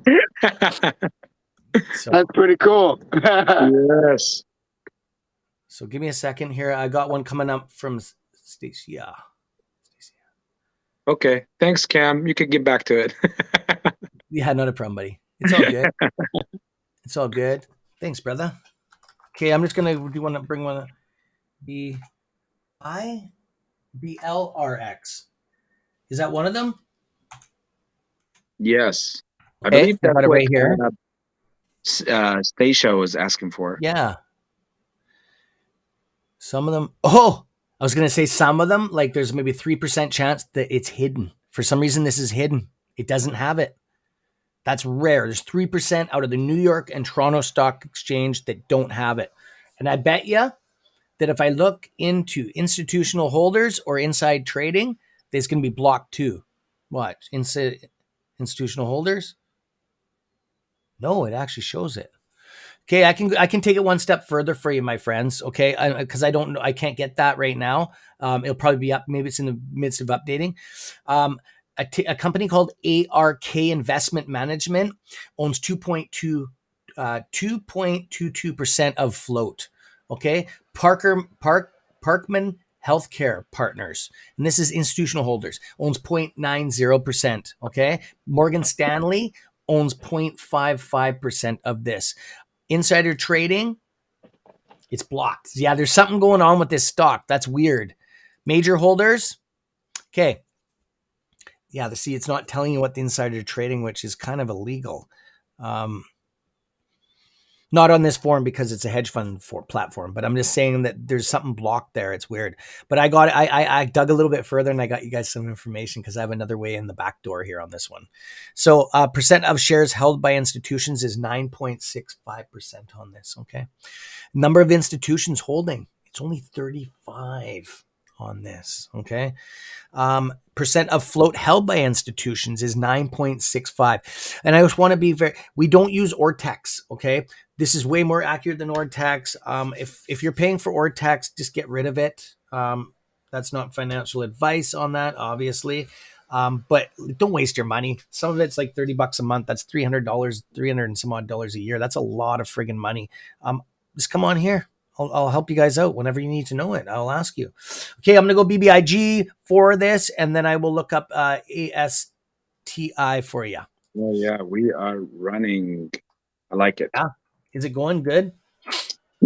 So, that's pretty cool. Yes. so give me a second here. I got one coming up from Stacy. Yeah. Okay. Thanks, Cam. You could get back to it. Yeah, not a problem, buddy. It's all good. It's all good. Thanks, brother. Okay, I'm just gonna. Do you want to bring one? BLRX. Is that one of them? Yes, I Okay, believe I that's got it what right here. Stacia was asking for. Yeah. Some of them. Oh, I was gonna say some of them. Like there's maybe 3% chance that it's hidden. For some reason, this is hidden. It doesn't have it. That's rare. There's 3% out of the New York and Toronto Stock Exchange that don't have it. And I bet you that if I look into institutional holders or inside trading, there's going to be blocked too. What? Institutional holders? No, it actually shows it. Okay, I can take it one step further for you, my friends. Okay, because I don't know, I can't get that right now. It'll probably be up. Maybe it's in the midst of updating. A company called ARK Investment Management owns 2.22% of float. Okay, Parkman Healthcare Partners, and this is institutional holders, owns 0.90%. Okay, Morgan Stanley owns 0.55% of this. Insider trading, it's blocked. Yeah, there's something going on with this stock. That's weird. Major holders, okay. Yeah, see, it's not telling you what the insider trading, which is kind of illegal. Not on this forum because it's a hedge fund platform, but I'm just saying that there's something blocked there. It's weird. But I got I dug a little bit further and I got you guys some information because I have another way in the back door here on this one. So percent of shares held by institutions is 9.65% on this. Okay. Number of institutions holding, it's only 35 on this. Okay. Percent of float held by institutions is 9.65. And I just want to be we don't use Ortex. Okay. This is way more accurate than Ortex. If you're paying for Ortex, just get rid of it. That's not financial advice on that, obviously. But don't waste your money. Some of it's like $30 a month. That's $300, 300 and some odd dollars a year. That's a lot of friggin' money. Just come on here. I'll help you guys out whenever you need to know it. I'll ask you. Okay, I'm going to go BBIG for this, and then I will look up ASTI for you. Oh, yeah, we are running. I like it. Yeah. Is it going good?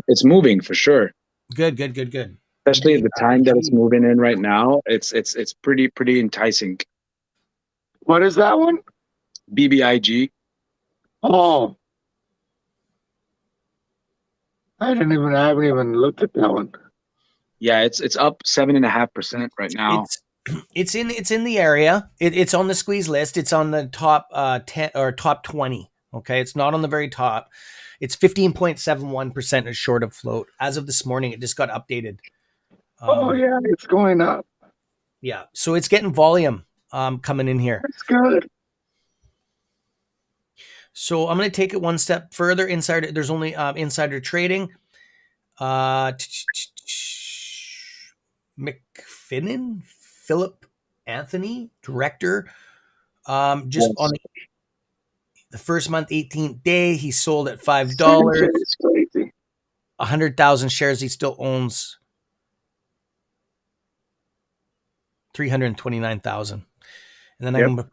It's moving for sure. Good. Especially at the time that it's moving in right now. It's pretty enticing. What is that one? BBIG. Oh, I haven't even looked at that one. Yeah, it's up 7.5% right now. It's in the area. It's on the squeeze list. It's on the top 10 or top 20. Okay, it's not on the very top. It's 15.71% short of float. As of this morning, it just got updated. Oh yeah, it's going up. Yeah, so it's getting volume coming in here. That's good. So I'm going to take it one step further. Insider, there's only insider trading. McFinnan, Philip Anthony, director. Just on the first month, 18th day, he sold at $5. It's crazy. 100,000 shares. He still owns 329,000. And then I'm going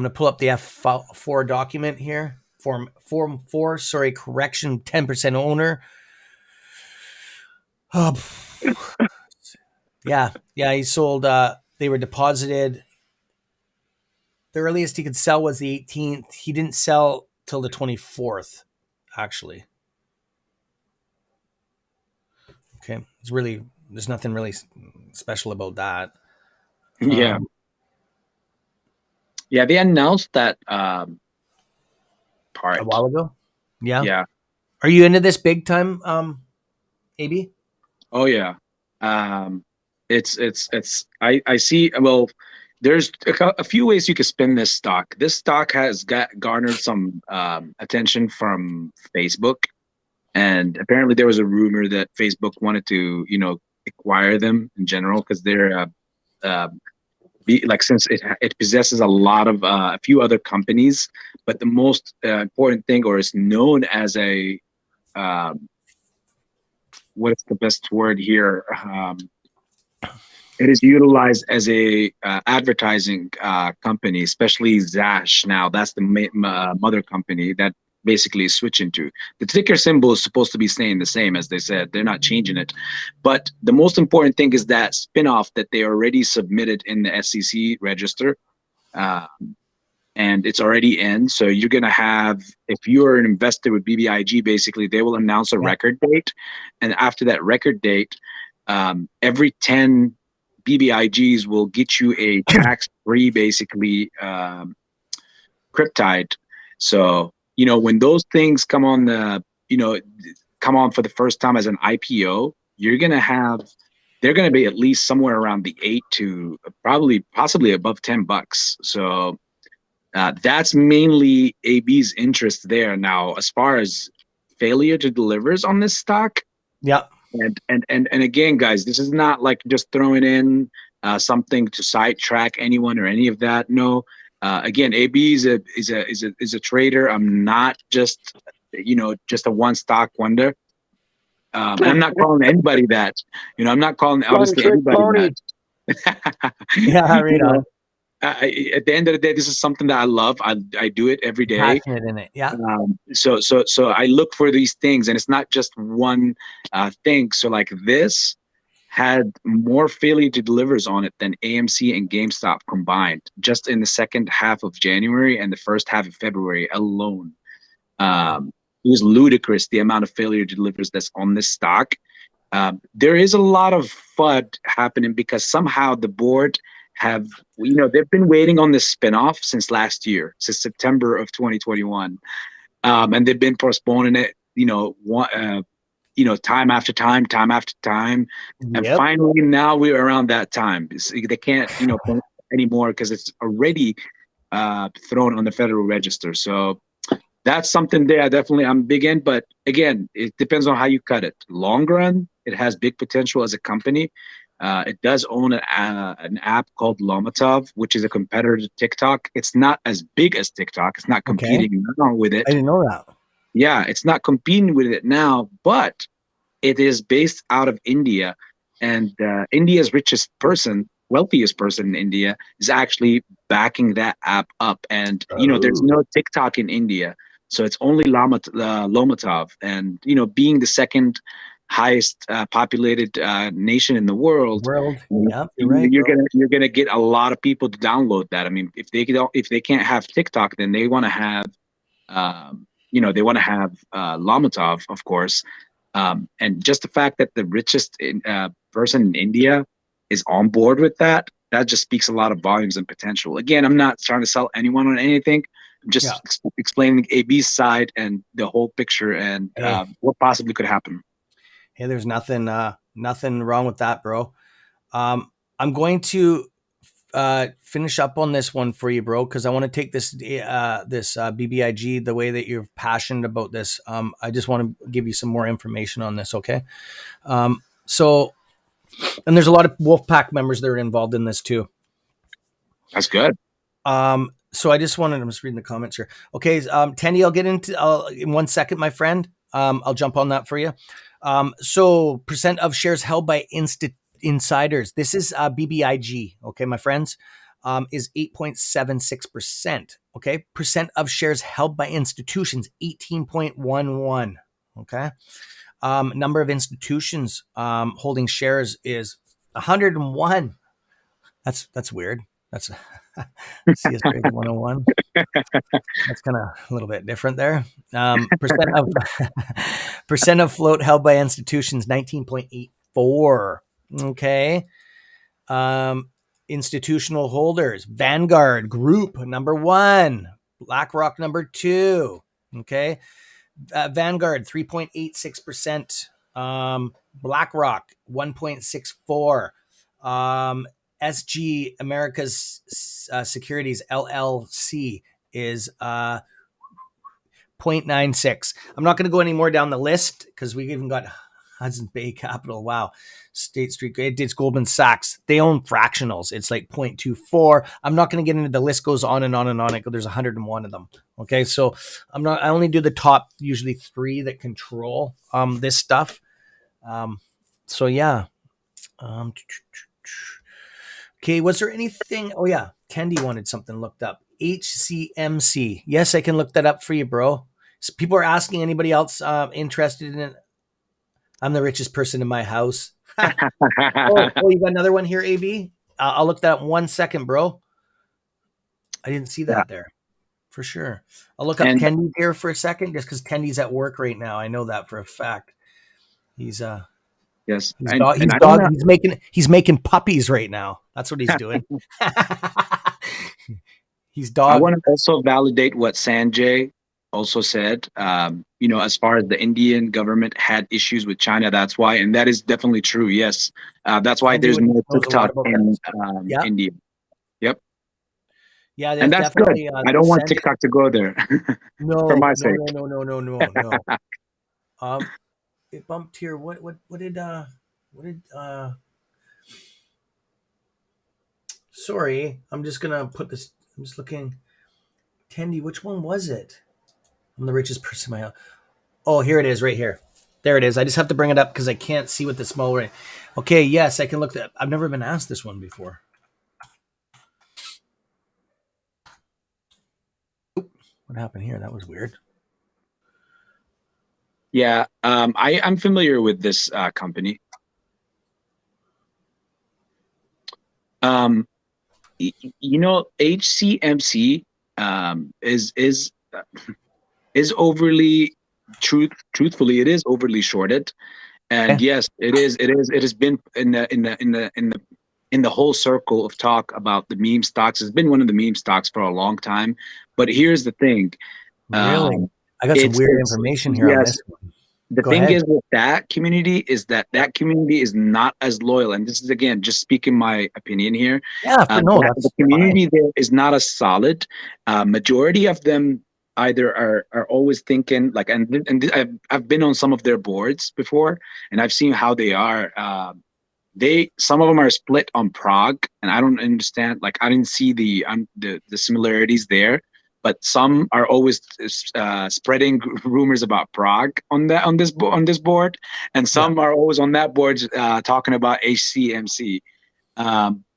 to pull up the F4 document here. Form 4, sorry, correction, 10% owner. Yeah, he sold, they were deposited. The earliest he could sell was the 18th. He didn't sell till the 24th, actually. Okay, there's nothing really special about that. Yeah. Yeah, they announced that part a while ago. Yeah. Are you into this big time, AB? Oh yeah. I see. Well, there's a few ways you could spin this stock. This stock has garnered some attention from Facebook, and apparently there was a rumor that Facebook wanted to, acquire them in general because they're since it possesses a lot of a few other companies, but the most important thing, or is known as a what is the best word here? It is utilized as a advertising company, especially Zash. Now, that's the mother company that basically is switching to. The ticker symbol is supposed to be staying the same, as they said. They're not changing it. But the most important thing is that spinoff that they already submitted in the SEC register. Uh, and it's already in. So you're going to have, if you're an investor with BBIG, basically, they will announce a record date. And after that record date, every 10 BBIGs will get you a tax-free, basically, cryptide. So, when those things come on come on for the first time as an IPO, they're going to be at least somewhere around the 8 to possibly above $10. So that's mainly AB's interest there. Now, as far as failure to delivers on this stock, Yeah. and again, guys, this is not like just throwing in something to sidetrack anyone or any of that. No, again, AB is a trader. I'm not just just a one stock wonder. And I'm not calling anybody that. I'm not calling obviously anybody that. Yeah, right on. At the end of the day, this is something that I love. I do it every day. Passionate in it. Yeah. So I look for these things, and it's not just one thing. So like this had more failure to delivers on it than AMC and GameStop combined, just in the second half of January and the first half of February alone. It was ludicrous the amount of failure to delivers that's on this stock. There is a lot of FUD happening because somehow the board they've been waiting on this spinoff since last year, since September of 2021. And they've been postponing it, time after time after time. And finally, now we're around that time. They can't, anymore because it's already thrown on the Federal Register. So that's something there I'm big in. But again, it depends on how you cut it. Long run, it has big potential as a company. It does own an app called Lomatov, which is a competitor to TikTok. It's not as big as TikTok. It's not competing now with it. I didn't know that. Yeah, it's not competing with it now, but it is based out of India. And India's wealthiest person in India is actually backing that app up. And, there's no TikTok in India. So it's only Lomatov. And, being the second highest populated nation in the world. Yeah, you're right. You're gonna get a lot of people to download that. I mean, if they can't have TikTok, then they want to have, Lomatov, of course. And just the fact that the richest person in India is on board with that just speaks a lot of volumes and potential. Again, I'm not trying to sell anyone on anything. I'm just explaining AB's side and the whole picture and what possibly could happen. Hey, there's nothing wrong with that, bro. I'm going to finish up on this one for you, bro, because I want to take this BBIG the way that you're passionate about this. I just want to give you some more information on this, okay? So, and there's a lot of Wolfpack members that are involved in this too. That's good. So I'm just reading the comments here. Okay, Tandy, I'll get into in 1 second, my friend. I'll jump on that for you. So percent of shares held by insiders. This is BBIG. Okay, my friends, is 8.76%. Okay, percent of shares held by institutions, 18.11. Okay, number of institutions holding shares is 101. That's weird. That's CS 101. That's kind of a little bit different there. Percent of float held by institutions, 19.84. Okay. Institutional holders, Vanguard Group, number 1, BlackRock, number 2. Okay. Vanguard, 3.86%. BlackRock, 1.64%. SG America's Securities LLC is 0.96. I'm not going to go any more down the list because we even got Hudson Bay Capital. Wow. State Street. It's Goldman Sachs. They own fractionals. It's like 0.24. I'm not going to get into the list goes on and on and on. There's 101 of them. Okay. So I only do the top, usually 3 that control this stuff. So yeah. Okay, was there anything? Oh yeah, Kendi wanted something looked up. HCMC. Yes, I can look that up for you, bro. So people are asking anybody else interested in it. I'm the richest person in my house. Oh, you got another one here, AB? I'll look that up 1 second, bro. I didn't see Yeah. that there for sure. I'll look up And Kendi here for a second, just because Kendi's at work right now. I know that for a fact. He's yes, he's dog and he's I don't dog know. he's making puppies right now. That's what he's doing. He's I dog. want to also validate what Sanjay also said. As far as the Indian government had issues with China, that's why, and that is definitely true. Yes, that's why Sandy there's more knows a lot TikTok about that in stuff. Yeah, India. Yep, yeah. and There's that's good. definitely I don't want Sandy. TikTok to go there for No, my no, sake. no, no, no, no, no, no. Um, it bumped here. What did Sorry, I'm just gonna put this. I'm just looking. Tendi, which one was it? I'm the richest person in my house. Oh, here it is, right here. There it is. I just have to bring it up because I can't see with the small ring. Okay, yes, I can look that. I've never been asked this one before. What happened here? That was weird. Yeah, I'm familiar with this company. Um, HCMC is overly truthfully, it is overly shorted. And Okay. yes, it has been in the whole circle of talk about the meme stocks. It's been one of the meme stocks for a long time. But here's the thing. Really? Um, I got some weird it's information here on yes. this one. The Go thing ahead. is with that community is that Yep. that community is not as loyal. And this is again just speaking my opinion here. Yeah, for no, The that's fine. community there is not as solid. Majority of them either are always thinking like, I've been on some of their boards before, and I've seen how they are. They some of them are split on Prague, and I don't understand. Like I didn't see the similarities there, but some are always spreading rumors about Prague on this board, and Yeah. some are always on that board talking about HCMC.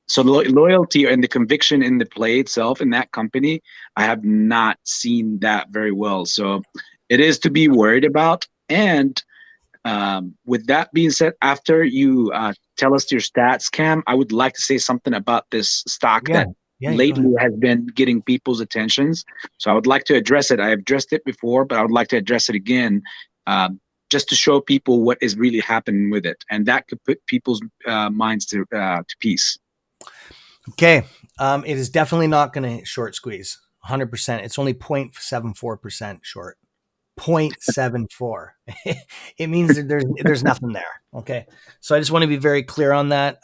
So loyalty and the conviction in the play itself in that company, I have not seen that very well. So it is to be worried about. And with that being said, after you tell us your stats, Cam, I would like to say something about this stock Yeah. that Yeah, you go ahead. lately has been getting people's attentions. So I would like to address it. I have addressed it before, but I would like to address it again, just to show people what is really happening with it, and that could put people's minds to peace. Okay. It is definitely not going to short squeeze 100%. It's only 0.74% short. 0.74. It means that there's nothing there. Okay. So I just want to be very clear on that.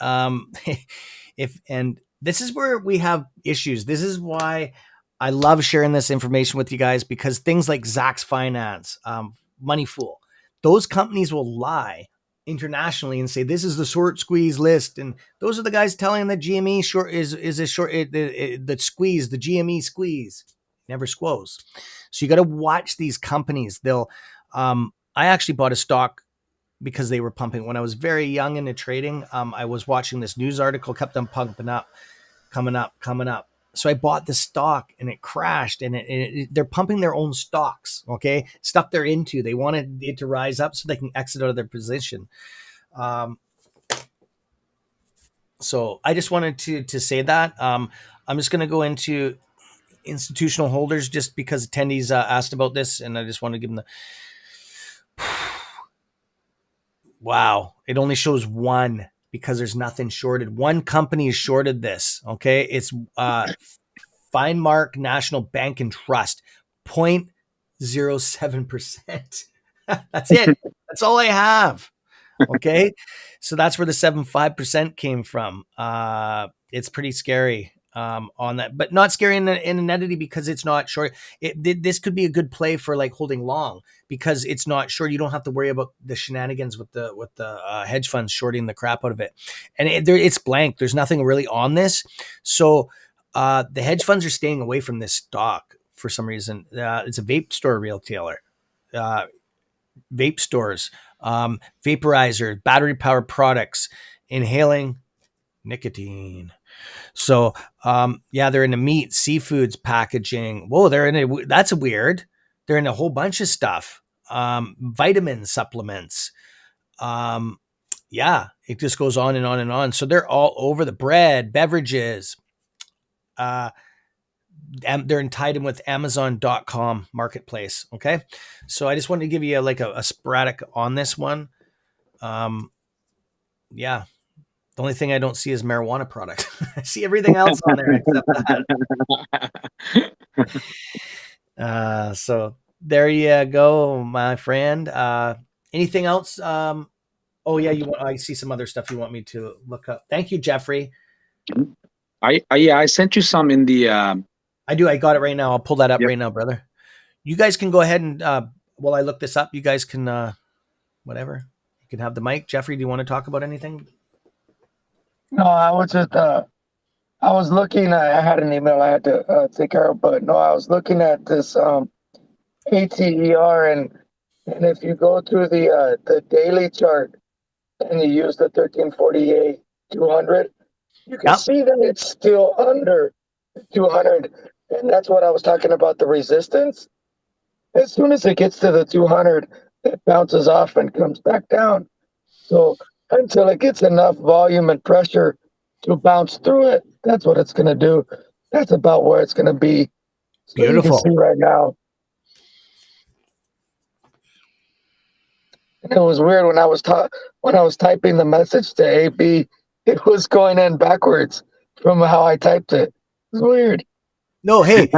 If and this is where we have issues. This is why I love sharing this information with you guys, because things like Zacks Finance, Money Fool, those companies will lie internationally and say this is the short squeeze list, and those are the guys telling that GME short is a short the squeeze, the GME squeeze never squoze. So you got to watch these companies. I actually bought a stock because they were pumping when I was very young into trading. I was watching this news article, kept them pumping up, coming up, coming up. So I bought the stock and it crashed, and they're pumping their own stocks. Okay. Stuff they're into. They wanted it to rise up so they can exit out of their position. Um, so I just wanted to say that. I'm just going to go into institutional holders just because attendees asked about this, and I just want to give them the wow. It only shows one because there's nothing shorted. One company has shorted this. Okay, it's Finemark National Bank and Trust, 0.07%. That's it. That's all I have. Okay. So that's where the 7.5% came from. It's pretty scary on that, but not scary in an entity because it's not short. This could be a good play for like holding long because it's not short. You don't have to worry about the shenanigans with the hedge funds shorting the crap out of it. And it's blank. There's nothing really on this. So the hedge funds are staying away from this stock for some reason. It's a vape store retailer. Vape stores, vaporizer, battery powered products, inhaling nicotine. So, yeah, they're into meat, seafoods, packaging. Whoa, that's weird. They're in a whole bunch of stuff. Vitamin supplements. Um, yeah, it just goes on and on and on. So they're all over the bread, beverages. Uh, they're tied in with Amazon.com marketplace. Okay. So I just wanted to give you a sporadic on this one. Yeah. The only thing I don't see is marijuana product. I see everything else on there except that. So there you go, my friend. Anything else? Oh yeah, I see some other stuff you want me to look up. Thank you, Jeffrey. I sent you some in the I do. I got it right now. I'll pull that up yep. right now, brother. You guys can go ahead and while I look this up, you guys can whatever. You can have the mic. Jeffrey, do you want to talk about anything? No, I was just I was looking. I had an email I had to take care of, but no, I was looking at this ATER, and if you go through the daily chart and you use the 1348 200, you can Yep. see that it's still under 200, and that's what I was talking about, the resistance. As soon as it gets to the 200, it bounces off and comes back down. So until it gets enough volume and pressure to bounce through it, that's what it's going to do. That's about where it's going to be. So you can Beautiful. see right now. And it was weird when I was typing the message to AB, it was going in backwards from how I typed it. It was weird. No, hey,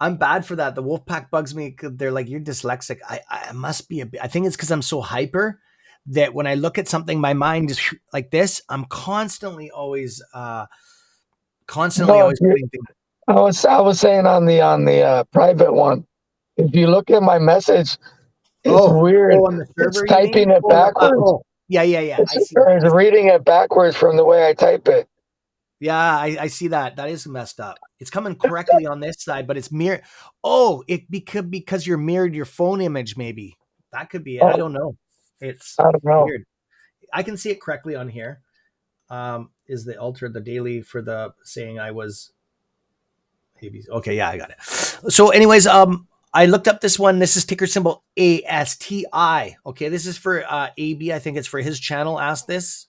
I'm bad for that. The wolf pack bugs me. They're like, you're dyslexic. I must be I think it's because I'm so hyper that when I look at something, my mind is like this. I'm constantly always No, putting things. I was saying on the private one, if you look at my message, it's weird. On the It's server, you mean? typing it backwards. Yeah. I see Or that. it's reading it backwards from the way I type it. Yeah, I see that. That is messed up. It's coming correctly on this side, but it's mirror. Oh, it could because you're mirrored your phone image. Maybe that could be it. I Oh, don't know. It's I don't know. weird. I can see it correctly on here. Is the alter the daily for the saying I was maybe okay? Yeah, I got it. So, anyways, I looked up this one. This is ticker symbol ASTI. Okay, this is for AB. I think it's for his channel. Asked this.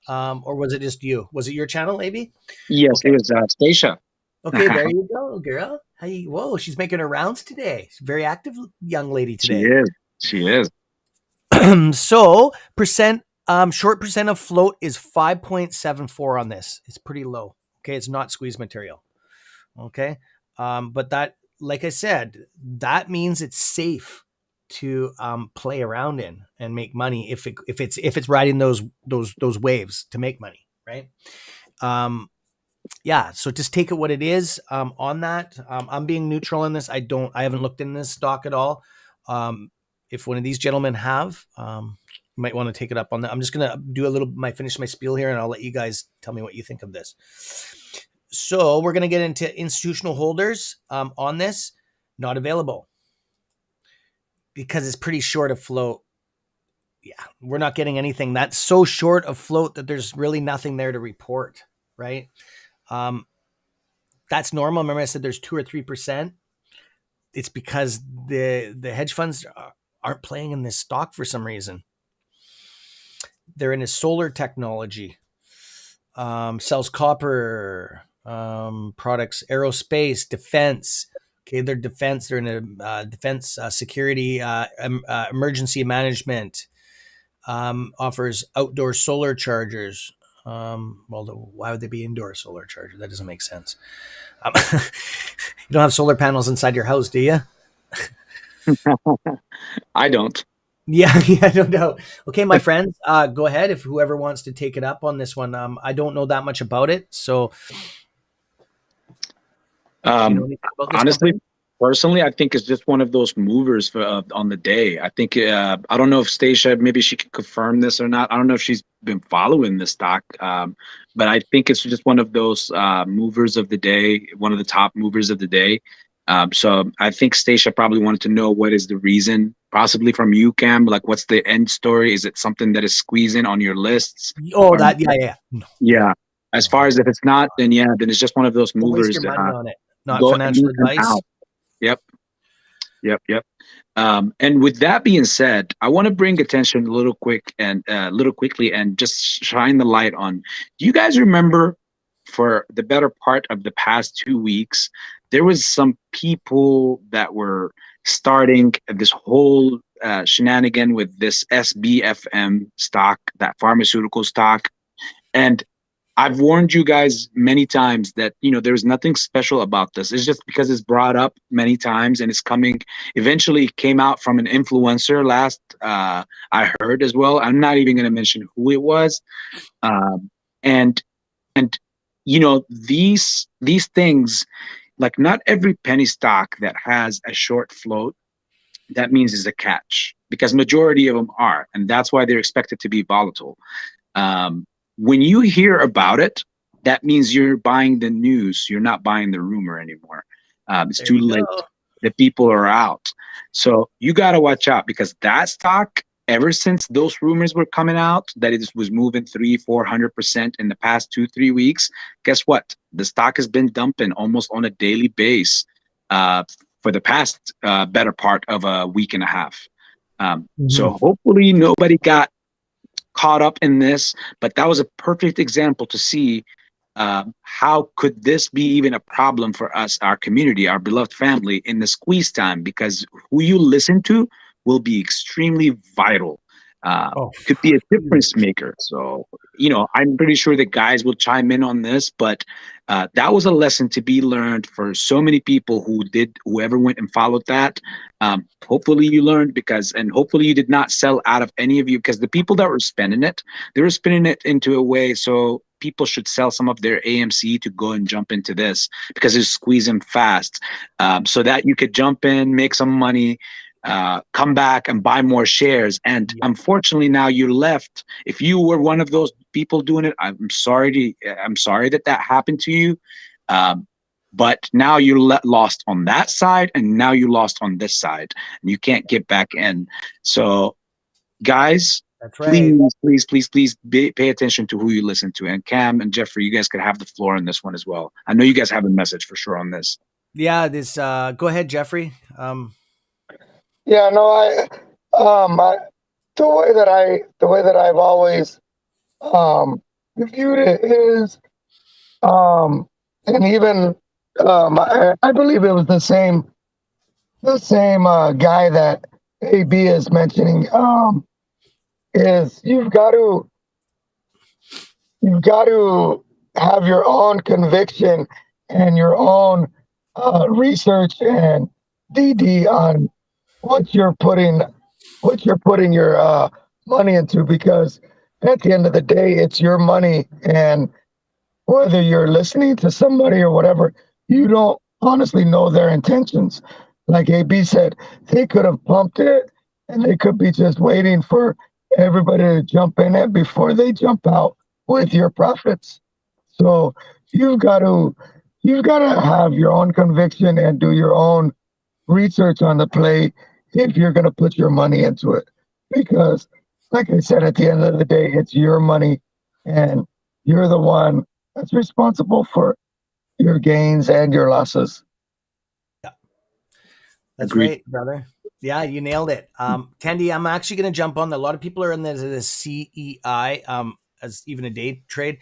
Or was it just you? Was it your channel, AB? Yes, Okay. it was Stacia. Okay, there you go, girl. Hey, whoa, she's making her rounds today. She's a very active young lady today. She is. So short percent of float is 5.74 on this. It's pretty low. Okay, it's not squeeze material. Okay, but that, like I said, that means it's safe to play around in and make money if it's riding those waves to make money, right? Yeah, so just take it what it is on that. I'm being neutral in this. I haven't looked in this stock at all. If one of these gentlemen have, you might want to take it up on that. I'm just gonna finish my spiel here, and I'll let you guys tell me what you think of this. So we're gonna get into institutional holders on this. Not available because it's pretty short of float. Yeah, we're not getting anything that's so short of float that there's really nothing there to report, right? That's normal. Remember I said there's 2 or 3%. It's because the hedge funds aren't playing in this stock for some reason. They're in a solar technology, sells copper products, aerospace, defense. Okay, they're defense. They're in a defense security, emergency management. Offers outdoor solar chargers. Why would they be indoor solar charger? That doesn't make sense. You don't have solar panels inside your house, do you? I don't. Yeah, I don't know. Okay, my friends, go ahead if whoever wants to take it up on this one. I don't know that much about it, so do you know anything about this Honestly, company? personally, I think it's just one of those movers for on the day. I think I don't know if Stacia, maybe she could confirm this or not. I don't know if she's been following the stock, but I think it's just one of those movers of the day, one of the top movers of the day. So I think Stacia probably wanted to know what is the reason, possibly from you, Cam. Like, what's the end story? Is it something that is squeezing on your lists? Oh, Or, that yeah. No, yeah. As far as if it's not, then yeah, then it's just one of those Don't waste movers your that money on it. Not go financial in and advice. out. Yep. Yep. And with that being said, I want to bring attention a little little quickly, and just shine the light on. Do you guys remember, for the better part of the past 2 weeks, there was some people that were starting this whole shenanigan with this SBFM stock, that pharmaceutical stock, and I've warned you guys many times that, there's nothing special about this. It's just because it's brought up many times, and it's coming. Eventually, it came out from an influencer last. I heard as well. I'm not even going to mention who it was. Um, and and these things, like, not every penny stock that has a short float, that means is a catch, because majority of them are, and that's why they're expected to be volatile. Um, when you hear about it, that means you're buying the news. You're not buying the rumor anymore. It's There too you go. late. The people are out. So you got to watch out, because that stock, ever since those rumors were coming out that it was moving 300-400% in the past 2-3 weeks, guess what? The stock has been dumping almost on a daily base uh, for the past better part of a week and a half. So hopefully nobody got caught up in this, but that was a perfect example to see how could this be even a problem for us, our community, our beloved family, in the squeeze time, because who you listen to will be extremely vital. Oh, Could be a difference maker. So, I'm pretty sure the guys will chime in on this, but that was a lesson to be learned for so many people whoever went and followed that. Hopefully you learned, and hopefully you did not sell out of any of you, because the people that were spending it, they were spinning it into a way so people should sell some of their AMC to go and jump into this, because it's squeezing fast, so that you could jump in, make some money, come back and buy more shares. And unfortunately, now you're left. If you were one of those people doing it, I'm sorry that happened to you. But now you're lost on that side, and now you lost on this side, and you can't get back in. So, guys, that's right. please pay attention to who you listen to. And Cam and Jeffrey, you guys could have the floor on this one as well. I know you guys have a message for sure on this. Yeah, this. Go ahead, Jeffrey. Yeah, no, the way that I've always viewed it is, and even I believe it was the same guy that AB is mentioning. Is you've got to have your own conviction and your own research and DD on what you're putting your money into, because at the end of the day, it's your money, and whether you're listening to somebody or whatever, you don't honestly know their intentions. Like AB said, they could have pumped it, and they could be just waiting for everybody to jump in it before they jump out with your profits. So you've got to you've got to have your own conviction and do your own research on the play if you're going to put your money into it. Because, like I said, at the end of the day, it's your money, and you're the one that's responsible for your gains and your losses. Yeah, that's Agreed. right, brother. Yeah, you nailed it. Tandy, I'm actually going to jump on. A lot of people are in the CEI as even a day trade,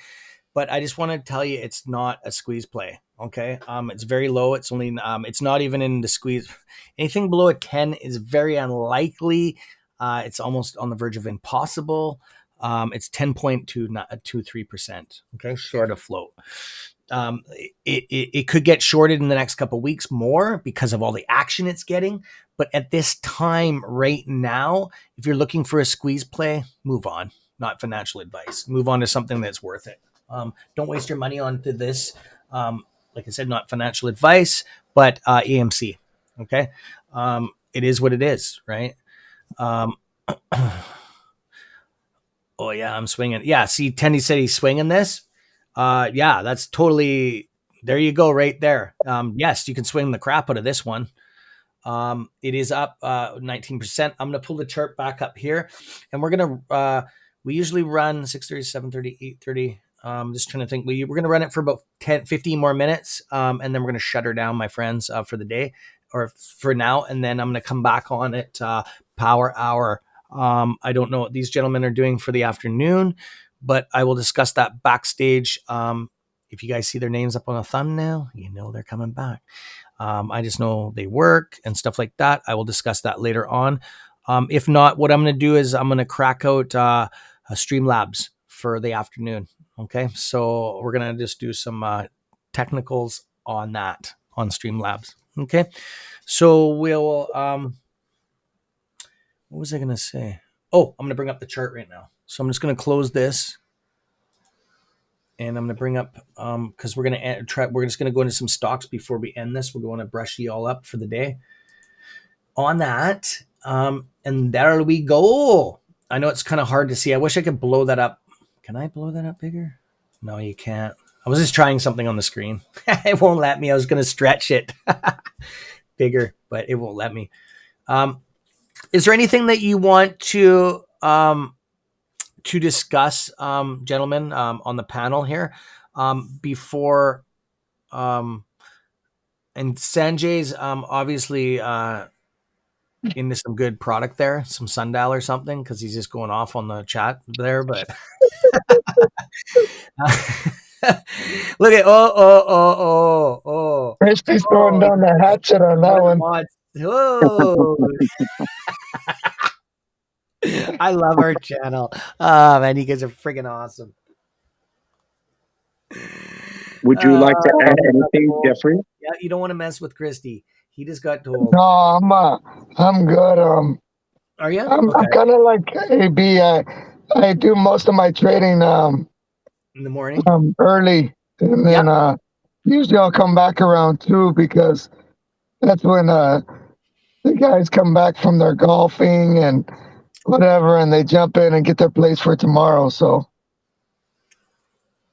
but I just want to tell you it's not a squeeze play. Okay, it's very low. It's only it's not even in the squeeze. Anything below a 10 is very unlikely. It's almost on the verge of impossible. It's 10.23%. Okay, short of float. It could get shorted in the next couple of weeks more because of all the action it's getting. But at this time right now, if you're looking for a squeeze play, move on. Not financial advice. Move on to something that's worth it. Don't waste your money onto this. Like I said, not financial advice, but AMC. Okay. It is what it is, right? Um, oh yeah, I'm swinging. Yeah, see, Tendy said he's swinging this. Yeah, that's totally. There you go, right there. Yes, you can swing the crap out of this one. It is up 19%. I'm going to pull the chart back up here, and we're going to. We usually run 6:30, 7:30, 8:30. Just trying to think. We're going to run it for about 10, 15 more minutes. And then we're going to shut her down, my friends, for the day or for now. And then I'm going to come back on at Power Hour. I don't know what these gentlemen are doing for the afternoon, but I will discuss that backstage. If you guys see their names up on a thumbnail, you know they're coming back. I just know they work and stuff like that. I will discuss that later on. If not, what I'm going to do is I'm going to crack out Streamlabs for the afternoon. Okay, so we're going to just do some technicals on that on Streamlabs. Okay, so we'll what was I going to say? Oh, I'm going to bring up the chart right now. So I'm just going to close this. And I'm going to bring up, because we're going to try, we're just going to go into some stocks before we end this. We're going to brush you all up for the day on that. And there we go. I know it's kind of hard to see. I wish I could blow that up. Can I blow that up bigger? No, you can't. I was just trying something on the screen. It won't let me. I was going to stretch it bigger, but it won't let me. Is there anything that you want to discuss, gentlemen, on the panel here, before, and Sanjay's obviously into some good product there, some sundial or something, because he's just going off on the chat there. But look at Christy's throwing down the hatchet on that one. Oh. I love our channel. Oh man, you guys are freaking awesome. Would you like to add anything, Jeffrey? Yeah, you don't want to mess with Christy. He just got told. No, I'm good. Are you? I'm Okay. kind of like AB. I do most of my trading In the morning. Early, and then usually I'll come back around 2 because that's when the guys come back from their golfing and whatever, and they jump in and get their plays for tomorrow. So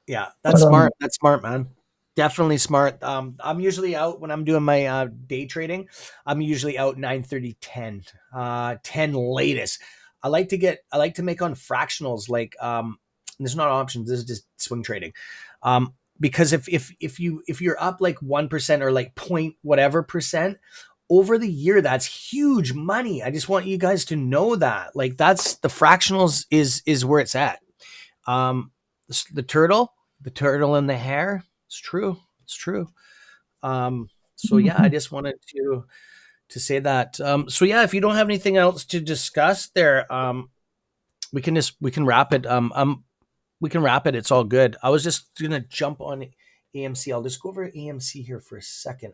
yeah, that's smart. That's smart, man. Definitely smart. I'm usually out when I'm doing my day trading. I'm usually out 9:30, 10, 10 latest. I like to make on fractionals. Like, there's not options. This is just swing trading. Because if you're up like 1% or like point whatever percent over the year, that's huge money. I just want you guys to know that. Like, that's the fractionals is where it's at. The turtle and the hare. It's true. It's true. So yeah, I just wanted to say that. So yeah, if you don't have anything else to discuss there, we can wrap it. We can wrap it. It's all good. I was just gonna jump on AMC. I'll just go over AMC here for a second.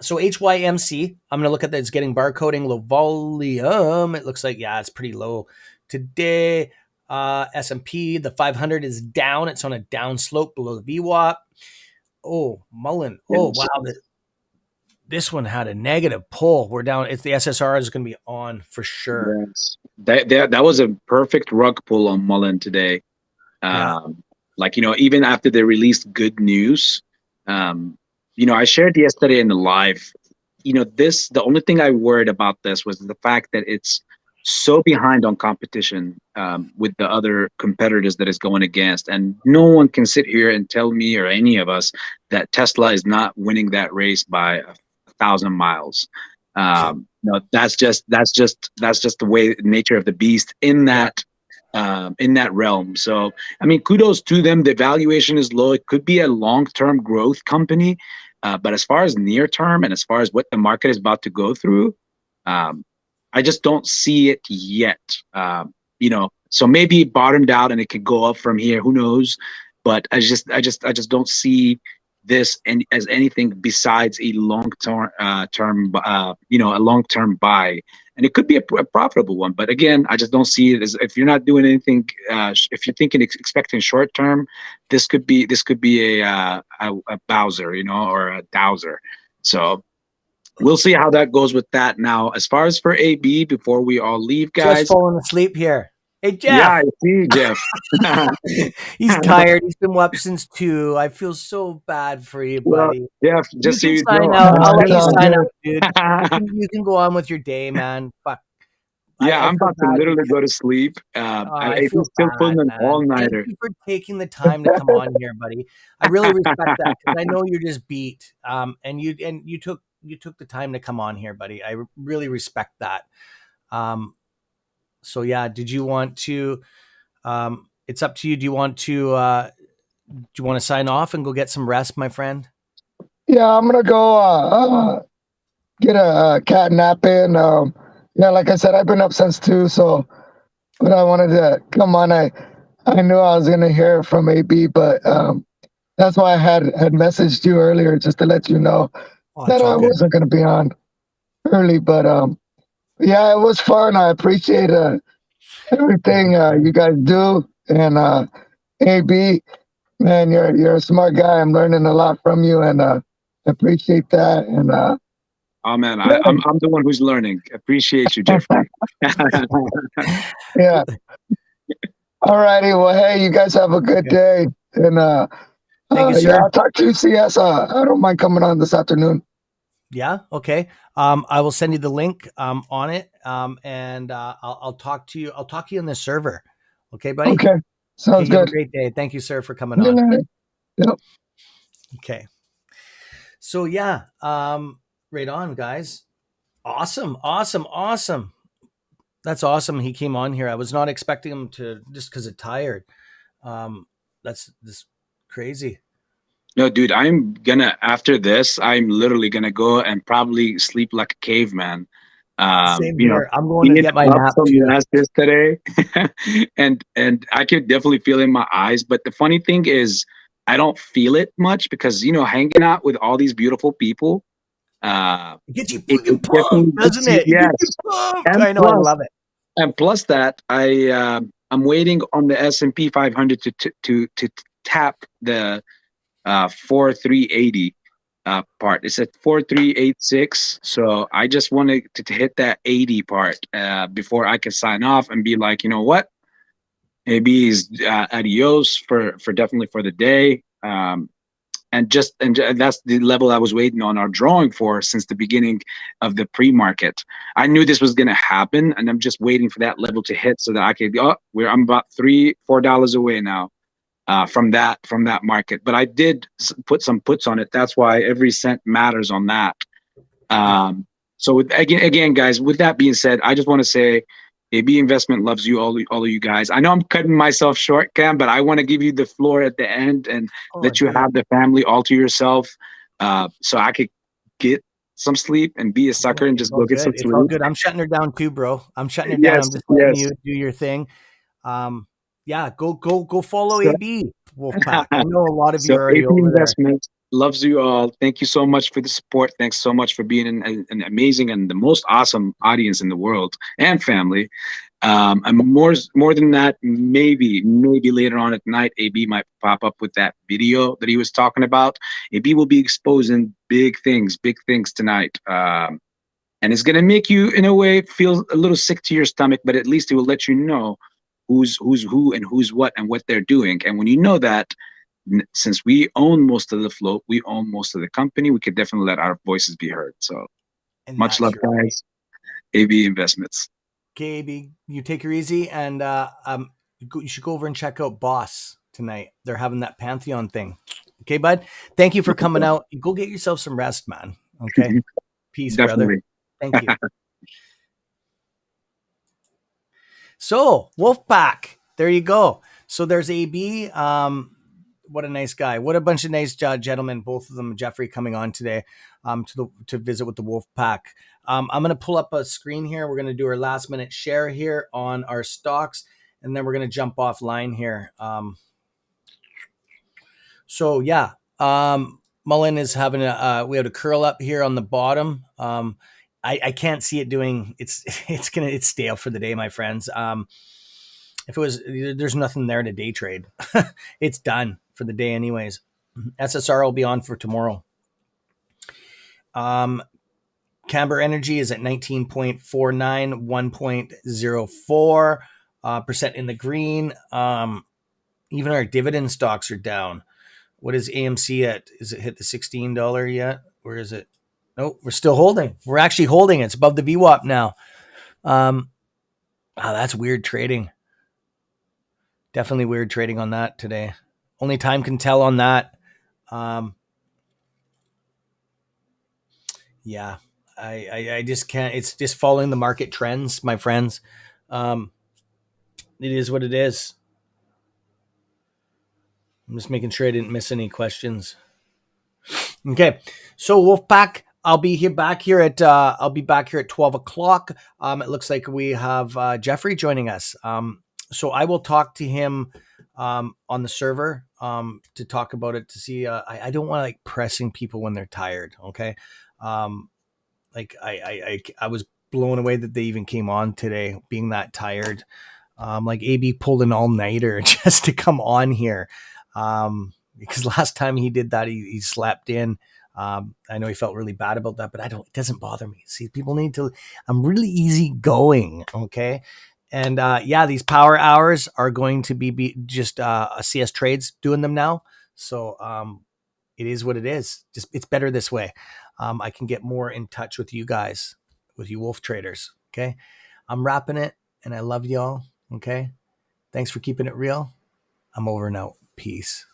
So HYMC, I'm gonna look at that. It's getting barcoding, low volume. It looks like, yeah, it's pretty low today. S&P, the 500 is down. It's on a down slope below the VWAP. Oh, Mullen. Oh, wow. This one had a negative pull. We're down. If the SSR is going to be on for sure. Yes. That was a perfect rug pull on Mullen today. Yeah. Like, even after they released good news, I shared yesterday in the live, the only thing I worried about this was the fact that it's so behind on competition with the other competitors that it's going against. And no one can sit here and tell me or any of us that Tesla is not winning that race by 1,000 miles. No, that's just the way, nature of the beast in that realm. So, I mean, kudos to them. The valuation is low. It could be a long-term growth company. But as far as near term and as far as what the market is about to go through, I just don't see it yet. So maybe it bottomed out and it could go up from here. Who knows? But I just don't see this as anything besides a long-term a long-term buy. And it could be a profitable one. But again, I just don't see it as, if you're not doing anything, if you're thinking expecting short term, this could be a Bowser, or a Dowser. So we'll see how that goes with that. Now, as far as for AB, before we all leave, guys. Just falling asleep here. Hey, Jeff. Yeah, I see, Jeff. He's tired. He's been up since 2. I feel so bad for you, buddy. Well, Jeff, just so you sign know. out. I'll let you sign out, dude. You can go on with your day, man. Fuck. Yeah, I I'm feel about to bad literally because go to sleep. I If he's feel still pulling bad, an man. Thank all-nighter. you for taking the time to come on here, buddy. I really respect that because I know you're just beat. And you took the time to come on here, buddy. I really respect that. Um, so yeah, did you want to? It's up to you. Do you want to sign off and go get some rest, my friend? Yeah, I'm gonna go get a cat nap in. Yeah, like I said, I've been up since 2, so but I wanted to come on. I knew I was gonna hear from AB, but that's why I had messaged you earlier just to let you know Oh, that it's all I good. wasn't gonna be on early. But yeah, it was fun. I appreciate everything you guys do, and AB, man, you're a smart guy. I'm learning a lot from you, and appreciate that. And Oh man, yeah, I'm the one who's learning. Appreciate you, Jeffrey. yeah. All righty. Well, hey, you guys have a good Okay. day, and Thank you, yeah, sir. I'll talk to you. CS. I don't mind coming on this afternoon. Yeah. Okay. I will send you the link on it. And I'll talk to you. I'll talk to you on the server. Okay, buddy. Okay, Okay. sounds You have a good. great day. Thank you, sir, for coming Good on. night. Yep. Okay. So yeah. Right on, guys. Awesome. Awesome. Awesome. That's awesome. He came on here. I was not expecting him to just because of tired. Um, that's this crazy. No, dude, I'm gonna after this, I'm literally gonna go and probably sleep like a caveman. Same You know, here. I'm going to being get my up nap from too. last yesterday, and I could definitely feel it in my eyes. But the funny thing is, I don't feel it much because hanging out with all these beautiful people, uh, It gets you it freaking pumped, definitely gets doesn't you. it? It gets you Yes, pumped. and I know. I plus, love it. that, I'm waiting on the S&P 500 to tap the 4380 part. It's at 4386. So I just wanted to hit that 80 part before I can sign off and be like, you know what? Maybe is adios for definitely for the day. And that's the level I was waiting on or drawing for since the beginning of the pre-market. I knew this was going to happen, and I'm just waiting for that level to hit so that I could. I'm about $3-4 away now from that market. But I did put some puts on it. That's why every cent matters on that. Yeah. So again, guys, with that being said, I just want to say AB Investment loves you, all of you guys. I know I'm cutting myself short, Cam, but I want to give you the floor at the end and Oh, let you dude. have the family all to yourself, so I could get some sleep and be a sucker and It's just all go get good. some It's all sleep. good. I'm shutting her down too, bro. I'm shutting her down. Yes, I'm just letting yes. you do your thing. Yeah, go follow So, AB Wolfpack. I know a lot of you so are already AP over there. Investment loves you all. Thank you so much for the support. Thanks so much for being an amazing and the most awesome audience in the world and family. And more than that, maybe later on at night, AB might pop up with that video that he was talking about. AB will be exposing big things tonight. And it's gonna make you, in a way, feel a little sick to your stomach, but at least it will let you know who's who and who's what and what they're doing. And when you know that, since we own most of the float, we own most of the company, we could definitely let our voices be heard. So And much that's love, your guys. AB Investments. okay, AB. You take her easy, and you should go over and check out Boss tonight. They're having that Pantheon thing. Okay, bud. Thank you for coming out. Go get yourself some rest, man. Okay. Peace, brother. Definitely. Thank you. So, Wolfpack, there you go. So there's AB. What a nice guy. What a bunch of nice gentlemen. Both of them, Jeffrey, coming on today to visit with the Wolfpack. I'm going to pull up a screen here. We're going to do our last minute share here on our stocks, and then we're going to jump offline here. So yeah, Mullen is having we have a curl up here on the bottom. I can't see it doing. It's stale for the day, my friends. If it was, there's nothing there to day trade. It's done for the day, anyways. SSR will be on for tomorrow. Camber Energy is at 19.49, 1.04 percent in the green. Even our dividend stocks are down. What is AMC at? Is it hit the $16 yet? Where is it? Nope, we're still holding. We're actually holding. It's above the VWAP now. Wow, that's weird trading. Definitely weird trading on that today. Only time can tell on that. Um, yeah, I just can't. It's just following the market trends, my friends. Um, it is what it is. I'm just making sure I didn't miss any questions. Okay, so Wolfpack, I'll be back here at 12 o'clock. It looks like we have Jeffrey joining us. So I will talk to him on the server to talk about it to see. I don't want to like pressing people when they're tired. Okay, like I was blown away that they even came on today, being that tired. Like AB pulled an all nighter just to come on here. Because last time he did that, he slept in. I know he felt really bad about that, but it doesn't bother me. See, people need to, I'm really easy going. Okay. And yeah, these power hours are going to be just a CS Trades doing them now. So it is what it is. Just it's better this way. I can get more in touch with you guys, with you wolf traders. Okay. I'm wrapping it and I love y'all. Okay. Thanks for keeping it real. I'm over and out. Peace.